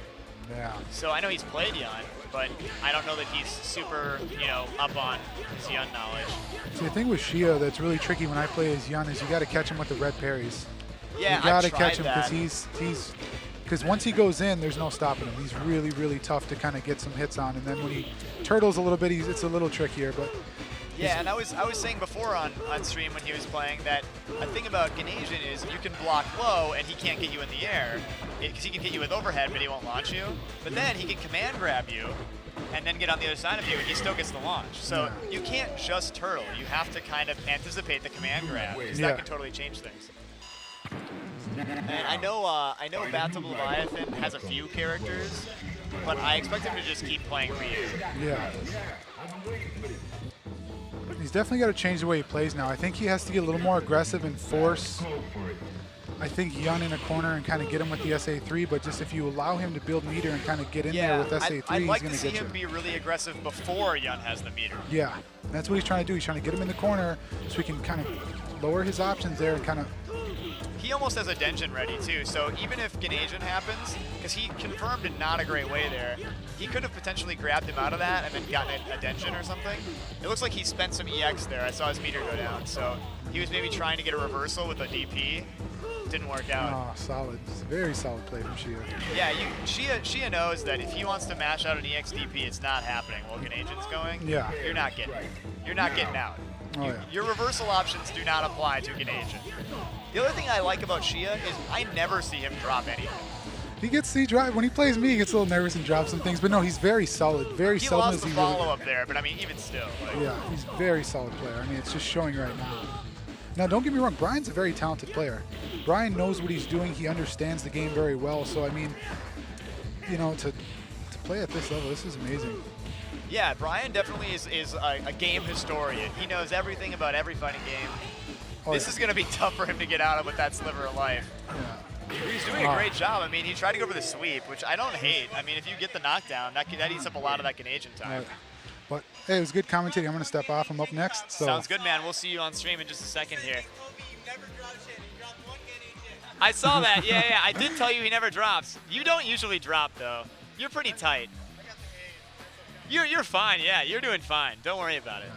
Yeah. So I know he's played Yun, but I don't know that he's super, up on his Yun knowledge. See, the thing with Shia that's really tricky when I play as Yun is you got to catch him with the red parries. Yeah, you got to I've tried catch him because that. because once he goes in, there's no stopping him. He's really, really tough to kind of get some hits on, and then when he turtles a little bit, it's a little trickier. But yeah, and I was saying before on stream when he was playing that a thing about Ganesian is you can block low and he can't get you in the air because he can hit you with overhead, but he won't launch you. But then he can command grab you and then get on the other side of you, and he still gets the launch. So you can't just turtle. You have to kind of anticipate the command grab because that can totally change things. And I know Battle Leviathan has a few characters, but I expect him to just keep playing Ryu. Yeah. He's definitely got to change the way he plays now. I think he has to get a little more aggressive and force, I think, Yun in a corner and kind of get him with the SA3, but just if you allow him to build meter and kind of get in there with SA3, I'd like he's going to to see get him you. be really aggressive before Yun has the meter. Yeah, that's what he's trying to do. He's trying to get him in the corner so he can kind of lower his options there and kind of... He almost has a Denjin ready too, so even if Ganesian happens, because he confirmed in not a great way there, he could have potentially grabbed him out of that and then gotten a Denjin or something. It looks like he spent some EX there. I saw his meter go down, so he was maybe trying to get a reversal with a DP. Didn't work out. Oh, solid. It's a very solid play from Shia. Yeah, Shia knows that if he wants to mash out an EX DP, it's not happening while Ganesian's going. Yeah. You're not getting it. You're not getting out. Oh, yeah. Your reversal options do not apply to Ganesian. The other thing I like about Shia is I never see him drop anything. He gets the drive. When he plays me, he gets a little nervous and drops some things. But no, he's very solid. Very He seldom lost is the he follow up there, but I mean, even still. Like, Yeah, he's a very solid player. I mean, it's just showing right now. Now, don't get me wrong. Brian's a very talented player. Brian knows what he's doing. He understands the game very well. So, I mean, to play at this level, this is amazing. Yeah, Brian definitely is a game historian. He knows everything about every fighting game. Oh, This is going to be tough for him to get out of with that sliver of life. Yeah. He's doing a great job. I mean, he tried to go for the sweep, which I don't hate. I mean, if you get the knockdown, that eats up a lot of that Ganesian time. But, hey, it was good commentating. I'm going to step off. I'm up next. So. Sounds good, man. We'll see you on stream in just a second here. I saw that. Yeah. I did tell you he never drops. You don't usually drop, though. You're pretty tight. You're fine. Yeah, you're doing fine. Don't worry about it.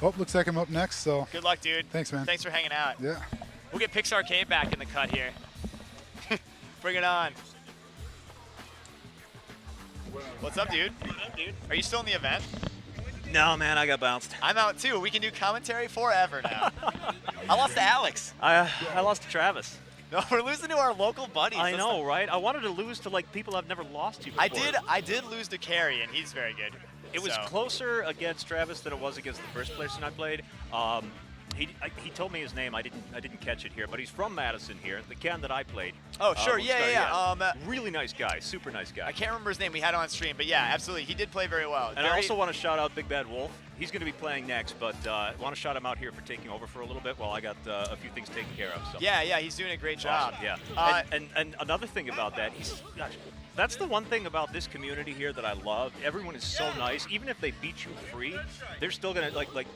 Oh, looks like I'm up next, so. Good luck, dude. Thanks, man. Thanks for hanging out. Yeah. We'll get Pix Arcade back in the cut here. Bring it on. What's up, dude? Are you still in the event? No, man, I got bounced. I'm out too. We can do commentary forever now. I lost to Alex. I lost to Travis. No, we're losing to our local buddies. I know, right? I wanted to lose to like people I've never lost to before. I did lose to Carrie, and he's very good. It was closer against Travis than it was against the first person I played. He told me his name. I didn't catch it here, but he's from Madison here. The Ken that I played. Oh, sure. Yeah. Really nice guy. Super nice guy. I can't remember his name. We had it on stream, but yeah, absolutely. He did play very well. And I also want to shout out Big Bad Wolf. He's going to be playing next, but I want to shout him out here for taking over for a little bit while I got a few things taken care of. So. Yeah, he's doing a great job. Awesome, yeah. And another thing about that, that's the one thing about this community here that I love. Everyone is so nice. Even if they beat you free, they're still going to like.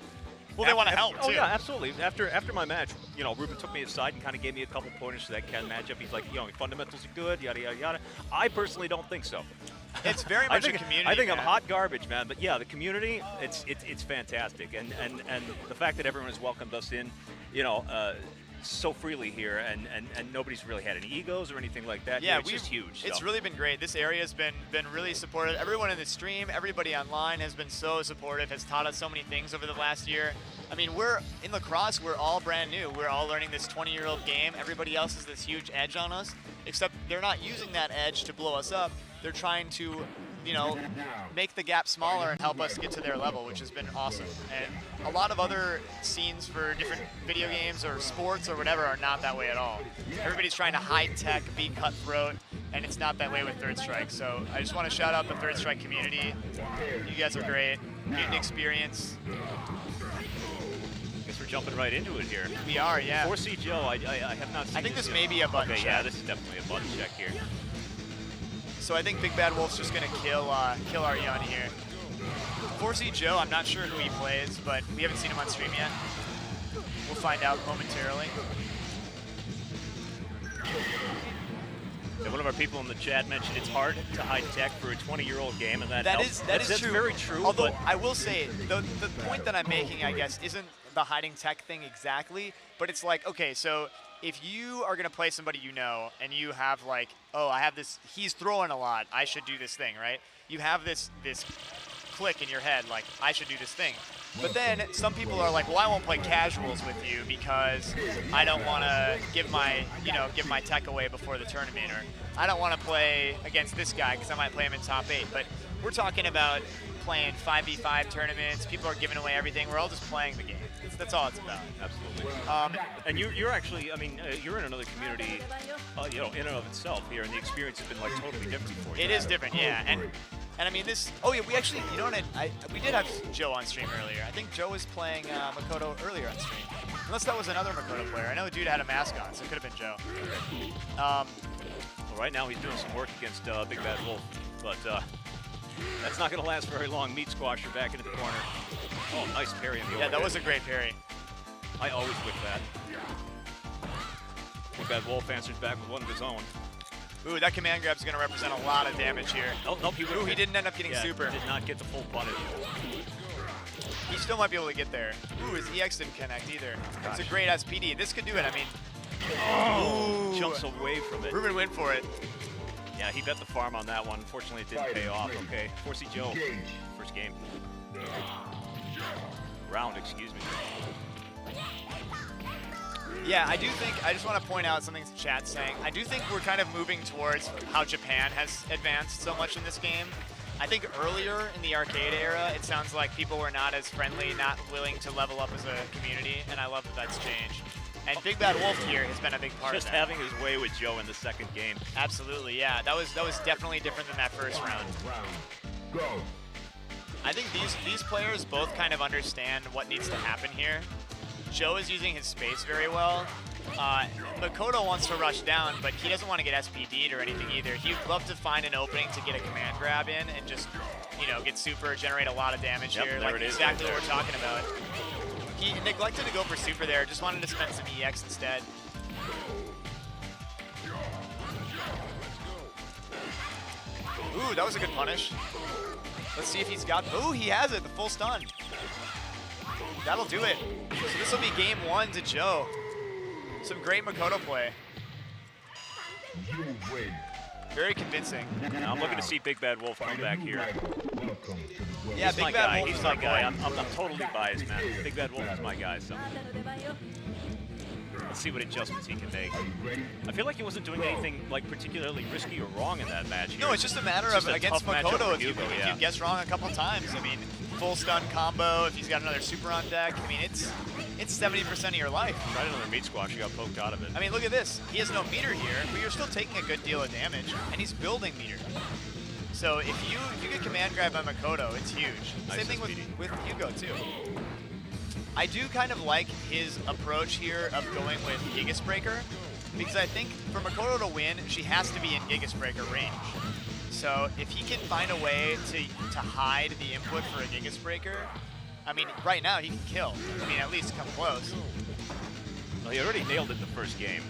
Well, they want to help, too. Oh, yeah, absolutely. After my match, Ruben took me aside and kind of gave me a couple pointers to that Ken matchup. He's like, fundamentals are good, yada, yada, yada. I personally don't think so. It's very much a community. I think man. I'm hot garbage, man. But, yeah, the community, it's fantastic. And the fact that everyone has welcomed us in, so freely here, and nobody's really had any egos or anything like that. Yeah, it's just huge. It's really been great. This area has been really supportive. Everyone in the stream, everybody online has been so supportive, has taught us so many things over the last year. I mean, we're in lacrosse, we're all brand new. We're all learning this 20-year-old game. Everybody else has this huge edge on us, except they're not using that edge to blow us up. They're trying to, make the gap smaller and help us get to their level, which has been awesome. And a lot of other scenes for different video games or sports or whatever are not that way at all. Everybody's trying to high tech, be cutthroat, and it's not that way with Third Strike. So I just want to shout out the Third Strike community. You guys are great, getting experience. Guess we're jumping right into it here. We are, yeah. 4C Joe, I have not seen I think this yet. may be a button Okay, check. yeah, this is definitely a button check here. So I think Big Bad Wolf's just going to kill our Yun here. 4C Joe, I'm not sure who he plays, but we haven't seen him on stream yet. We'll find out momentarily. And one of our people in the chat mentioned it's hard to hide tech for a 20-year-old game, and that That is that's true. very true. Although but I will say the point that I'm making, I guess, isn't the hiding tech thing exactly, but it's like, okay, so if you are gonna play somebody you know and you have like, oh, I have this, he's throwing a lot, I should do this thing, right? You have this click in your head, like I should do this thing. But then some people are like, well, I won't play casuals with you because I don't want to give my tech away before the tournament, or I don't want to play against this guy because I might play him in top 8. But we're talking about playing 5v5 tournaments. People are giving away everything. We're all just playing the game. That's all it's about. absolutely. And you're actually, I mean, you're in another community, in and of itself here, and the experience has been like totally different for you. It is different, yeah. And I mean this. Oh yeah, we actually, you know what? We did have Joe on stream earlier. I think Joe was playing Makoto earlier on stream, unless that was another Makoto player. I know the dude had a mask on, so it could have been Joe. Well, right now he's doing some work against Big Bad Wolf, but that's not going to last very long. Meat Squasher back into the corner. Oh, nice parry in the Yeah, overhead. that was a great parry. I always whip that. Big Bad Wolf answers back with one of his own. Ooh, that command grab is going to represent a lot of damage here. Oh, nope, Ooh, he didn't end up getting super. Did not get the full punish. He still might be able to get there. Ooh, his EX didn't connect either. It's a great SPD. This could do it. I mean, Oh, jumps away from it. Ruben went for it. Yeah, he bet the farm on that one. Unfortunately, it didn't pay off. Okay, Forsey Joe, first game. Round, excuse me. Yeah, I do think, I just want to point out something the chat's saying. I do think we're kind of moving towards how Japan has advanced so much in this game. I think earlier in the arcade era, it sounds like people were not as friendly, not willing to level up as a community, and I love that that's changed. And Big Bad Wolf here has been a big part Just of that. having his way with Joe in the second game. Absolutely, yeah. That was definitely different than that first round. Go. I think these players both kind of understand what needs to happen here. Joe is using his space very well. Makoto wants to rush down, but he doesn't want to get SPD'd or anything either. He'd love to find an opening to get a command grab in and just, get super, generate a lot of damage Yep, here. there Like it is exactly right what we're talking about. He neglected to go for super there, just wanted to spend some EX instead. Ooh, that was a good punish. Let's see if he's got, ooh, he has it, the full stun. That'll do it. So this will be game 1 to Joe. Some great Makoto play. You win. Very convincing. Now I'm looking to see Big Bad Wolf come back here. Welcome to the world. Yeah, He's Big my Bad guy. Wolf He's is my our guy. boy. I'm totally biased, man. Big Bad Wolf is my guy, so let's see what adjustments he can make. Are you ready? I feel like he wasn't doing anything like particularly risky or wrong in that match. No, here. it's just a matter It's of just a against tough matchup Makoto for if you Hugo, yeah. guess wrong a couple times. I mean, full stun combo, if he's got another super on deck. I mean, it's 70% of your life. Tried another meat squash, he got poked out of it. I mean, look at this. He has no meter here, but you're still taking a good deal of damage, and he's building meter. So if you get command grab by Makoto, it's huge. Nice Same thing SPD. with Hugo too. I do kind of like his approach here of going with Gigas Breaker, because I think for Makoto to win, she has to be in Gigas Breaker range. So if he can find a way to hide the input for a Gigas Breaker, I mean, right now he can kill. I mean, at least come close. Well, he already nailed it the first game.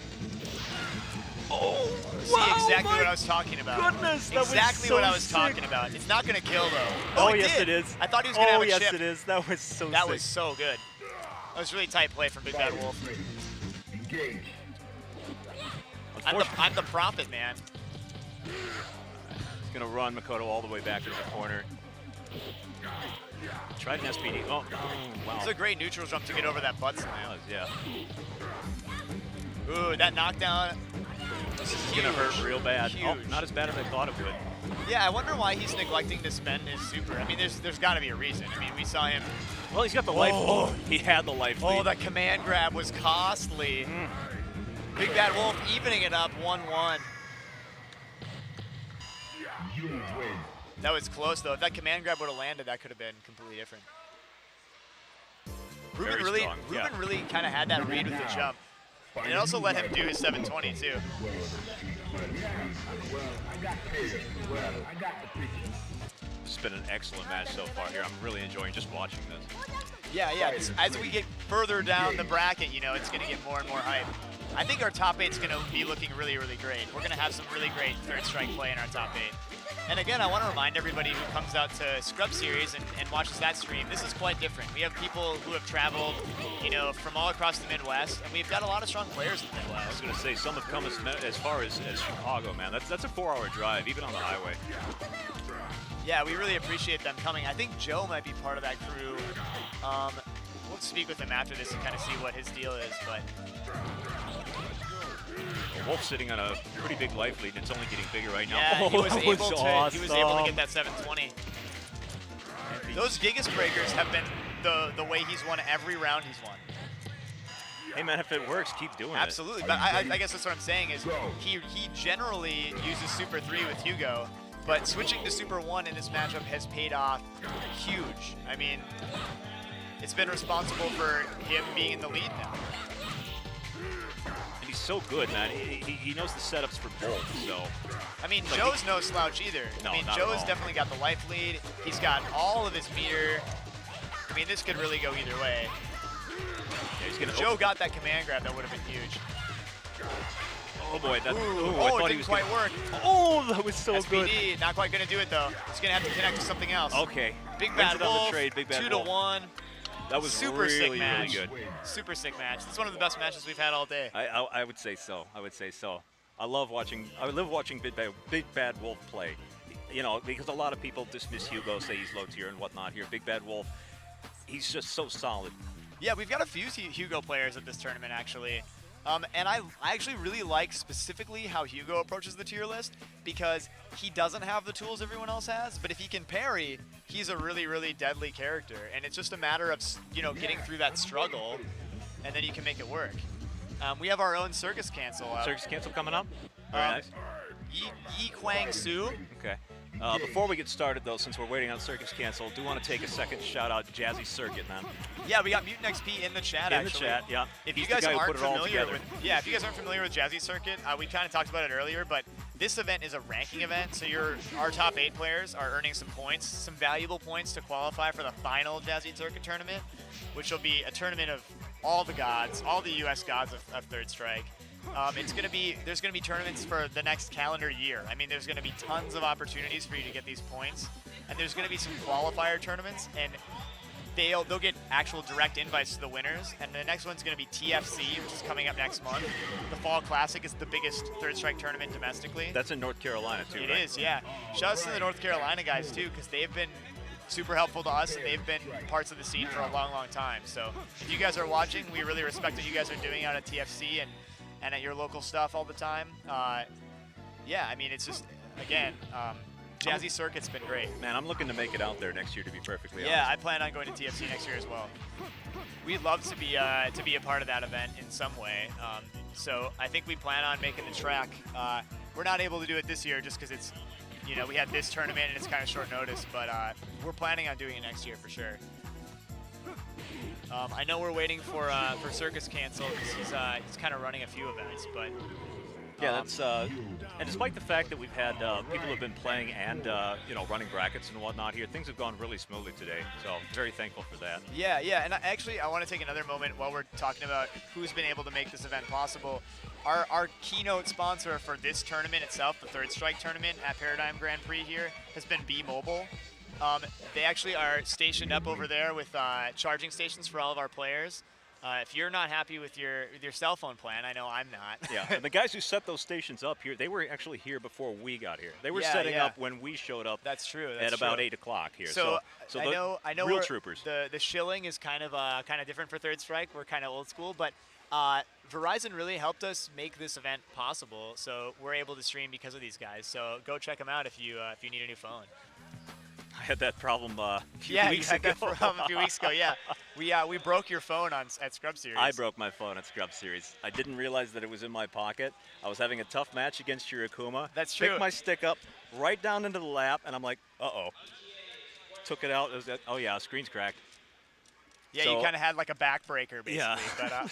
Oh, see exactly what I was talking about. Goodness, that was exactly so what I was sick. talking about. It's not gonna kill though. Oh, it yes, did. it is. I thought he was gonna have a yes, chip. it is. That was so That sick. was so good. That was really tight play from Big Bad Wolf. Engage. I'm the prophet, man. He's gonna run Makoto all the way back into the corner. Tried an SPD. Oh, wow. It's a great neutral jump to get over that butt slam. Yeah. Ooh, that knockdown. This is gonna hurt real bad. Huge. Oh, not as bad as I thought it would. Yeah, I wonder why he's neglecting to spend his super. I mean, there's got to be a reason. I mean, we saw him. Well, he's got the life. Oh. Oh, he had the life lead. Oh, that command grab was costly. Big Bad Wolf evening it up 1-1. You win. That was close though. If that command grab would have landed, that could have been completely different. Ruben Very really, strong, yeah. Ruben really kind of had that read with the jump. And it also let him do his 720 too. This has been an excellent match so far here. I'm really enjoying just watching this. Yeah. As we get further down the bracket, it's going to get more and more hype. I think our top 8's going to be looking really, really great. We're going to have some really great third strike play in our top 8. And again, I want to remind everybody who comes out to Scrub Series and watches that stream, this is quite different. We have people who have traveled, you know, from all across the Midwest, and we've got a lot of strong players in the Midwest. I was going to say, some have come as far as Chicago, man. That's a 4-hour drive, even on the highway. Yeah, we really appreciate them coming. I think Joe might be part of that crew. We'll speak with him after this and kind of see what his deal is, but Wolf sitting on a pretty big life lead, and it's only getting bigger right now. yeah, he was that able was to awesome. he was able to get that 720. Those Gigas breakers have been the way he's won every round he's won. Hey man, if it works, keep doing Absolutely, but I guess that's what I'm saying is he generally uses Super 3 with Hugo, but switching to Super 1 in this matchup has paid off huge. I mean, it's been responsible for him being in the lead now. And he's so good, man. He knows the setups for both, so. I mean, Like Joe's no slouch either. No, I mean, not at Joe's all. definitely got the life lead. He's got all of his meter. I mean, this could really go either way. Yeah, he's gonna. If Joe got that command grab, that would have been huge. Oh boy, that. Ooh, Ooh, I oh, it thought he didn't was quite gonna, work. Oh, that was so good. SPD, not quite going to do it though. He's going to have to connect to something else. Okay. Big Wins Bad it on the Wolf, trade, Big Bad 2 Wolf. to 1. That was Super really, sick really match. good. Super sick match. It's one of the best matches we've had all day. I would say so. I would say so. I love watching Big Bad Wolf play. You know, because a lot of people dismiss Hugo, say he's low tier and whatnot here. Big Bad Wolf, he's just so solid. Yeah, we've got a few Hugo players at this tournament, actually. And I actually really like specifically how Hugo approaches the tier list because he doesn't have the tools everyone else has, but if he can parry, he's a really, really deadly character. And it's just a matter of, you know, getting through that struggle, and then you can make it work. We have our own Circus Cancel up. Circus Cancel coming up. Very nice. Yi Kwang Su. Okay. Before we get started, though, since we're waiting on Circus Cancel, do want to take a second to shout out Jazzy Circuit, man. Yeah, we got Mutant XP in the chat, In the actually. chat, yeah. If He's you guys the guy who aren't put it all familiar together. if you guys aren't familiar with Jazzy Circuit, we kind of talked about it earlier, but this event is a ranking event, so our top 8 players are earning some points, some valuable points to qualify for the final Jazzy Circuit tournament, which will be a tournament of all the gods, all the U.S. gods of Third Strike. There's gonna be tournaments for the next calendar year. I mean, there's gonna be tons of opportunities for you to get these points, and there's gonna be some qualifier tournaments, and they'll get actual direct invites to the winners. And the next one's gonna be TFC, which is coming up next month. The Fall Classic is the biggest Third Strike tournament domestically. That's in North Carolina, too, It right? is, yeah. Shout out to the North Carolina guys too, because they've been super helpful to us, and they've been parts of the scene for a long, long time. So if you guys are watching, we really respect what you guys are doing out at TFC and at your local stuff all the time. Yeah, I mean, it's just, again, Jazzy Circuit's been great. Man, I'm looking to make it out there next year, to be perfectly Yeah, I honest. plan on going to TFC next year as well. We'd love to be a part of that event in some way. So I think we plan on making the track. We're not able to do it this year just because it's, you know, we had this tournament and it's kind of short notice, but we're planning on doing it next year for sure. I know we're waiting for Circus Cancel because he's kind of running a few events, but Yeah, that's and despite the fact that we've had people who've been playing and you know, running brackets and whatnot here, things have gone really smoothly today. So very thankful for that. yeah, and I want to take another moment while we're talking about who's been able to make this event possible. Our keynote sponsor for this tournament itself, the Third Strike tournament at Paradigm Grand Prix here, has been B-Mobile. They actually are stationed up over there with charging stations for all of our players. If you're not happy with your cell phone plan, I know I'm not. Yeah, and the guys who set those stations up here, they were actually here before we got here. They were Yeah, setting yeah. up when we showed up. That's true. At about 8 o'clock here. So So I know real we're- troopers. The shilling is kind of different for Third Strike. We're kind of old school, but Verizon really helped us make this event possible. So we're able to stream because of these guys. So go check them out if you need a new phone. I had that problem a few Yeah, weeks you had ago. that problem a few weeks ago. Yeah, we broke your phone at Scrub Series. I broke my phone at Scrub Series. I didn't realize that it was in my pocket. I was having a tough match against Shirakuma. That's true. Picked my stick up right down into the lap, and I'm like, uh-oh. Took it out. It was, oh, yeah, screen's cracked. Yeah, So- you kind of had like a backbreaker basically, Yeah.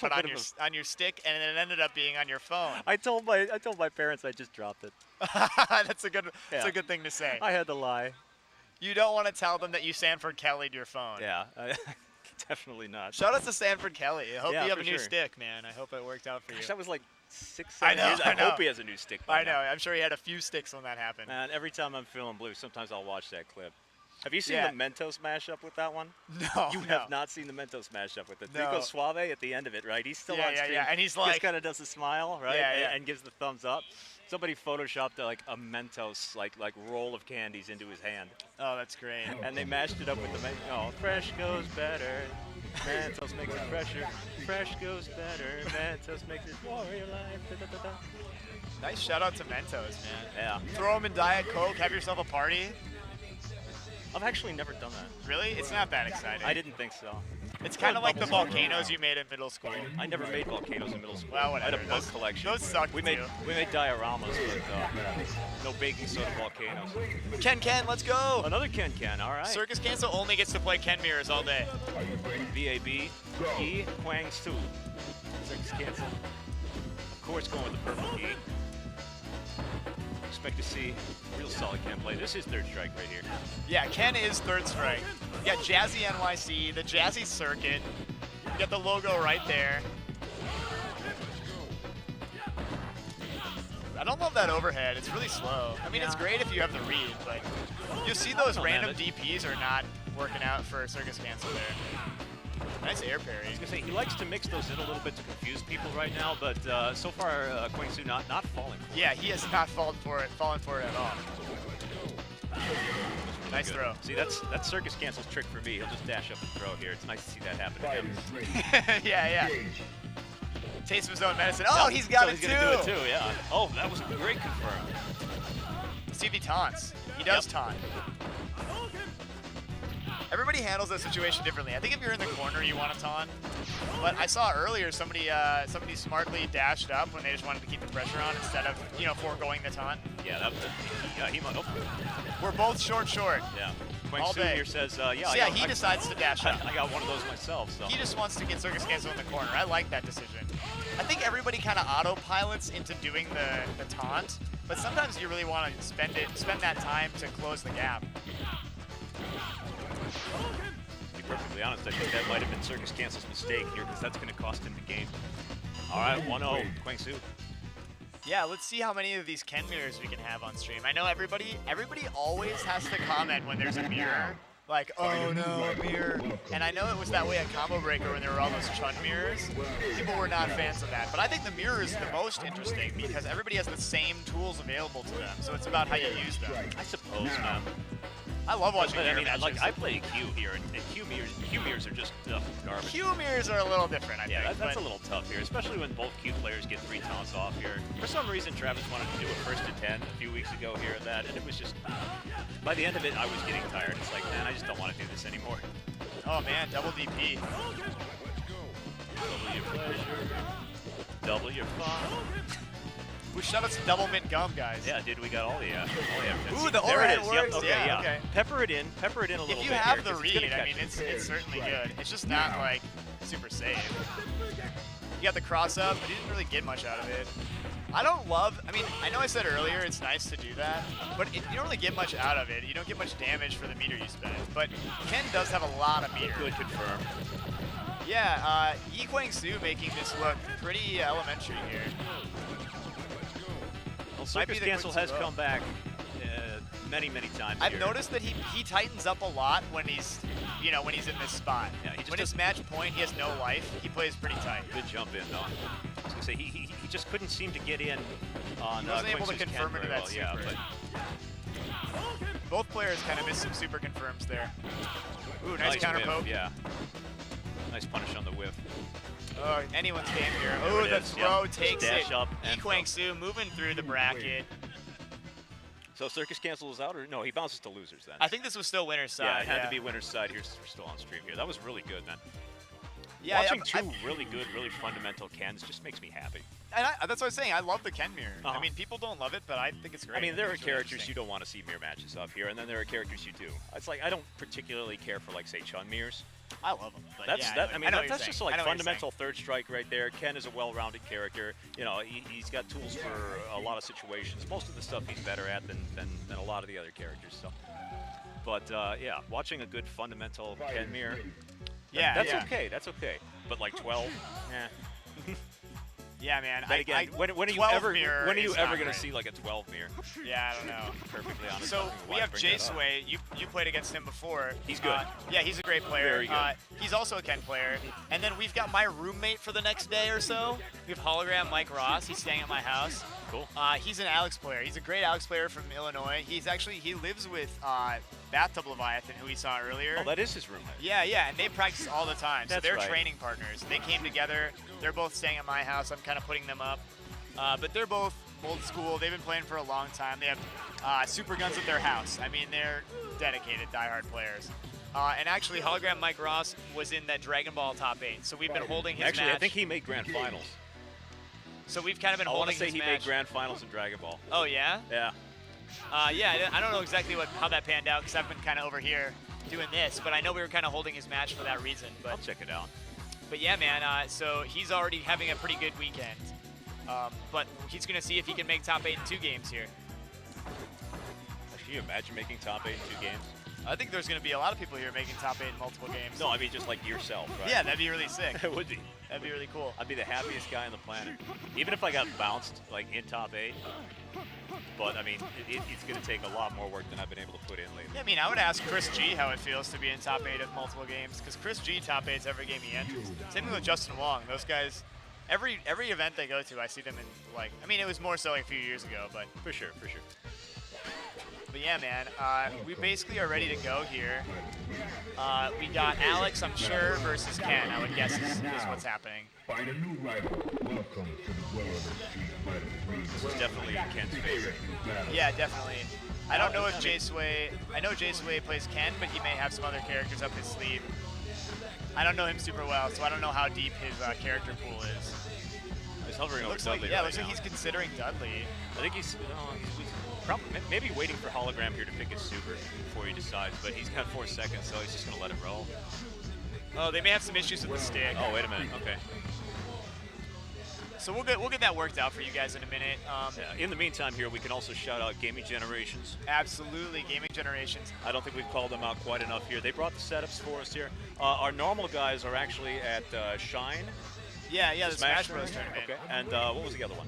but on Bit your of on your stick, and it ended up being on your phone. I told my parents I just dropped it. That's a good Yeah. thing to say. I had to lie. You don't want to tell them that you Sanford Kelly'd your phone. Yeah. Definitely not. Shout out to Sanford Kelly. I hope Yeah, you have for a new sure. stick, man. I hope it worked out for you. Gosh, that was like 6, I 7 know, years. I know. hope he has a new stick by I know. now. I'm sure he had a few sticks when that happened. Man, every time I'm feeling blue, sometimes I'll watch that clip. Have you seen Yeah. the Mentos mashup with that one? No, You have not seen the Mentos mashup with it. No. Rico Suave at the end of it, right? He's still Yeah, on yeah, stream. yeah, and he's just like- kind of does a smile, right? Yeah, yeah. And gives the thumbs up. Somebody photoshopped like a Mentos like roll of candies into his hand, Oh, that's great. and they mashed it up with the oh, fresh goes better. Mentos makes it fresher. Fresh goes better. Mentos makes it warrior life. Da, da, da, da. Nice shout out to Mentos, man. Yeah, Throw them in Diet Coke. Have yourself a party. I've actually never done that. Really? It's not that exciting. I didn't think so. It's kind of like the Bubbles. volcanoes you made in middle school. I never made volcanoes in middle school. Well, I had a whatever. bug Those- collection. those sucked We made too. dioramas, but no baking soda volcanoes. Ken, let's go. Another Ken. All right. Circus Cancel only gets to play Ken mirrors all day. VAB Yi Huang Su. Circus Cancel. Of course, going with the purple key. Expect to see real solid Ken play. This is third strike right here. Yeah, Ken is third strike. You got Jazzy NYC, the Jazzy Circuit. You got the logo right there. I don't love that overhead. It's really slow. I mean, it's Yeah. great if you have the read, but you see those know, random man. DPs are not working out for Circus Cancel there. Nice air parry. I was gonna say he likes to mix those in a little bit to confuse people right now, but so far Huang Su not falling. Yeah, he has not fallen for it at all. Nice Good. throw. See, that's Circus Cancel's trick for me. He'll just dash up and throw here. It's nice to see that happen to him. Yeah. Taste of his own medicine. Oh, he's got So it he's too. gonna do it too, yeah. Oh, that was a great confirm. Let's see if he taunts. He does Yep. taunt. Everybody handles that situation differently. I think if you're in the corner, you want to taunt. But I saw earlier somebody smartly dashed up when they just wanted to keep the pressure on instead of foregoing the taunt. Yeah, he might. Oh, We're both short. yeah. Huang All Su day. here says, So he decides to dash up. I got one of those myself. So He just wants to get Circus Cancel in the corner. I like that decision. I think everybody kind of autopilots into doing the taunt, but sometimes you really want to spend that time to close the gap. to be perfectly honest, I think that might have been Circus Cancel's mistake here because that's going to cost him the game. All right, 1-0, Huang Su. Yeah, let's see how many of these Ken mirrors we can have on stream. I know everybody always has to comment when there's a mirror. Like, oh no, a mirror. And I know it was that way at Combo Breaker when there were all those Chun mirrors. People were not fans of that. But I think the mirror is the most interesting because everybody has the same tools available to them. So it's about how you use them. I suppose, man. I love watching But I mirror mean, matches. like I play Q here, and Q mirrors are just garbage. Q mirrors are a little different, I Yeah, think. that's a but little tough here, especially when both Q players get 3 taunts off here. For some reason, Travis wanted to do a first to 10 a few weeks ago here and that, and it was just, by the end of it, I was getting tired. It's like, man, I just don't want to do this anymore. Oh man, double DP. Double your pleasure, double your fun. Ooh, shout out to Double Mint Gum, guys. Yeah, dude, we got all the evidence. Ooh, the there overhead it is. works. Yep, okay, Yeah, yeah. okay. Pepper it in a little bit. If you have here, the 'cause it's gonna read, I catch mean, it. it's certainly good. It's just not like super safe. You got the cross up, but he didn't really get much out of it. I mean, I know I said earlier it's nice to do that, but you don't really get much out of it. You don't get much damage for the meter you spend. But Ken does have a lot of meter. Good confirm. Yeah, Yi Huang Su making this look pretty elementary here. Well, Might be Circus the Cancel quick has 2-0. come back many times I've here. noticed that he tightens up a lot when he's in this spot. Yeah, he just when it's match point, he has no life. He plays pretty tight. Good jump in, though. I was going to say, he just couldn't seem to get in on He wasn't able to Huang Su's confirm Ken into very that well. super. Yeah, but Both players kind of missed some super confirms there. Ooh, nice counter whiff, poke. Yeah. Nice punish on the whiff. Oh, anyone's game here. There Oh, it the is, throw yep. takes Just dash it. up Yi and Huang Su moving through the bracket. So Circus Cancel is out, or no? He bounces to losers then. I think this was still winner's yeah, side. it had to be winner's side. We're still on stream here. That was really good, man. Yeah, Watching I- two really good, really fundamental Kens just makes me happy. And that's what I was saying. I love the Ken mirror. Uh-huh. I mean, people don't love it, but I think it's great. I mean, there are It's really characters interesting. you don't want to see mirror matches up here, and then there are characters you do. It's like I don't particularly care for, like, say, Chun mirrors. I love them. But That's yeah, that. I mean, know what you're that's just saying. like I know what you're fundamental third strike right there. Ken is a well-rounded character. You know, he's got tools for a lot of situations. Most of the stuff he's better at than a lot of the other characters. So, but yeah, watching a good fundamental Ken mirror Yeah, That's yeah. okay. That's okay. But like 12, yeah. Yeah, man. Then again, when are you 12 ever mirror when are you is ever not gonna great. see like a 12 mirror? Yeah, I don't know. Perfectly honest. So I don't know we why I have bring Jay that up. Sway. You played against him before. He's good. Yeah, he's a great player. Very good. He's also a Ken player. And then we've got my roommate for the next day or so. We have hologram Mike Ross. He's staying at my house. Cool. He's an Alex player. He's a great Alex player from Illinois. He lives with Bathtub Leviathan, who we saw earlier. Oh, that is his roommate. Yeah, and they practice all the time. So That's they're right. training partners. They came together. They're both staying at my house. I'm kind of putting them up. But they're both old school. They've been playing for a long time. They have super guns at their house. I mean, they're dedicated, diehard players. And actually, hologram Mike Ross was in that Dragon Ball top 8. So we've been holding his Actually, match. I think he made grand finals. So we've kind of been I want holding to say his he match. made grand finals in Dragon Ball. Oh, yeah? Yeah. Yeah, I don't know exactly how that panned out because I've been kind of over here doing this. But I know we were kind of holding his match for that reason. I'll check it out. But yeah, man, so he's already having a pretty good weekend. But he's going to see if he can make top 8 in 2 games here. Can you imagine making top 8 in 2 games? I think there's going to be a lot of people here making top 8 in multiple games. No, I mean just like yourself, right? Yeah, that'd be really sick. It would be. That'd be really cool. I'd be the happiest guy on the planet. Even if I got bounced like in top 8. But I mean, it's going to take a lot more work than I've been able to put in lately. Yeah, I mean, I would ask Chris G how it feels to be in top 8 of multiple games, because Chris G top 8s every game he enters. Same thing with Justin Wong. Those guys, every event they go to, I see them in, like, I mean, it was more so like a few years ago, but. For sure, for sure. But yeah, man, we basically are ready to go here. We got Alex, I'm sure, versus Ken, I would guess is what's happening. Find a new rival. Welcome to the world of Street Fighter 3. This is definitely Ken's favorite. Yeah, definitely. I don't know if Jay Sway, I know Jay Sway plays Ken, but he may have some other characters up his sleeve. I don't know him super well, so I don't know how deep his character pool is. He's hovering over Looks like, Dudley yeah, right looks like now. he's considering Dudley. I think he's probably, maybe waiting for Hologram here to pick his super before he decides, but he's got 4 seconds, so he's just going to let it roll. Oh, they may have some issues with the stick. Oh, wait a minute. Okay. So we'll get that worked out for you guys in a minute. Yeah. In the meantime here, we can also shout out Gaming Generations. Absolutely, Gaming Generations. I don't think we've called them out quite enough here. They brought the setups for us here. Our normal guys are actually at Shine. Yeah, the Smash Bros. Tournament. Okay. And what was the other one?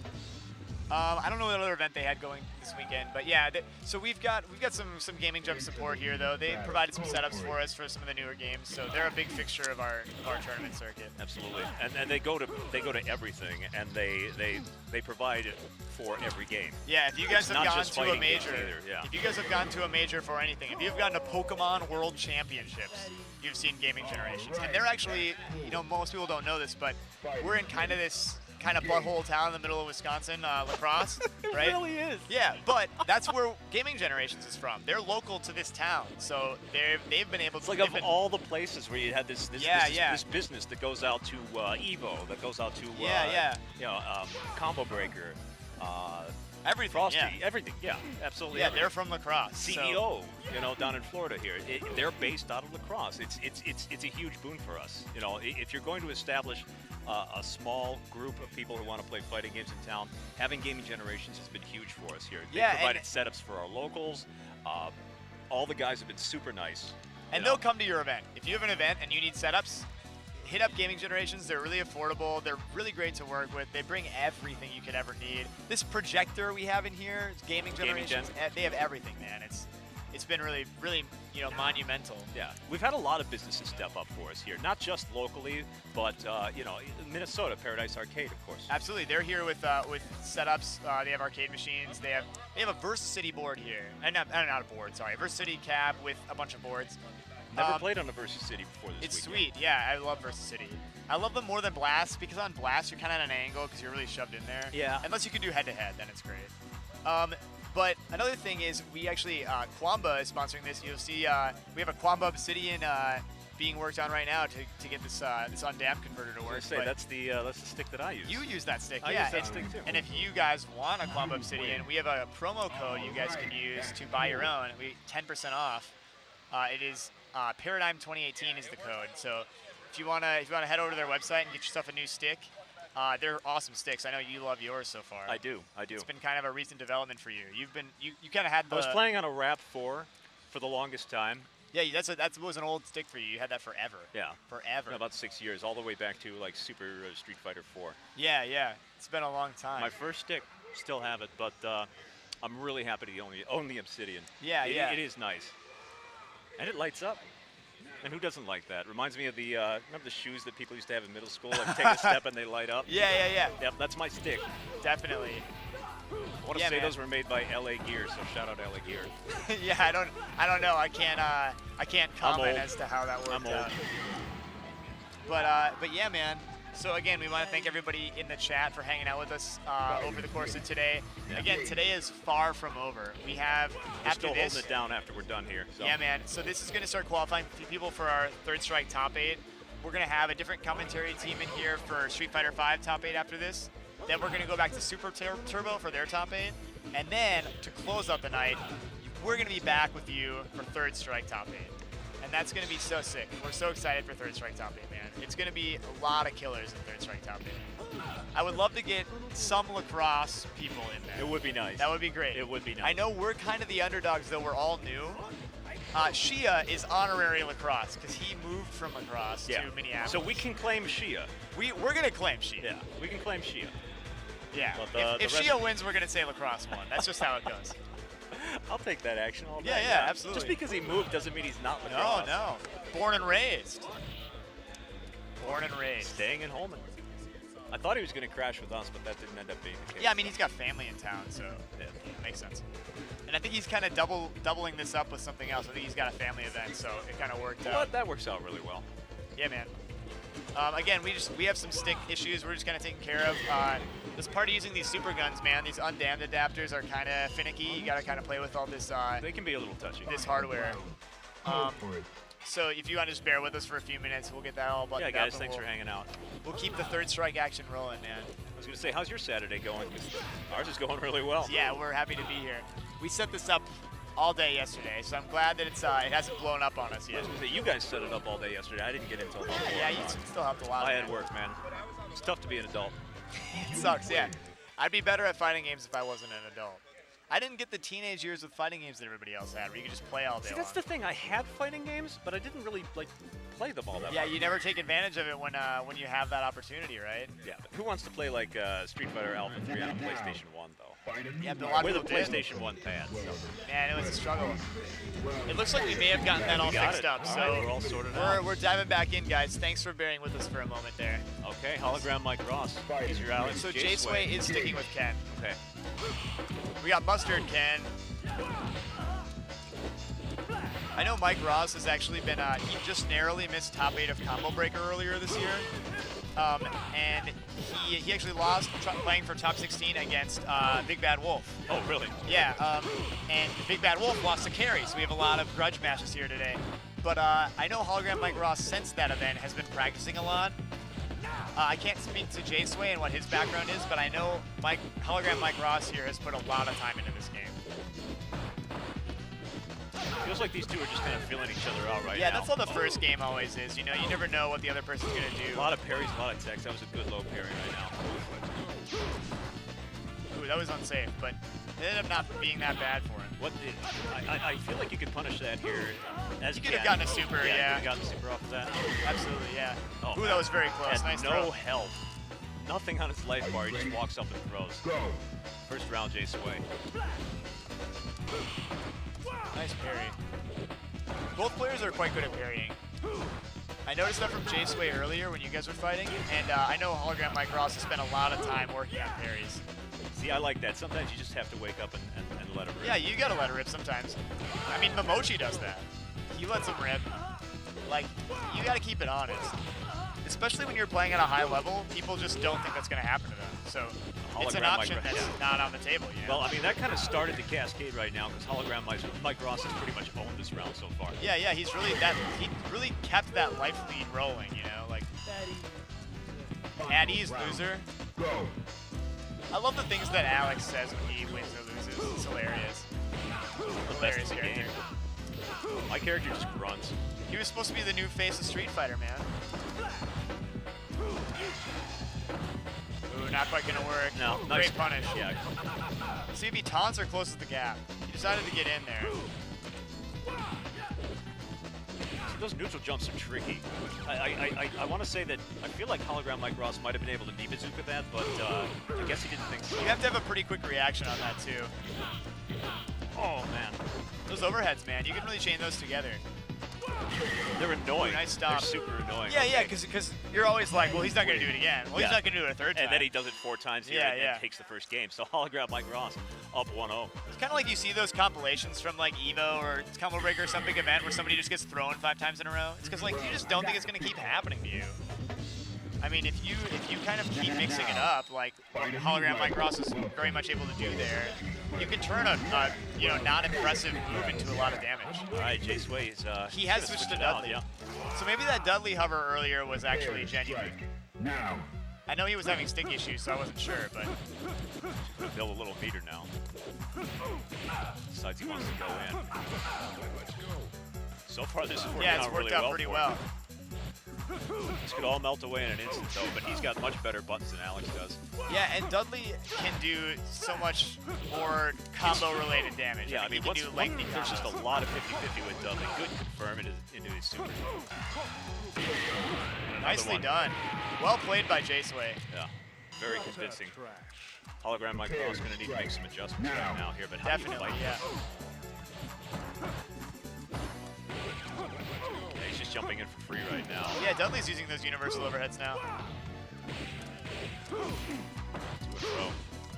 I don't know what other event they had going this weekend, but yeah. So we've got some Gaming Jump support here, though. They provided some setups for us for some of the newer games, so they're a big fixture of our tournament circuit. Absolutely. And they go to everything, and they provide it for every game. Yeah, if you guys It's have not gone just to a fighting games major, either, yeah. if you guys have gone to a major for anything, if you've gone to Pokemon World Championships, you've seen Gaming Generations, and they're actually, most people don't know this, but we're in kind of this butthole town in the middle of Wisconsin, La Crosse, right? It really is. Yeah, but that's where Gaming Generations is from. They're local to this town, so they've been able to. It's like of all the places where you had this business that goes out to Evo, that goes out to Combo Breaker, everything, Frosty, yeah. everything. Yeah, absolutely. Yeah, everything. they're from La Crosse. CEO, down in Florida here. They're based out of La Crosse. It's a huge boon for us. If you're going to establish a small group of people who want to play fighting games in town, having Gaming Generations has been huge for us here. They provided setups for our locals. All the guys have been super nice. And they'll come to your event. If you have an event and you need setups, hit up Gaming Generations. They're really affordable. They're really great to work with. They bring everything you could ever need. This projector we have in here, Gaming Generations, they have everything, man. It's been really, really, monumental. Yeah, we've had a lot of businesses step up for us here, not just locally, but Minnesota, Paradise Arcade, of course. Absolutely, they're here with setups. They have arcade machines. They have a VersaCity board here, and not a board. Sorry, VersaCity cab with a bunch of boards. Never played on a VersaCity before this It's weekend. sweet, yeah. I love VersaCity. I love them more than Blast because on Blast you're kind of at an angle because you're really shoved in there. Yeah. Unless you can do head-to-head, then it's great. But another thing is we actually Quamba is sponsoring this. You'll see we have a Quamba Obsidian being worked on right now to get this undamp converter to work. That's the stick that I use. You use that stick, I yeah. use that stick too. And if you guys want a Quamba Obsidian, we have a promo code you guys can use to buy your own. 10% off. It is Paradigm 2018 is the code. So if you wanna head over to their website and get yourself a new stick. They're awesome sticks. I know you love yours so far. I do. It's been kind of a recent development for you. You kind of had the. I was playing on a Rap 4 for the longest time, Yeah, that was an old stick for you. You had that forever. Yeah. Forever. Yeah, about 6 years, all the way back to like Super Street Fighter 4. Yeah, yeah. It's been a long time. My first stick, still have it, but I'm really happy to own the Obsidian. Yeah, it, yeah. It is nice. And it lights up. And who doesn't like that? Reminds me of the, remember the shoes that people used to have in middle school? Like take a step and they light up? Yeah, yeah, yeah. Yep, that's my stick. Definitely. I want to say those were made by LA Gear, so shout out LA Gear. Yeah, I don't know. I can't comment as to how that worked I'm old. out. But yeah, man. So again, we want to thank everybody in the chat for hanging out with us over the course of today. Yeah. Again, today is far from over. We have We're after still this. holding it down after we're done here. So. Yeah, man. So this is going to start qualifying people for our Third Strike Top 8. We're going to have a different commentary team in here for Street Fighter V Top 8 after this. Then we're going to go back to Super Turbo for their Top 8. And then, to close out the night, we're going to be back with you for Third Strike Top 8. And that's going to be so sick. We're so excited for Third Strike Top 8, man. It's going to be a lot of killers in Third Strike Top 8. I would love to get some lacrosse people in there. It would be nice. That would be great. It would be nice. I know we're kind of the underdogs, though. We're all new. Shia is honorary lacrosse because he moved from lacrosse to Minneapolis. So we can claim Shia. We're going to claim Shia. Yeah, we can claim Shia. Yeah. But If Shia wins, we're going to say lacrosse won. That's just how it goes. I'll take that action all day. Yeah, yeah, absolutely. Just because he moved doesn't mean he's not lacrosse. No, no. Born and raised. Born and raised. Staying in Holman. I thought he was going to crash with us, but that didn't end up being the case. Yeah, I mean, he's got family in town, so Yeah. makes sense. And I think he's kind of doubling this up with something else. I think he's got a family event, so it kind of worked out. But that works out really well. Yeah, man. Again, we have some stick issues we're just kind of taking care of. This part of using these super guns, man, these undammed adapters are kind of finicky. You got to kind of play with all this They can be a little touchy. this hardware. Go for it. So if you want to just bear with us for a few minutes, we'll get that all buttoned Yeah, up. guys, and thanks we'll, for hanging out. We'll keep the Third Strike action rolling, man. I was going to say, how's your Saturday going? 'Cause ours is going really well. Yeah, we're happy to be here. We set this up all day yesterday, so I'm glad that it hasn't blown up on us I yet. was gonna say, you guys set it up all day yesterday. I didn't get in until about 4 Yeah, you o'clock. still helped a lot. I man. had work, man. It's tough to be an adult. It sucks, yeah. I'd be better at fighting games if I wasn't an adult. I didn't get the teenage years with fighting games that everybody else had, where you could just play all day See, that's long. the thing. I had fighting games, but I didn't really play them all that Yeah, much. you never take advantage of it when you have that opportunity, right? Yeah, but who wants to play like Street Fighter Alpha 3 on a PlayStation 1 though? Find a new Yeah, but a lot of With a people did. PlayStation 1 pad. So. Man, it was a struggle. It looks like we may have gotten that all got fixed it. up, All right, we're so all sorted we're, out. we're diving back in, guys. Thanks for bearing with us for a moment there. Okay, hologram Mike Ross. He's your Alex. So J-Sway is sticking with Ken. Okay. We got Mustard Ken. I know Mike Ross has actually been, he just narrowly missed top 8 of Combo Breaker earlier this year. And he actually lost playing for top 16 against Big Bad Wolf. Oh, really? Yeah, and Big Bad Wolf lost to Carry, so we have a lot of grudge matches here today. But I know Hologram Mike Ross, since that event, has been practicing a lot. I can't speak to J-Sway and what his background is, but I know Hologram Mike Ross here has put a lot of time into this game. Feels like these two are just kind of feeling each other out right Yeah, now. that's how the first game always is. You know, you never know what the other person's going to do. A lot of parries, a lot of techs. That was a good low parry right now. Ooh, that was unsafe, but it ended up not being that bad for him. What did I feel like you could punish that here as You could have Ken. gotten a super, Yeah, yeah. you could have gotten a super off of that. Absolutely, yeah. Oh, Ooh, that was very close. Had Nice no throw. health. Nothing on his life bar. He just walks up and throws. Go. First round, Jace away. Nice parry. Both players are quite good at parrying. I noticed that from J-Sway earlier when you guys were fighting, and I know Hologram Mike Ross has spent a lot of time working on parries. See, I like that. Sometimes you just have to wake up and let it rip. Yeah, you gotta let it rip sometimes. I mean, Momochi does that. He lets him rip. Like, you gotta keep it honest. Especially when you're playing at a high level, people just don't think that's gonna happen to them. So it's an Hologram option Mike Ross, that's yeah. not on the table, you know? Well, I mean, that kind of started the cascade right now because Hologram Mike Ross has pretty much owned this round so far. Yeah, yeah, he really kept that life lead rolling, you know, like at ease loser. Go. I love the things that Alex says when he wins or loses. It's hilarious. The Hilarious best in the character. game. My character just grunts. He was supposed to be the new face of Street Fighter, man. Ooh, not quite gonna work. No, Great nice punish. Yeah. CB taunts or closes the gap. He decided to get in there. those neutral jumps are tricky. I want to say that I feel like hologram Mike Ross might have been able to knee bazooka that, but I guess he didn't think so. You have to have a pretty quick reaction on that too. Oh man, Those overheads, man, you can really chain those together. they're annoying. Ooh, nice stop. They're super annoying. Yeah, yeah, Okay. because you're always like, well, he's not going to do it again. Well, he's Yeah. not going to do it a third time. And then he does it 4 times here and takes the first game. So hologram Mike Ross up 1-0. It's kind of like you see those compilations from like Evo or Combo Breaker or some big event where somebody just gets thrown 5 times in a row. It's because like you just don't think it's going to keep happening to you. I mean, if you kind of keep mixing it up, like what hologram Mike Ross is very much able to do there, you can turn a not impressive move into a lot of damage. All right, Jay Sway is. He has switched to it out, Dudley. Yeah. So maybe that Dudley hover earlier was actually genuine. Now. I know he was having stick issues, so I wasn't sure, but Gonna build a little meter now. Decides he wants to go in. So far, this is working yeah, it's out worked really out well pretty for well. him. This could all melt away in an instant, though, but he's got much better buttons than Alex does. Yeah, and Dudley can do so much more combo-related damage. Yeah, I mean, he can do lengthy there's just combos. a lot of 50-50 with Dudley. Good confirm into his super. Nicely one. done. Well played by J-Sway. Yeah, very convincing. Hologram Mike Ross going to need to make some adjustments right now here, but how do you Definitely, fight yeah. Yeah, he's just jumping in for free right now. Yeah, Dudley's using those universal overheads now. 2 in a row.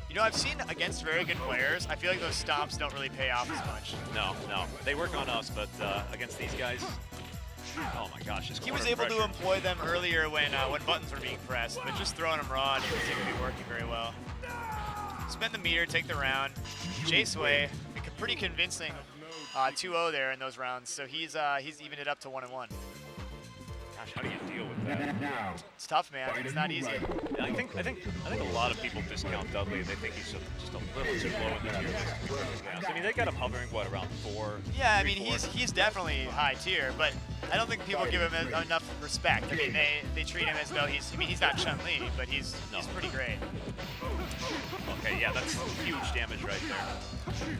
You know, I've seen against very good players, I feel like those stomps don't really pay off as much. No, they work on us, but against these guys, oh my gosh, this He was corner able pressure. to employ them earlier when buttons were being pressed, but just throwing them raw didn't seem to be working very well. Spend the meter, take the round. J-Sway, pretty convincing 2-0 there in those rounds, so he's evened it up to 1-1. Gosh, how do you deal with that? Now. It's tough, man. It's not easy. I think a lot of people discount Dudley. They think he's just a little too low in the tier list. I mean, they got him hovering what around 4. Yeah, I 3, mean 4. he's definitely high tier, but I don't think people give him enough respect. I mean they treat him as though he's not Chun-Li, but he's pretty great. Okay, yeah, that's huge damage right there.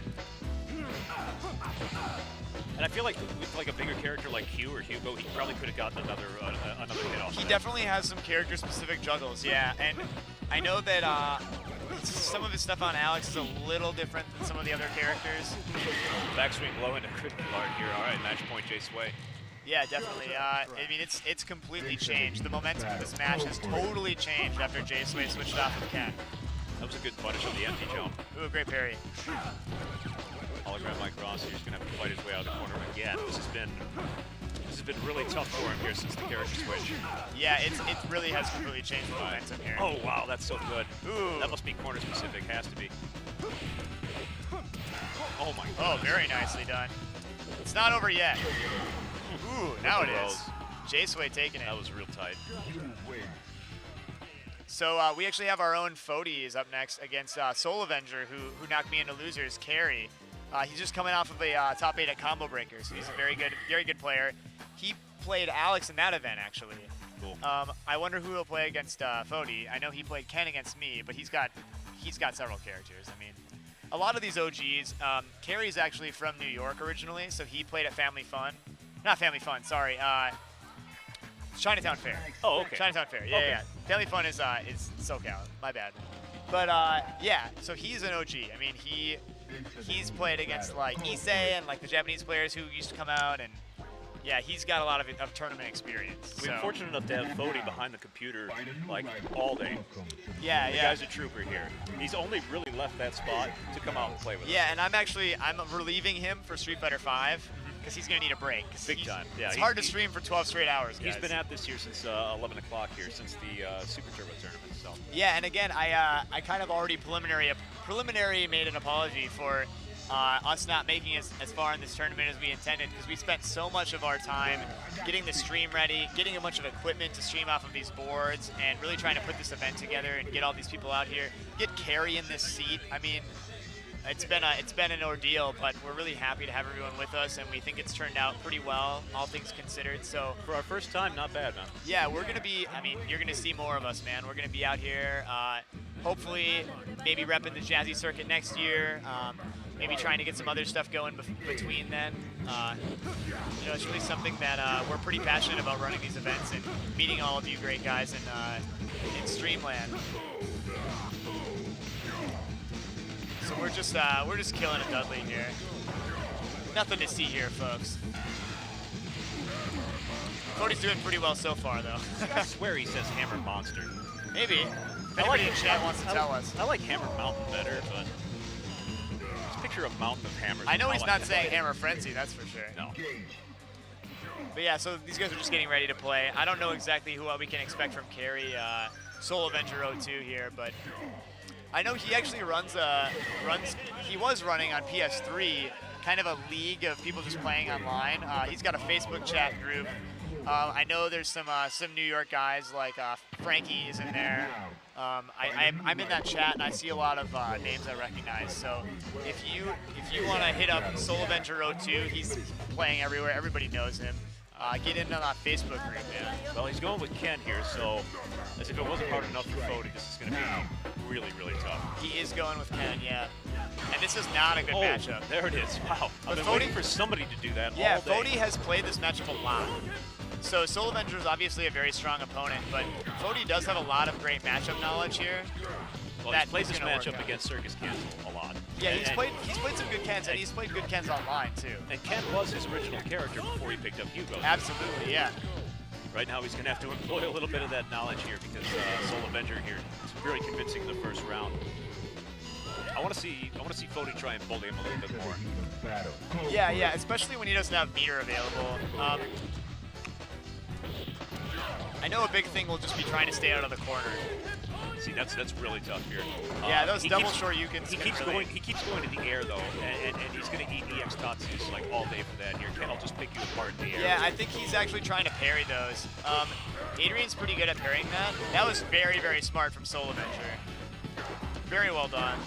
And I feel like with like a bigger character like Hugh or Hugo, he probably could have gotten another hit off. He that. definitely has some character-specific juggles, yeah, and I know that some of his stuff on Alex is a little different than some of the other characters. Backswing low into critical guard here. All right, match point, Jay Sway. Yeah, definitely. I mean, it's completely changed. The momentum of this match has totally changed after J-Sway switched off of the cat. That was a good punish on the empty jump. Ooh, great parry. Hologram Mike Ross here's going to have to fight his way out of the corner again. This has been really tough for him here since the character switch. Yeah, it really has completely changed the momentum here. Oh wow, that's so good. Ooh. That must be corner specific. Has to be. Oh my god. Oh, very nicely done. It's not over yet. Ooh, now it is. Throws. J-Sway taking it. That was real tight. So we actually have our own Fody is up next against Soul Avenger, who knocked me into losers, Carry. He's just coming off of a top 8 at Combo Breaker, so he's a very good player. He played Alex in that event, actually. Cool. I wonder who he'll play against Fody. I know he played Ken against me, but he's got several characters. I mean, a lot of these OGs. Carrie's actually from New York originally, so he played at Family Fun. Not Family Fun, sorry. Chinatown Fair. Oh, okay. Chinatown Fair. Yeah, Okay. yeah. Family Fun is SoCal. My bad. But yeah, so he's an OG. I mean, he's played against like Issei and like the Japanese players who used to come out, and yeah, he's got a lot of tournament experience. We've been fortunate enough to have Fody behind the computer like all day. Yeah, The yeah. guy's a trooper here. He's only really left that spot to come out and play with us. Yeah, and I'm relieving him for Street Fighter V because he's gonna need a break. 'Cause Big time. Yeah, it's he's- hard to stream for 12 straight hours, guys. He's been at this here since 11 o'clock here, since the Super Turbo tournament. So Yeah, and again, I kind of already preliminary made an apology for us not making as far in this tournament as we intended, because we spent so much of our time getting the stream ready, getting a bunch of equipment to stream off of these boards, and really trying to put this event together and get all these people out here, get Carrie in this seat. I mean, it's been an ordeal, but we're really happy to have everyone with us, and we think it's turned out pretty well, all things considered. So for our first time, not bad, man. yeah, we're gonna be. I mean, you're gonna see more of us, man. We're gonna be out here. Hopefully, maybe repping the Jazzy circuit next year. maybe trying to get some other stuff going between then. You know, it's really something that we're pretty passionate about running these events and meeting all of you great guys in Streamland. So we're just killing it, Dudley here. Nothing to see here, folks. Cody's doing pretty well so far, though. I swear he says Hammer Monster. Maybe. If anybody in chat wants to tell us. I like Hammer Mountain better, but just picture a mountain of hammers. I know he's like not that. saying Hammer Frenzy, that's for sure. No. But yeah, so these guys are just getting ready to play. I don't know exactly what we can expect from Carry Soul Avenger 02 here, but I know he actually he was running on PS3 kind of a league of people just playing online. He's got a Facebook chat group. I know there's some New York guys like Frankie is in there. I'm in that chat and I see a lot of names I recognize. So if you want to hit up Soul Avenger 02, he's playing everywhere. Everybody knows him. Get into that Facebook group, man. Well, he's going with Ken here, so as if it wasn't hard enough for Fody, this is going to be really, really tough. He is going with Ken, yeah. And this is not a good matchup. There it is. Wow. I've been waiting for somebody to do that all day. Fody has played this matchup a lot. So Soul Avenger is obviously a very strong opponent, but Fody does have a lot of great matchup knowledge here. Well, he's played this matchup against Circus Ken a lot. Yeah, he's played some good Kens, and he's played good Kens online too. And Ken was his original character before he picked up Hugo. Absolutely, yeah. Right now he's going to have to employ a little bit of that knowledge here because Soul Avenger here is very convincing in the first round. I want to see Fody try and bully him a little bit more. Yeah, especially when he doesn't have meter available. I know a big thing will just be trying to stay out of the corner. See, that's really tough here. Yeah, those double short you can. He keeps going to the air though, and he's going to eat EX Tatsus like all day for that. Here, Ken will just pick you apart in the air. Yeah, I think he's actually trying to parry those. Adrian's pretty good at parrying that. That was very, very smart from Soul Avenger. Very well done.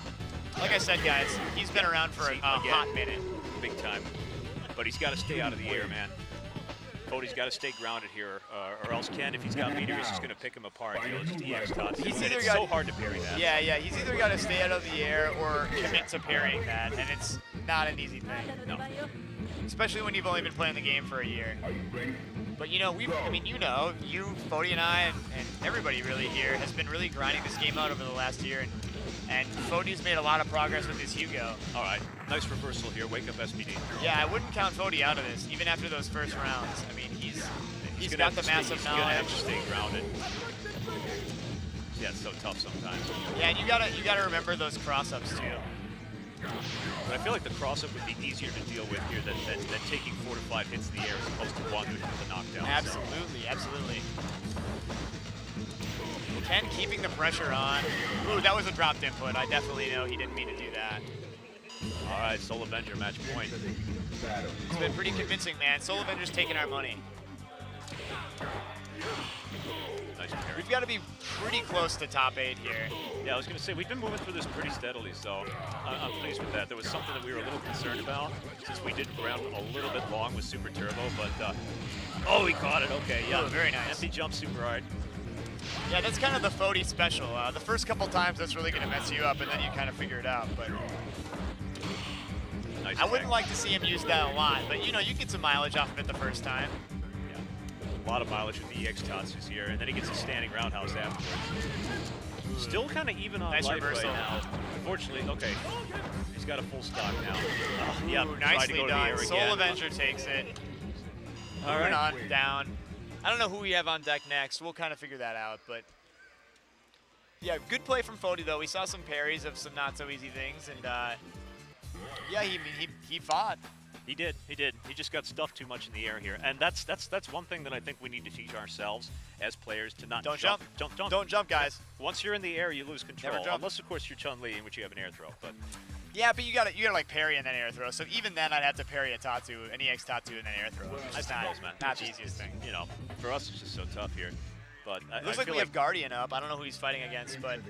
Like I said, guys, he's been around for a hot minute. Big time. But he's got to stay out of the air, man. Cody's got to stay grounded here, or else Ken, if he's got meter, he's just going to pick him apart. You know, just EX Tatsus. It's so hard to parry that. Yeah, he's either got to stay out of the air or commit to parrying that, and it's not an easy thing. No. Especially when you've only been playing the game for a year. But you know, you, Fody and I, and everybody really here has been really grinding this game out over the last year, and Fody's made a lot of progress with his Hugo. All right, nice reversal here. Wake up SPD. Yeah, I wouldn't count Fody out of this, even after those first rounds. I mean, he's got the massive knowledge. He's gonna have to stay grounded. Yeah, it's so tough sometimes. Yeah, and you gotta remember those cross-ups too. But I feel like the cross-up would be easier to deal with here than taking 4 to 5 hits in the air as opposed to one with the knockdown. Absolutely. Ken keeping the pressure on. Ooh, that was a dropped input. I definitely know he didn't mean to do that. All right, Soul Avenger match point. It's been pretty convincing, man. Soul Avenger's taking our money. Nice parry. We've got to be pretty close to top 8 here. Yeah, I was going to say, we've been moving through this pretty steadily, so I'm pleased with that. There was something that we were a little concerned about since we did ground a little bit long with Super Turbo, but oh, he caught it. Okay, yeah. Oh, very nice. Empty jump super hard. Yeah, that's kind of the Fody special. The first couple times, that's really going to mess you up, and then you kind of figure it out. But nice I wouldn't like to see him use that a lot, but you know, you get some mileage off of it the first time. Yeah, a lot of mileage with the EX Tatsus here, and then he gets a standing roundhouse afterwards. Still kind of even on nice life reversal. right now. Unfortunately, okay, he's got a full stock now. Yeah, nicely done. Soul Avenger takes it. Moving on down. I don't know who we have on deck next. We'll kind of figure that out, but yeah, good play from Fody though. We saw some parries of some not so easy things, and yeah, he fought. He did. He just got stuffed too much in the air here, and that's one thing that I think we need to teach ourselves as players to not jump. Don't jump, guys. Once you're in the air, you lose control. Never jump. Unless of course you're Chun-Li, in which you have an air throw, but. Yeah, but you gotta like parry and then air throw. So even then, I'd have to parry an EX Tatsu and then air throw. That's not the easiest thing. You know, for us it's just so tough here. But looks like we have Guardian up. I don't know who he's fighting against, but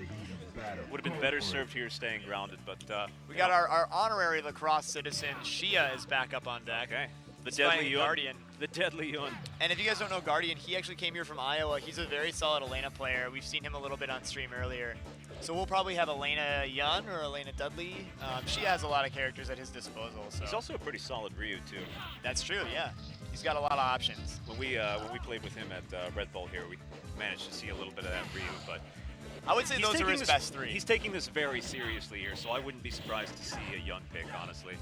would have been better served here staying grounded. But we got our honorary lacrosse citizen Shia is back up on deck. Okay. The He's deadly fighting Yun. Guardian. The deadly Yun. And if you guys don't know Guardian, he actually came here from Iowa. He's a very solid Elena player. We've seen him a little bit on stream earlier. So we'll probably have Elena Yun or Elena Dudley. She has a lot of characters at his disposal. So He's also a pretty solid Ryu too. that's true, yeah. He's got a lot of options. When we played with him at Red Bull here, we managed to see a little bit of that Ryu, but I would say he's those are taking his this- best three. He's taking this very seriously here, so I wouldn't be surprised to see a Yun pick, honestly.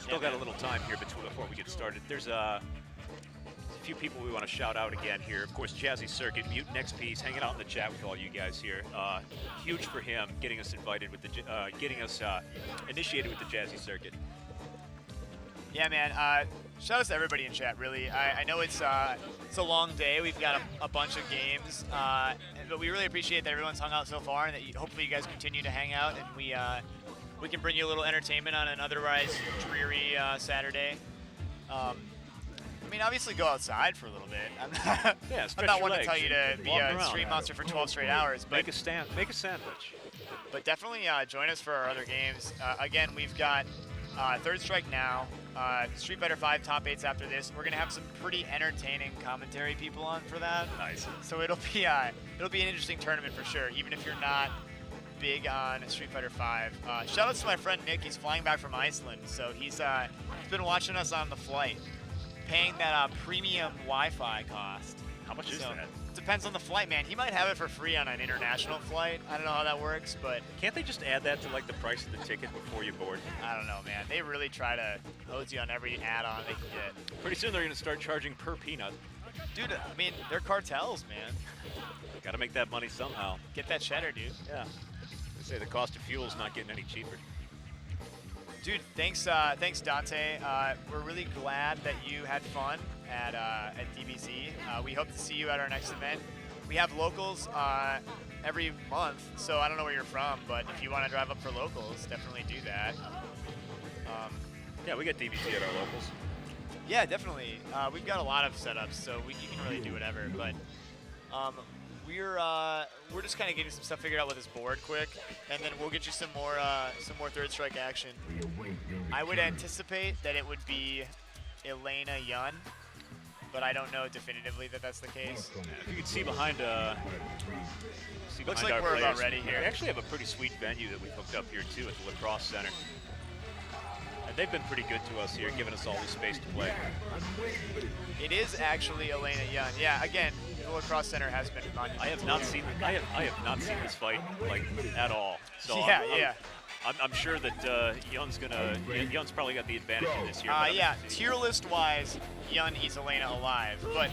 Still got a little time here before we get started. There's a few people we want to shout out again here. Of course, Jazzy Circuit, Mutant XP, he's hanging out in the chat with all you guys here. Huge for him, getting us invited with the, initiated with the Jazzy Circuit. Yeah, man. Shout out to everybody in chat, really. I know it's a long day. We've got a bunch of games, but we really appreciate that everyone's hung out so far, and that hopefully you guys continue to hang out, and we can bring you a little entertainment on an otherwise dreary Saturday. I mean, obviously go outside for a little bit. Yeah, I'm stretch not your one to legs. tell you to be Walk a around. stream monster for 12 straight hours, but Make a sandwich. But definitely join us for our other games. Again, we've got Third Strike now, Street Fighter 5 top 8s after this. We're gonna have some pretty entertaining commentary people on for that. Nice. So it'll be an interesting tournament for sure, even if you're not big on Street Fighter 5. Shout out to my friend Nick. He's flying back from Iceland, so he's been watching us on the flight, paying that premium Wi-Fi cost. How much is that? Depends on the flight, man. He might have it for free on an international flight. I don't know how that works, but Can't they just add that to like the price of the ticket before you board? I don't know, man. They really try to hose you on every add-on they can get. Pretty soon they're going to start charging per peanut. Dude, I mean, they're cartels, man. Got to make that money somehow. Get that cheddar, dude. Yeah. They say the cost of fuel is not getting any cheaper. Dude, thanks Dante. We're really glad that you had fun at DBZ. We hope to see you at our next event. We have locals every month, so I don't know where you're from, but if you want to drive up for locals, definitely do that. Yeah, we got DBT at our locals. Yeah, definitely. We've got a lot of setups, so you can really do whatever. But we're just kind of getting some stuff figured out with this board quick, and then we'll get you some more Third Strike action. I would anticipate that it would be Elena Yun, but I don't know definitively that that's the case. If you can see behind, Looks behind like our we're about players, ready here. We actually have a pretty sweet venue that we hooked up here too at the Lacrosse Center. And they've been pretty good to us here, giving us all the space to play. It is actually Elena Yun. Yeah, again, the Lacrosse Center has been monumental. I have not seen this fight like at all. So Yeah. I'm sure that Yun's probably got the advantage in this year. but I'm Yeah, interested. tier list wise, Yun eats Elena alive, but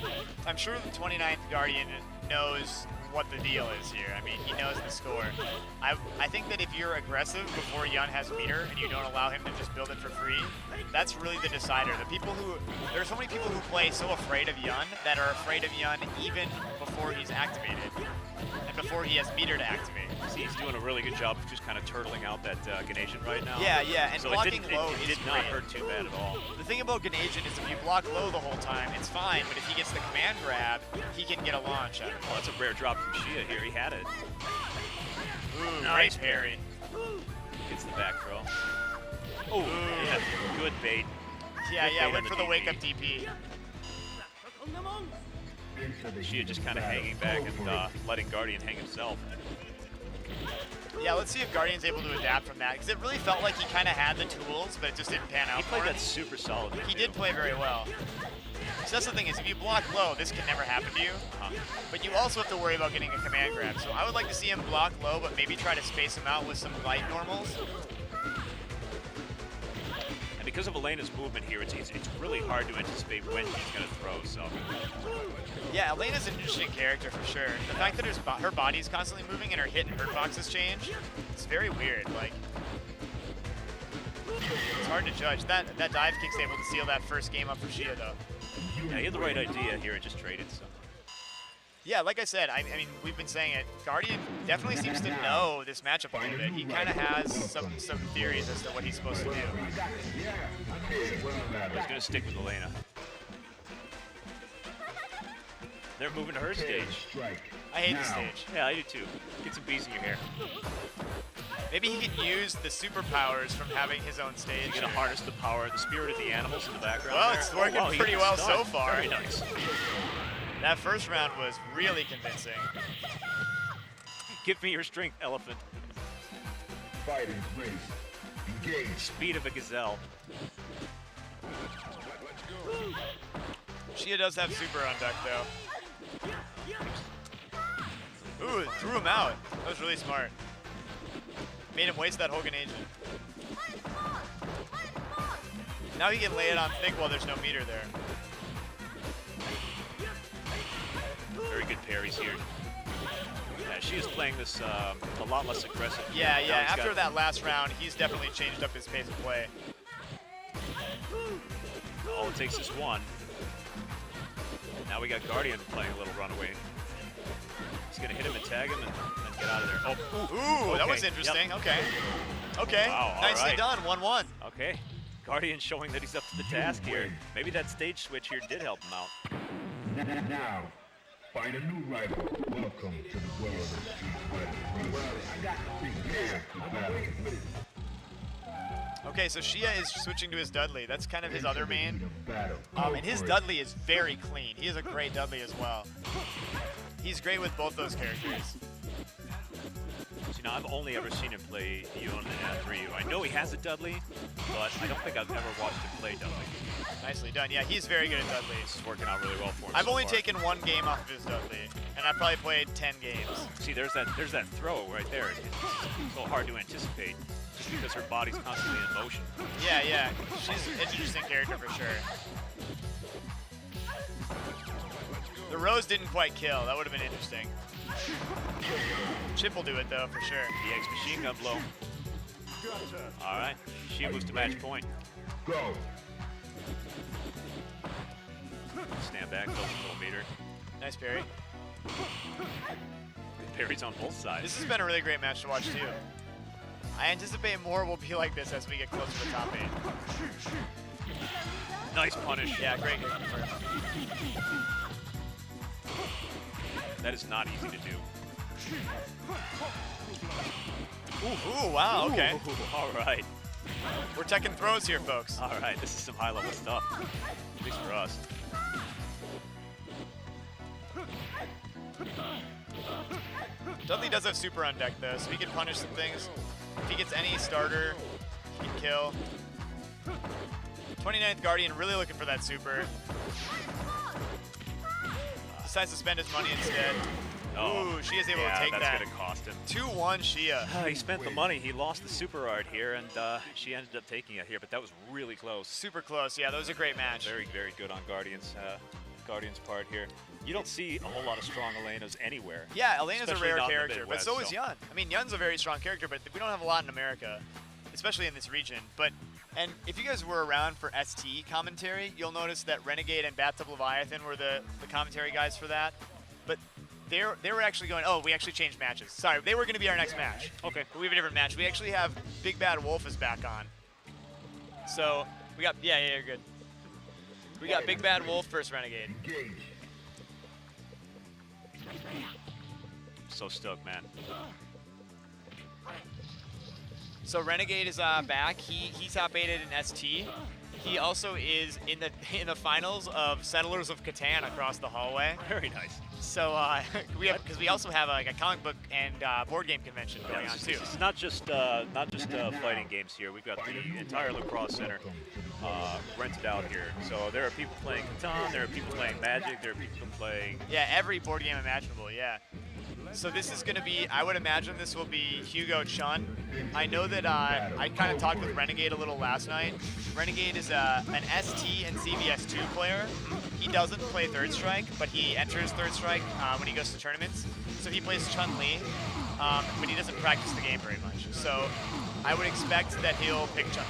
I'm sure the 29th Guardian knows what the deal is here. I mean, he knows the score. I think that if you're aggressive before Yun has meter and you don't allow him to just build it for free, that's really the decider. There are so many people who play so afraid of Yun that are afraid of Yun even before he's activated and before he has meter to activate. See, he's doing a really good job of just kind of turtling out that Ganesian right now. Yeah, and so blocking it low did is not great. hurt too bad at all. The thing about Ganesian is if you block low the whole time, it's fine, but if he gets the command grab, he can get a launch out of it. Well, that's a rare drop from Shia here. He had it. Ooh, Nice great parry. Gets the back throw. Oh, yeah, good bait. Yeah, Good bait went on for the the wake up DP. DP. Shia just kind of hanging back and letting Guardian hang himself. Yeah, let's see if Guardian's able to adapt from that, because it really felt like he kind of had the tools, but it just didn't pan out He for played him. that super solid. He did play very well. So that's the thing is, if you block low, this can never happen to you. But you also have to worry about getting a command grab. So I would like to see him block low, but maybe try to space him out with some light normals. And because of Elena's movement here, it's really hard to anticipate when she's going to throw. So Yeah, Elena's an interesting character for sure. The fact that her body's constantly moving and her hit and hurt boxes change, it's very weird. Like, it's hard to judge. That dive kick's able to seal that first game up for Shia, though. yeah, he had the right idea here. It just traded. So. Yeah, like I said, I mean, we've been saying it. Guardian definitely seems to know this matchup a little bit. He kind of has some theories as to what he's supposed to do. But he's going to stick with Elena. They're moving to her stage. I hate this stage. Yeah, I do too. Get some bees in your hair. Maybe he can use the superpowers from having his own stage. He's gonna harness the power of the spirit of the animals in the background. Well, there. it's working Oh, wow, he pretty got well stunned. so far. Very nice. That first round was really convincing. Give me your strength, elephant. Fighting race. Engage. Speed of a gazelle. Shia does have super on deck, though. Ooh, it threw him out. That was really smart. Made him waste that Hogan agent. Now he can lay it on thick while there's no meter there. Very good parries here. Yeah, she is playing this a lot less aggressive. Yeah, Now yeah. he's After got- that last round, he's definitely changed up his pace of play. All it takes is one. Now we got Guardian playing a little runaway. He's gonna hit him and tag him and get out of there. Oh, Ooh, that okay, was yep. interesting. Okay. Okay. Wow, all Nicely right. done. 1-1. Okay. Guardian showing that he's up to the task here. Maybe that stage switch here did help him out. Now, find a new rival. Welcome to the world of Street Fighter. Prepare to battle. Okay, so Shia is switching to his Dudley. That's kind of his other main. Battle. And his Dudley is very clean. He is a great Dudley as well. He's great with both those characters. See, now I've only ever seen him play Yun and Ryu. I know he has a Dudley, but I don't think I've ever watched him play Dudley. Nicely done. Yeah, he's very good at Dudley. This is working out really well for him. I've so only far. taken one game off of his Dudley, and I've probably played 10 games. See, there's that throw right there. It's so hard to anticipate just because her body's constantly in motion. Yeah, yeah. She's an interesting character for sure. The Rose didn't quite kill. That would have been interesting. Chip will do it though, for sure. DX machine gun blow. All right, she moves to match point. Go. Stand back, double millimeter. Nice parry. Parries on both sides. This has been a really great match to watch too. I anticipate more will be like this as we get closer to top 8. Nice punish. Yeah, great kick confirmed. That is not easy to do. Ooh, wow, okay. Ooh, all right. We're teching throws here, folks. All right, this is some high-level stuff, at least for us. Dudley does have super on deck though, so he can punish some things. If he gets any starter, he can kill. 29th Guardian really looking for that super. Decides to spend his money instead. Ooh, she is able to take that's that. gonna cost him. 2-1 Shia. He spent the money. He lost the super art here, and she ended up taking it here. But that was really close. Super close. Yeah, that was a great match. Very, very good on Guardian's part here. You don't see a whole lot of strong Elenas anywhere. Yeah, Elena's a Especially rare not in the character, but Midwest, so is so- Yun. I mean, Yun's a very strong character, but we don't have a lot in America, especially in this region. And if you guys were around for ST commentary, you'll notice that Renegade and Bathtub Leviathan were the commentary guys for that. But they were actually going, oh, we actually changed matches. Sorry, they were going to be our next match. Okay. But we have a different match. We actually have Big Bad Wolf is back on. So we got, yeah, you're good. We got Big Bad Wolf versus Renegade. Engage. So stoked, man. So Renegade is back. He's top 8'd in ST. He also is in the finals of Settlers of Catan across the hallway. Very nice. So because we also have like a comic book and board game convention going on too. It's not just fighting games here. We've got the entire lacrosse center rented out here. So there are people playing Catan, there are people playing Magic, there are people playing. Yeah, every board game imaginable. Yeah. So this is going to be, I would imagine this will be Hugo Chun. I know that I kind of talked with Renegade a little last night. Renegade is an ST and CVS2 player. He doesn't play Third Strike, but he enters Third Strike when he goes to tournaments. So he plays Chun-Li, but he doesn't practice the game very much. So I would expect that he'll pick Chun.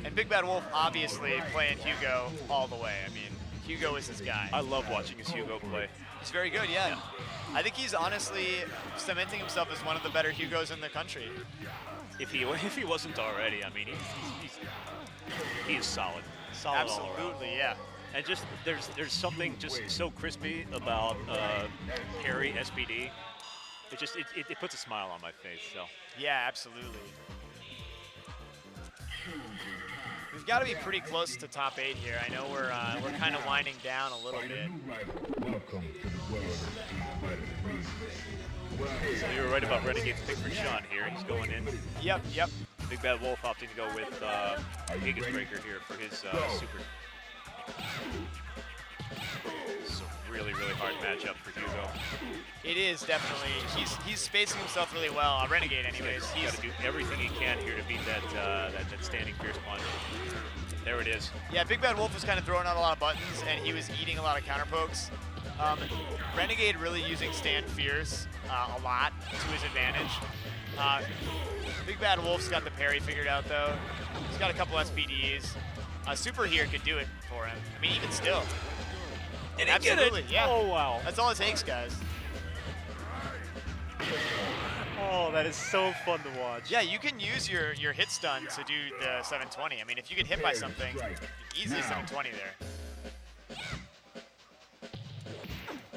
And Big Bad Wolf obviously playing Hugo all the way. I mean, Hugo is his guy. I love watching his Hugo play. He's very good, yeah. I think he's honestly cementing himself as one of the better Hugos in the country. If he wasn't already, I mean, he is solid. Solid all around. Absolutely, yeah. And just there's something just so crispy about Perry SPD. It puts a smile on my face. So Yeah, absolutely. We've got to be pretty close to top 8 here. I know we're kind of winding down a little Fight bit. a new rival. Welcome to the world of Street Fighter 3. so you were right about Renegade's pick for Sean here. He's going in. Yep. Big Bad Wolf opting to go with Higgins Breaker here for his super. So really hard matchup for Hugo. It is definitely. He's spacing himself really well. Renegade, anyways. He's got to do everything he can here to beat that standing fierce punch. There it is. Yeah, Big Bad Wolf was kind of throwing out a lot of buttons, and he was eating a lot of counter pokes. Renegade really using stand fierce a lot to his advantage. Big Bad Wolf's got the parry figured out though. He's got a couple SPDs. Super here could do it for him. I mean, even still. Did he get Absolutely, it? yeah. Oh wow. That's all it takes, guys. Oh, that is so fun to watch. Yeah, you can use your hit stun to do the 720. I mean, if you get hit by something, easily 720 there.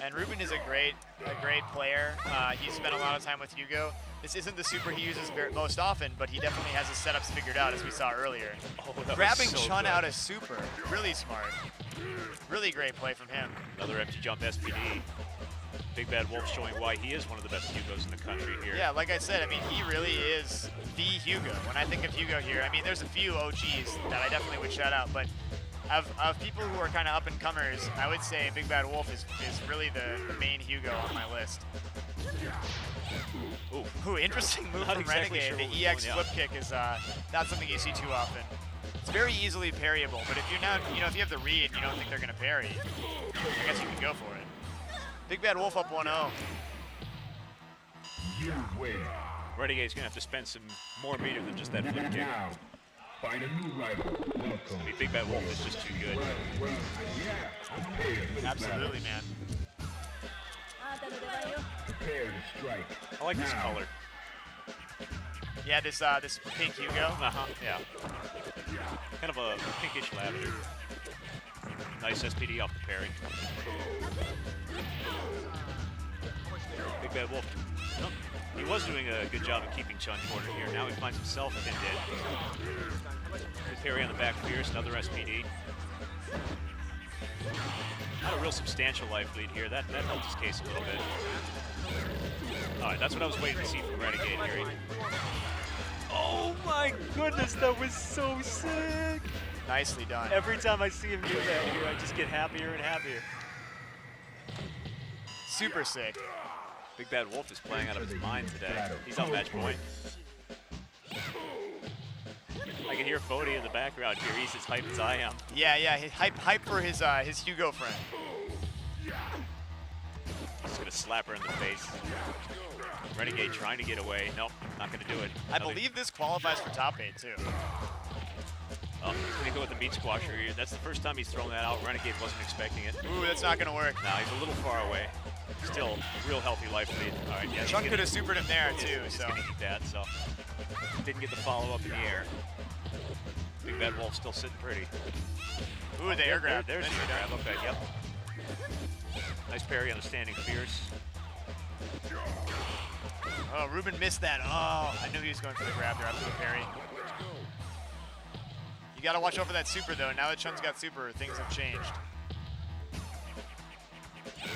And Ruben is a great player. He spent a lot of time with Hugo. This isn't the super he uses most often, but he definitely has his setups figured out, as we saw earlier. Oh, that Grabbing was so Chun good. out of super, really smart. Really great play from him. Another empty jump SPD. Big Bad Wolf showing why he is one of the best Hugos in the country here. Yeah, like I said, I mean, he really is the Hugo. When I think of Hugo here, I mean, there's a few OGs that I definitely would shout out, but of people who are kind of up-and-comers, I would say Big Bad Wolf is really the main Hugo on my list. Ooh, interesting move Not from exactly Renegade. sure what The was EX going flip kick is not something you see too often. It's very easily parryable, but if you're not, if you have the read, you don't think they're gonna parry, I guess you can go for it. Big Bad Wolf up 1-0. You win. Renegade's gonna have to spend some more meter than just that flip kick. Now, find a new rival. Welcome. I mean, Big Bad Wolf is just too good. Absolutely, man. Prepare to strike. I like this color. Yeah, this pink Hugo. Yeah. Kind of a pinkish lavender. Nice SPD off the parry. Big Bad Wolf. Well, he was doing a good job of keeping Chun cornered here. Now he finds himself pinned in. Good parry on the back fierce, another SPD. Not a real substantial life lead here. That helped his case a little bit. All right, that's what I was waiting to see from Renegade here. Oh my goodness, that was so sick. Nicely done. Every time I see him do that here, I just get happier and happier. Super sick. Big Bad Wolf is playing out of his mind today. He's on match point. I can hear Fody in the background here. He's as hyped as I am. Yeah, hype for his Hugo friend. He's gonna slap her in the face. Renegade trying to get away. Nope, not gonna do it. I believe this qualifies for top 8 too. Oh, he's gonna go with the meat squasher here. That's the first time he's thrown that out. Renegade wasn't expecting it. Ooh, that's not gonna work. Now he's a little far away. Still a real healthy life lead. All right, yeah. Chun could have supered him there too, He's so. gonna eat that, so. Didn't get the follow-up in the air. Big Bad Wolf still sitting pretty. Ooh, the air grab. There's the Nicely air done. grab. Okay, yep. Nice parry on the standing fierce. Oh, Ruben missed that. Oh, I knew he was going for the grab there after the parry. You gotta watch out for that super though. Now that Chun's got super, things have changed.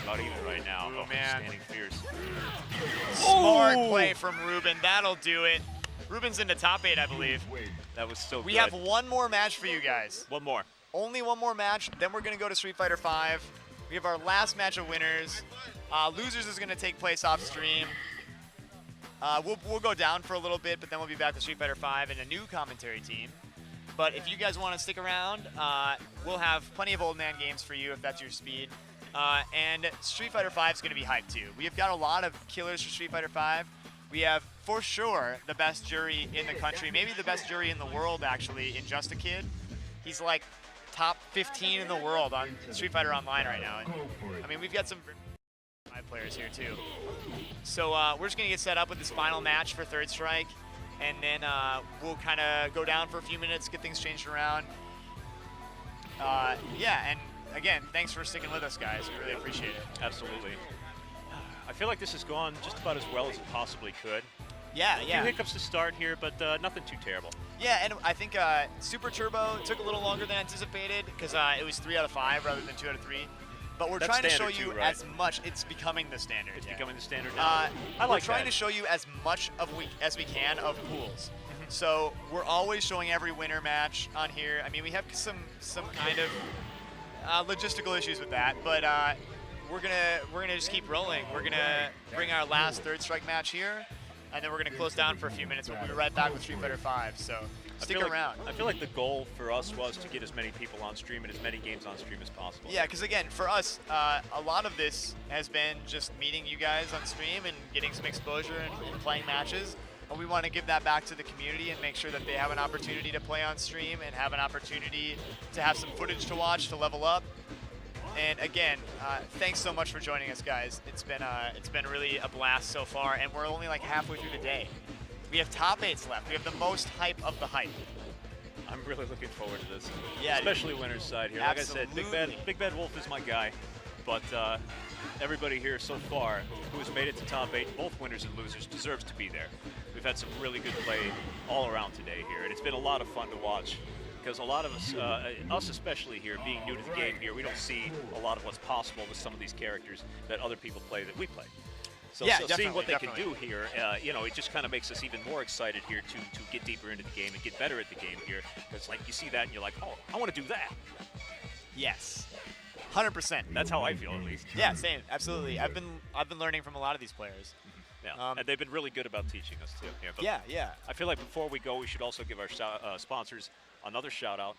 About even right now. Ooh, Oh, man. Standing fierce. Smart play from Ruben. That'll do it. Ruben's into top 8, I believe. That was so good. We have one more match for you guys. One more. Only one more match, then we're gonna go to Street Fighter V. We have our last match of winners. Losers is gonna take place off stream. We'll go down for a little bit, but then we'll be back with Street Fighter V and a new commentary team. But if you guys want to stick around, we'll have plenty of old man games for you if that's your speed. And Street Fighter V is going to be hyped too. We have got a lot of killers for Street Fighter V. We have, for sure, the best jury in the country, maybe the best jury in the world, actually, in Just a Kid. He's like top 15 in the world on Street Fighter Online right now. And, I mean, we've got some players here too. So we're just going to get set up with this final match for Third Strike, and then we'll kind of go down for a few minutes, get things changed around. Yeah, and again, thanks for sticking with us, guys. We really appreciate it. Absolutely. I feel like this has gone just about as well as it possibly could. Yeah, A yeah. few hiccups to start here, but nothing too terrible. Yeah, and I think Super Turbo took a little longer than anticipated because it was 3 out of 5 rather than 2 out of 3. But we're That's trying to show standard you too, right? as much. It's becoming the standard. It's yeah. becoming the standard now. I we're like trying that. to show you as much as we can of pools. So we're always showing every winner match on here. I mean, we have some kind of logistical issues with that, but we're gonna just keep rolling. We're gonna bring our last Third Strike match here, and then we're gonna close down for a few minutes. We'll be right back with Street Fighter 5. So stick around. I feel like the goal for us was to get as many people on stream and as many games on stream as possible. Yeah, because again, for us, a lot of this has been just meeting you guys on stream and getting some exposure and playing matches. And we want to give that back to the community and make sure that they have an opportunity to play on stream and have an opportunity to have some footage to watch to level up. And again, thanks so much for joining us, guys. It's been really a blast so far, and we're only like halfway through the day. We have top 8s left. We have the most hype of the hype. I'm really looking forward to this. Yeah, especially winner's side here. Like I said, Absolutely. Big Bad Wolf is my guy, but everybody here so far who has made it to top 8, both winners and losers, deserves to be there. We've had some really good play all around today here, and it's been a lot of fun to watch. Because a lot of us, us especially here, being new to the game here, we don't see a lot of what's possible with some of these characters that other people play that we play. So, Yeah, so seeing what they definitely. can do here, it just kind of makes us even more excited here to get deeper into the game and get better at the game here. Because like you see that and you're like, oh, I want to do that. Yes, 100%. That's how I feel at least. Yeah, same. Absolutely. I've been learning from a lot of these players. Yeah, and they've been really good about teaching us too. Yeah, but Yeah. I feel like before we go, we should also give our sponsors another shout out.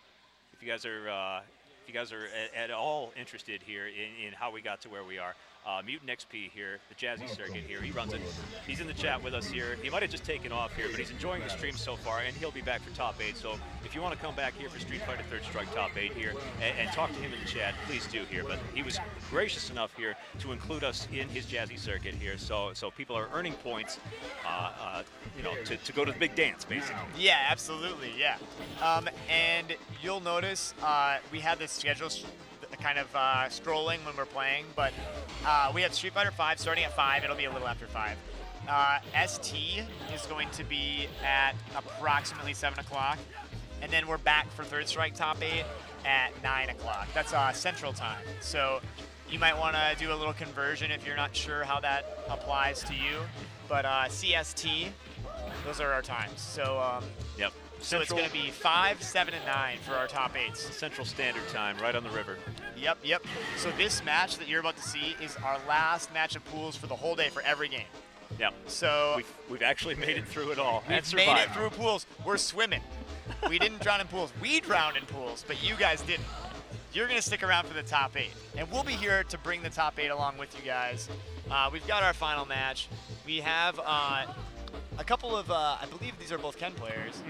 If you guys are at all interested here in how we got to where we are, Mutant XP here, the Jazzy Circuit here, he runs it. He's in the chat with us here. He might have just taken off here, but he's enjoying the stream so far, and he'll be back for top 8. So if you want to come back here for Street Fighter Third Strike top 8 here and talk to him in the chat, please do here. But he was gracious enough here to include us in his Jazzy Circuit here, so people are earning points, to go to the big dance basically. Yeah, absolutely. Yeah. And you'll notice we have this schedule kind of scrolling when we're playing, but we have Street Fighter 5 starting at 5. It'll be a little after 5. ST is going to be at approximately 7 o'clock, and then we're back for Third Strike top 8 at 9 o'clock. That's Central Time. So you might want to do a little conversion if you're not sure how that applies to you. But CST, those are our times. So Yep. so it's going to be 5, 7, and 9 for our top 8s. Central Standard Time, right on the river. Yep. So this match that you're about to see is our last match of pools for the whole day for every game. Yep. So We've actually made it through it all. and we've made it survived. through pools. We're swimming. We didn't drown in pools. We drowned in pools, but you guys didn't. You're going to stick around for the top 8. And we'll be here to bring the top 8 along with you guys. We've got our final match. We have a couple of, I believe these are both Ken players.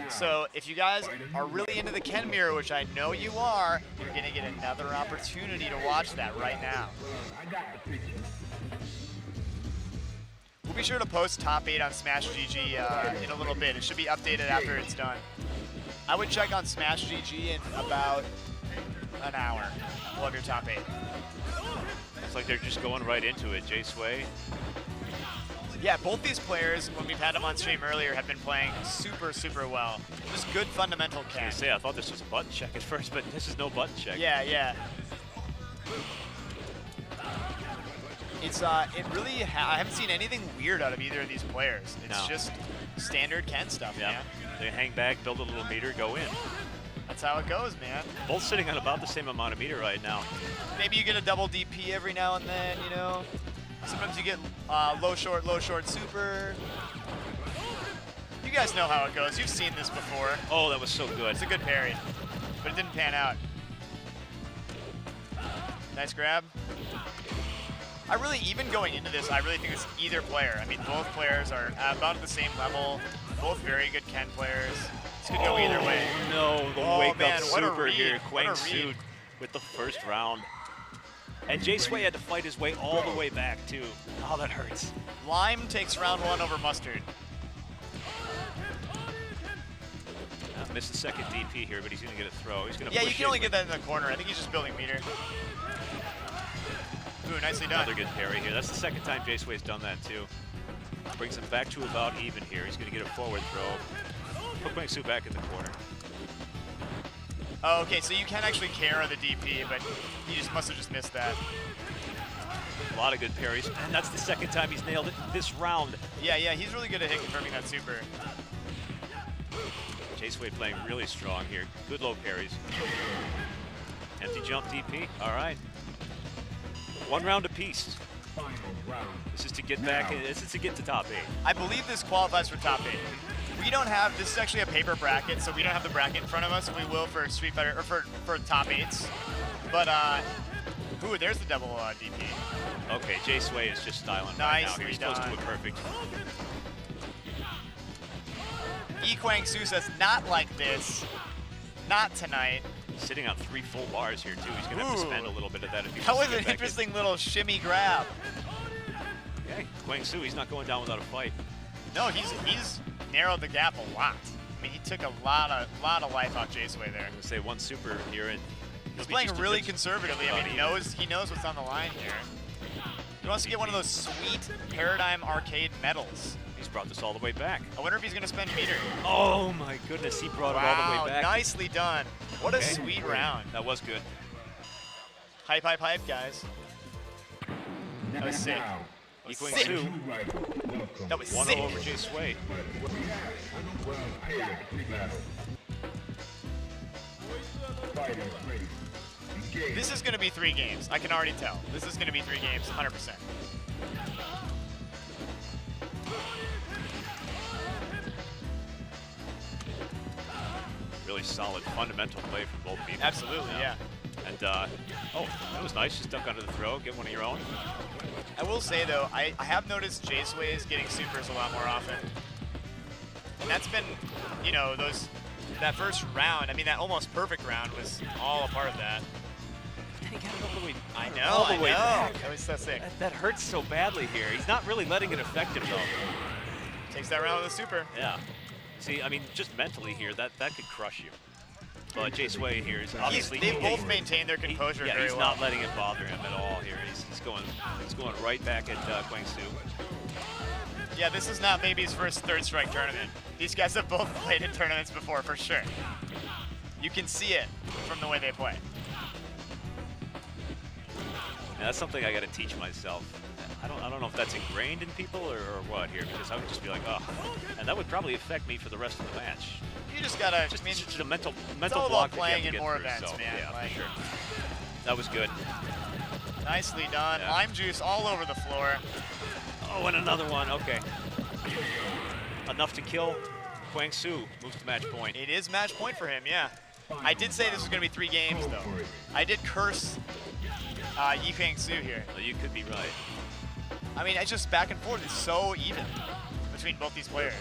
So if you guys are really into the Ken mirror, which I know you are, you're going to get another opportunity to watch that right now. We'll be sure to post top 8 on Smash GG in a little bit. It should be updated after it's done. I would check on Smash GG in about an hour. We'll have your top 8. It's like they're just going right into it. Jay Sway. Yeah, both these players, when we've had them on stream earlier, have been playing super, super well. Just good fundamental Ken. I thought this was a button check at first, but this is no button check. Yeah. It's it really I haven't seen anything weird out of either of these players. It's No. just standard Ken stuff, Yeah. man. They hang back, build a little meter, go in. That's how it goes, man. Both sitting on about the same amount of meter right now. Maybe you get a double DP every now and then, you know. Sometimes you get low, short, super. You guys know how it goes. You've seen this before. Oh, that was so good. It's a good parry, but it didn't pan out. Nice grab. I really, even going into this, I really think it's either player. I mean, both players are about at the same level. Both very good Ken players. This could go either way. No, the Oh, wake man, up what a super read. here. What a Quang read. Sood with the first round. And Jay Sway had to fight his way all the way back, too. Oh, that hurts. Lime takes round 1 over Mustard. missed the second DP here, but he's going to get a throw. He's going to Yeah, push you can in only with get that in the corner. I think he's just building meter. Ooh, nicely done. another good parry here. That's the second time Jaceway's done that too. Brings him back to about even here. He's going to get a forward throw. Put Kwang-Soo back in the corner. Oh, okay, so you can actually carry the DP, but he just must have just missed that. A lot of good parries, and that's the second time he's nailed it this round. Yeah, he's really good at hit confirming that super. Jaceway playing really strong here. Good low parries. Empty jump DP. All right. One round apiece. Final round. This is to get back. This is to get to top 8. I believe this qualifies for top 8. We don't have, this is actually a paper bracket, so we don't have the bracket in front of us. We will for Street Fighter, or for top 8s. But, ooh, there's the double DP. Okay, Jaceway is just styling right now. Nicely He's close to done. a perfect. Kwang-Soo says, not like this. Not tonight. Sitting on 3 full bars here too. He's gonna have to Ooh. spend a little bit of that if he That wants was to an get back in. interesting little shimmy grab. Okay, Kwang-Soo, he's not going down without a fight. No, he's narrowed the gap a lot. I mean, he took a lot of life off Jaceway there. I'm gonna say one super here, and He's he'll be playing just a really bit conservatively. I mean, about he knows what's on the line here. He wants to get one of those sweet Paradigm Arcade medals. He's brought this all the way back. I wonder if he's gonna spend meter. Oh my goodness, he brought it all the way back. Nicely done. What a Okay. sweet round. That was good. Hype, hype, hype, guys. That was sick. Now, Kwang-Soo, new rival. Welcome. That was 1-0 sick. over Jaceway. Well-paired battle. Fighters ready. Engage. This is gonna be 3 games. I can already tell. This is gonna be 3 games, 100%. Really solid fundamental play from both people. Absolutely, yeah. And, oh, that was nice. Just duck under the throw, get one of your own. I will say though, I have noticed Jaceway is getting supers a lot more often. And that's been, you know, that first round, I mean that almost perfect round was all a part of that. Then he got it all the way. I know, all the I way know. back. That was so sick. That hurts so badly here. He's not really letting it affect him though. Takes that round with a super. Yeah. See, I mean, just mentally here, that could crush you. But Jaceway here is obviously They both maintain their composure yeah, very he's well. not letting it bother him at all here. He's going right back at Kwang-Soo. Yeah, this is not Baby's first Third Strike tournament. These guys have both played in tournaments before, for sure. You can see it from the way they play. And that's something I got to teach myself. I don't know if that's ingrained in people or what here, because I would just be like, oh, and that would probably affect me for the rest of the match. You just gotta, Just, I mean, just a mental it's all block about that you have playing to in get more through, events, so, man. Yeah, Like, for sure. That was good. nicely done. Yeah. Lime juice all over the floor. Oh, and another one. Okay. Enough to kill. Kwang-Soo moves to match point. It is match point for him, yeah. I did say this was gonna be 3 games Go though. for it. I did curse Kwang-Soo here. Well, you could be right. I mean, it's just back and forth. It's so even between both these players.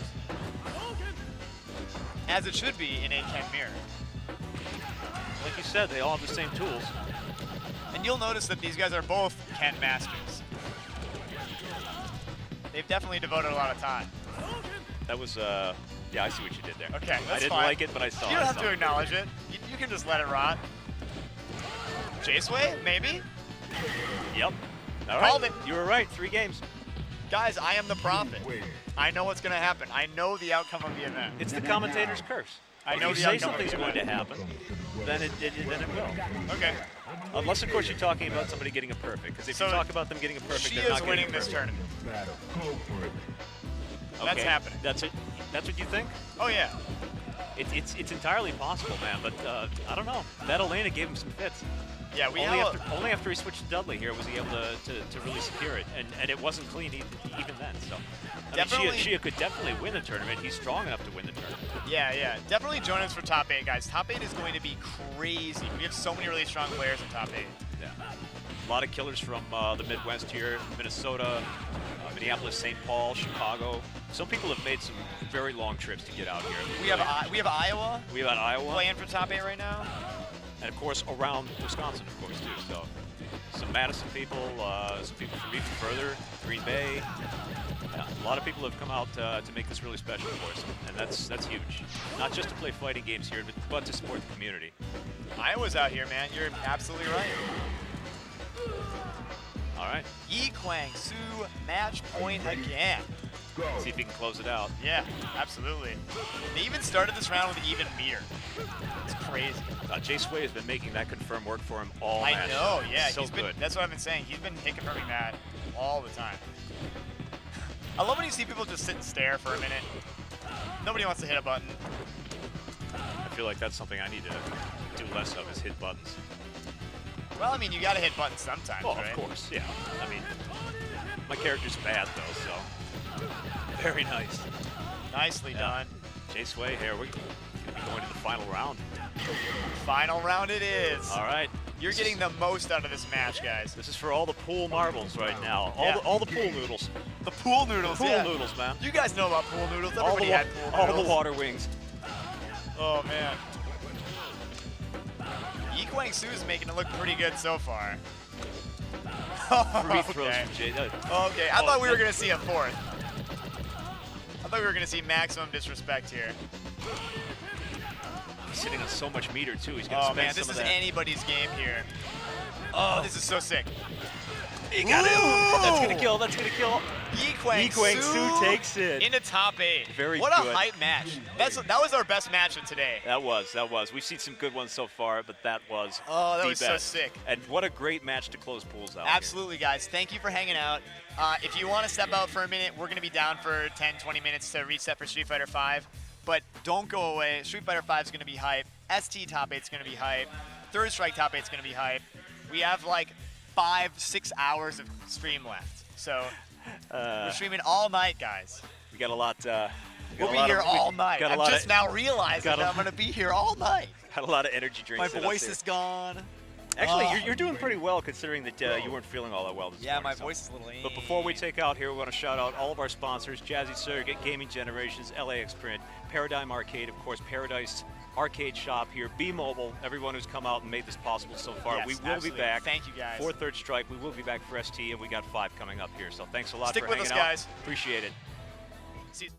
As it should be in a Ken mirror. Like you said, they all have the same tools. And you'll notice that these guys are both Ken masters. They've definitely devoted a lot of time. That was, yeah, I see what you did there. Okay, that's I didn't fine. like it, but I saw it. You don't I have saw to it. acknowledge it. You can just let it rot. Jaceway, maybe? Yep. All Called right. it. You were right. 3 games. Guys, I am the prophet. Win. I know what's gonna happen. I know the outcome of the event. It's the commentator's curse. I know if the you say outcome of something's the going to event. happen, then it will. Okay. Unless, of course, you're talking about somebody getting a perfect. Because if So you talk about them getting a perfect, She they're is not winning getting this tournament. Battle. Go for it. That's Okay, happening. That's it. That's what you think? Oh yeah. It's entirely possible, man. But I don't know. That Elena gave him some fits. Yeah, we Only have after he switched to Dudley here was he able to really secure it, and it wasn't clean even then. So I Definitely- mean, Shia could definitely win the tournament. He's strong enough to win the tournament. Yeah. Definitely join us for top 8, guys. Top 8 is going to be crazy. We have so many really strong players in top 8. Yeah. A lot of killers from the Midwest here, Minnesota, Minneapolis, St. Paul, Chicago. Some people have made some very long trips to get out here. We have Iowa We have Iowa, playing for top 8 right now. and of course around Wisconsin, of course, too. So some Madison people, some people from even further, Green Bay. Yeah, a A lot of people have come out to make this really special for us, and that's huge. Not just to play fighting games here, but to support the community. Iowa's out here, man. You're absolutely right. All right. Yi Kwang Su match point again. See if he can close it out. Yeah, absolutely. They even started this round with an even meter. It's crazy. Jay Sway has been making that confirm work for him all I match. know, yeah. So He's been, good. that's what I've been saying. He's been hit confirming that all the time. I love when you see people just sit and stare for a minute. Nobody wants to hit a button. I feel like that's something I need to do less of, is hit buttons. Well, I mean, you gotta hit buttons sometimes, Well, right? of course, yeah. I mean, my character's bad though, so very nice. Nicely done. Jay Sway here. We're gonna be going to the final round. Final round it is. All right. You're getting the most out of this match, guys. This is for all the pool marbles right now. Yeah. All the pool noodles. The pool noodles, Pool yeah. noodles, man. You guys know about pool noodles. All Everybody the, had pool all noodles. the water wings. Oh, man. Yi Kwang Su is making it look pretty good so far. Free throws Okay. from Jay. Okay, I thought we were going to see a fourth. I thought we were going to see maximum disrespect here. He's sitting on so much meter too. He's gonna Oh, spend man, some this of is that. anybody's game here. Oh, this is so sick. He got it. That's gonna kill. That's gonna kill. Yi Kwang Yi Kwang Su takes it. into top 8. Very what good. a hype match. That was our best match of today. That was. We've seen some good ones so far, but that was Oh, that the was so best. sick. And what a great match to close pools out. Absolutely, guys. Thank you for hanging out. If you want to step out for a minute, we're going to be down for 10, 20 minutes to reset for Street Fighter V. But don't go away. Street Fighter V is going to be hype. ST top 8 is going to be hype. Third Strike top 8 is going to be hype. We have like 5-6 hours of stream left. So we're streaming all night, guys. We got a lot. We'll be here all night. got a I'm lot just of- now realizing got a- that I'm going to be here all night. Had a lot of energy drinks. My set up voice there. is gone. Actually, Oh. you're doing pretty well considering that you weren't feeling all that well this Yeah, morning. my so. voice is a little. But before we take out here, we want to shout out all of our sponsors: Jazzy Surrogate, Gaming Generations, LAX Print, Paradigm Arcade, of course, Paradise Arcade Shop here, B-Mobile, everyone who's come out and made this possible so far. Yes, we will absolutely. be back. Thank you, guys. For Third Strike, we will be back for ST, and we got 5 coming up here. So thanks a lot Stick for with hanging us, out. guys. Appreciate it. See.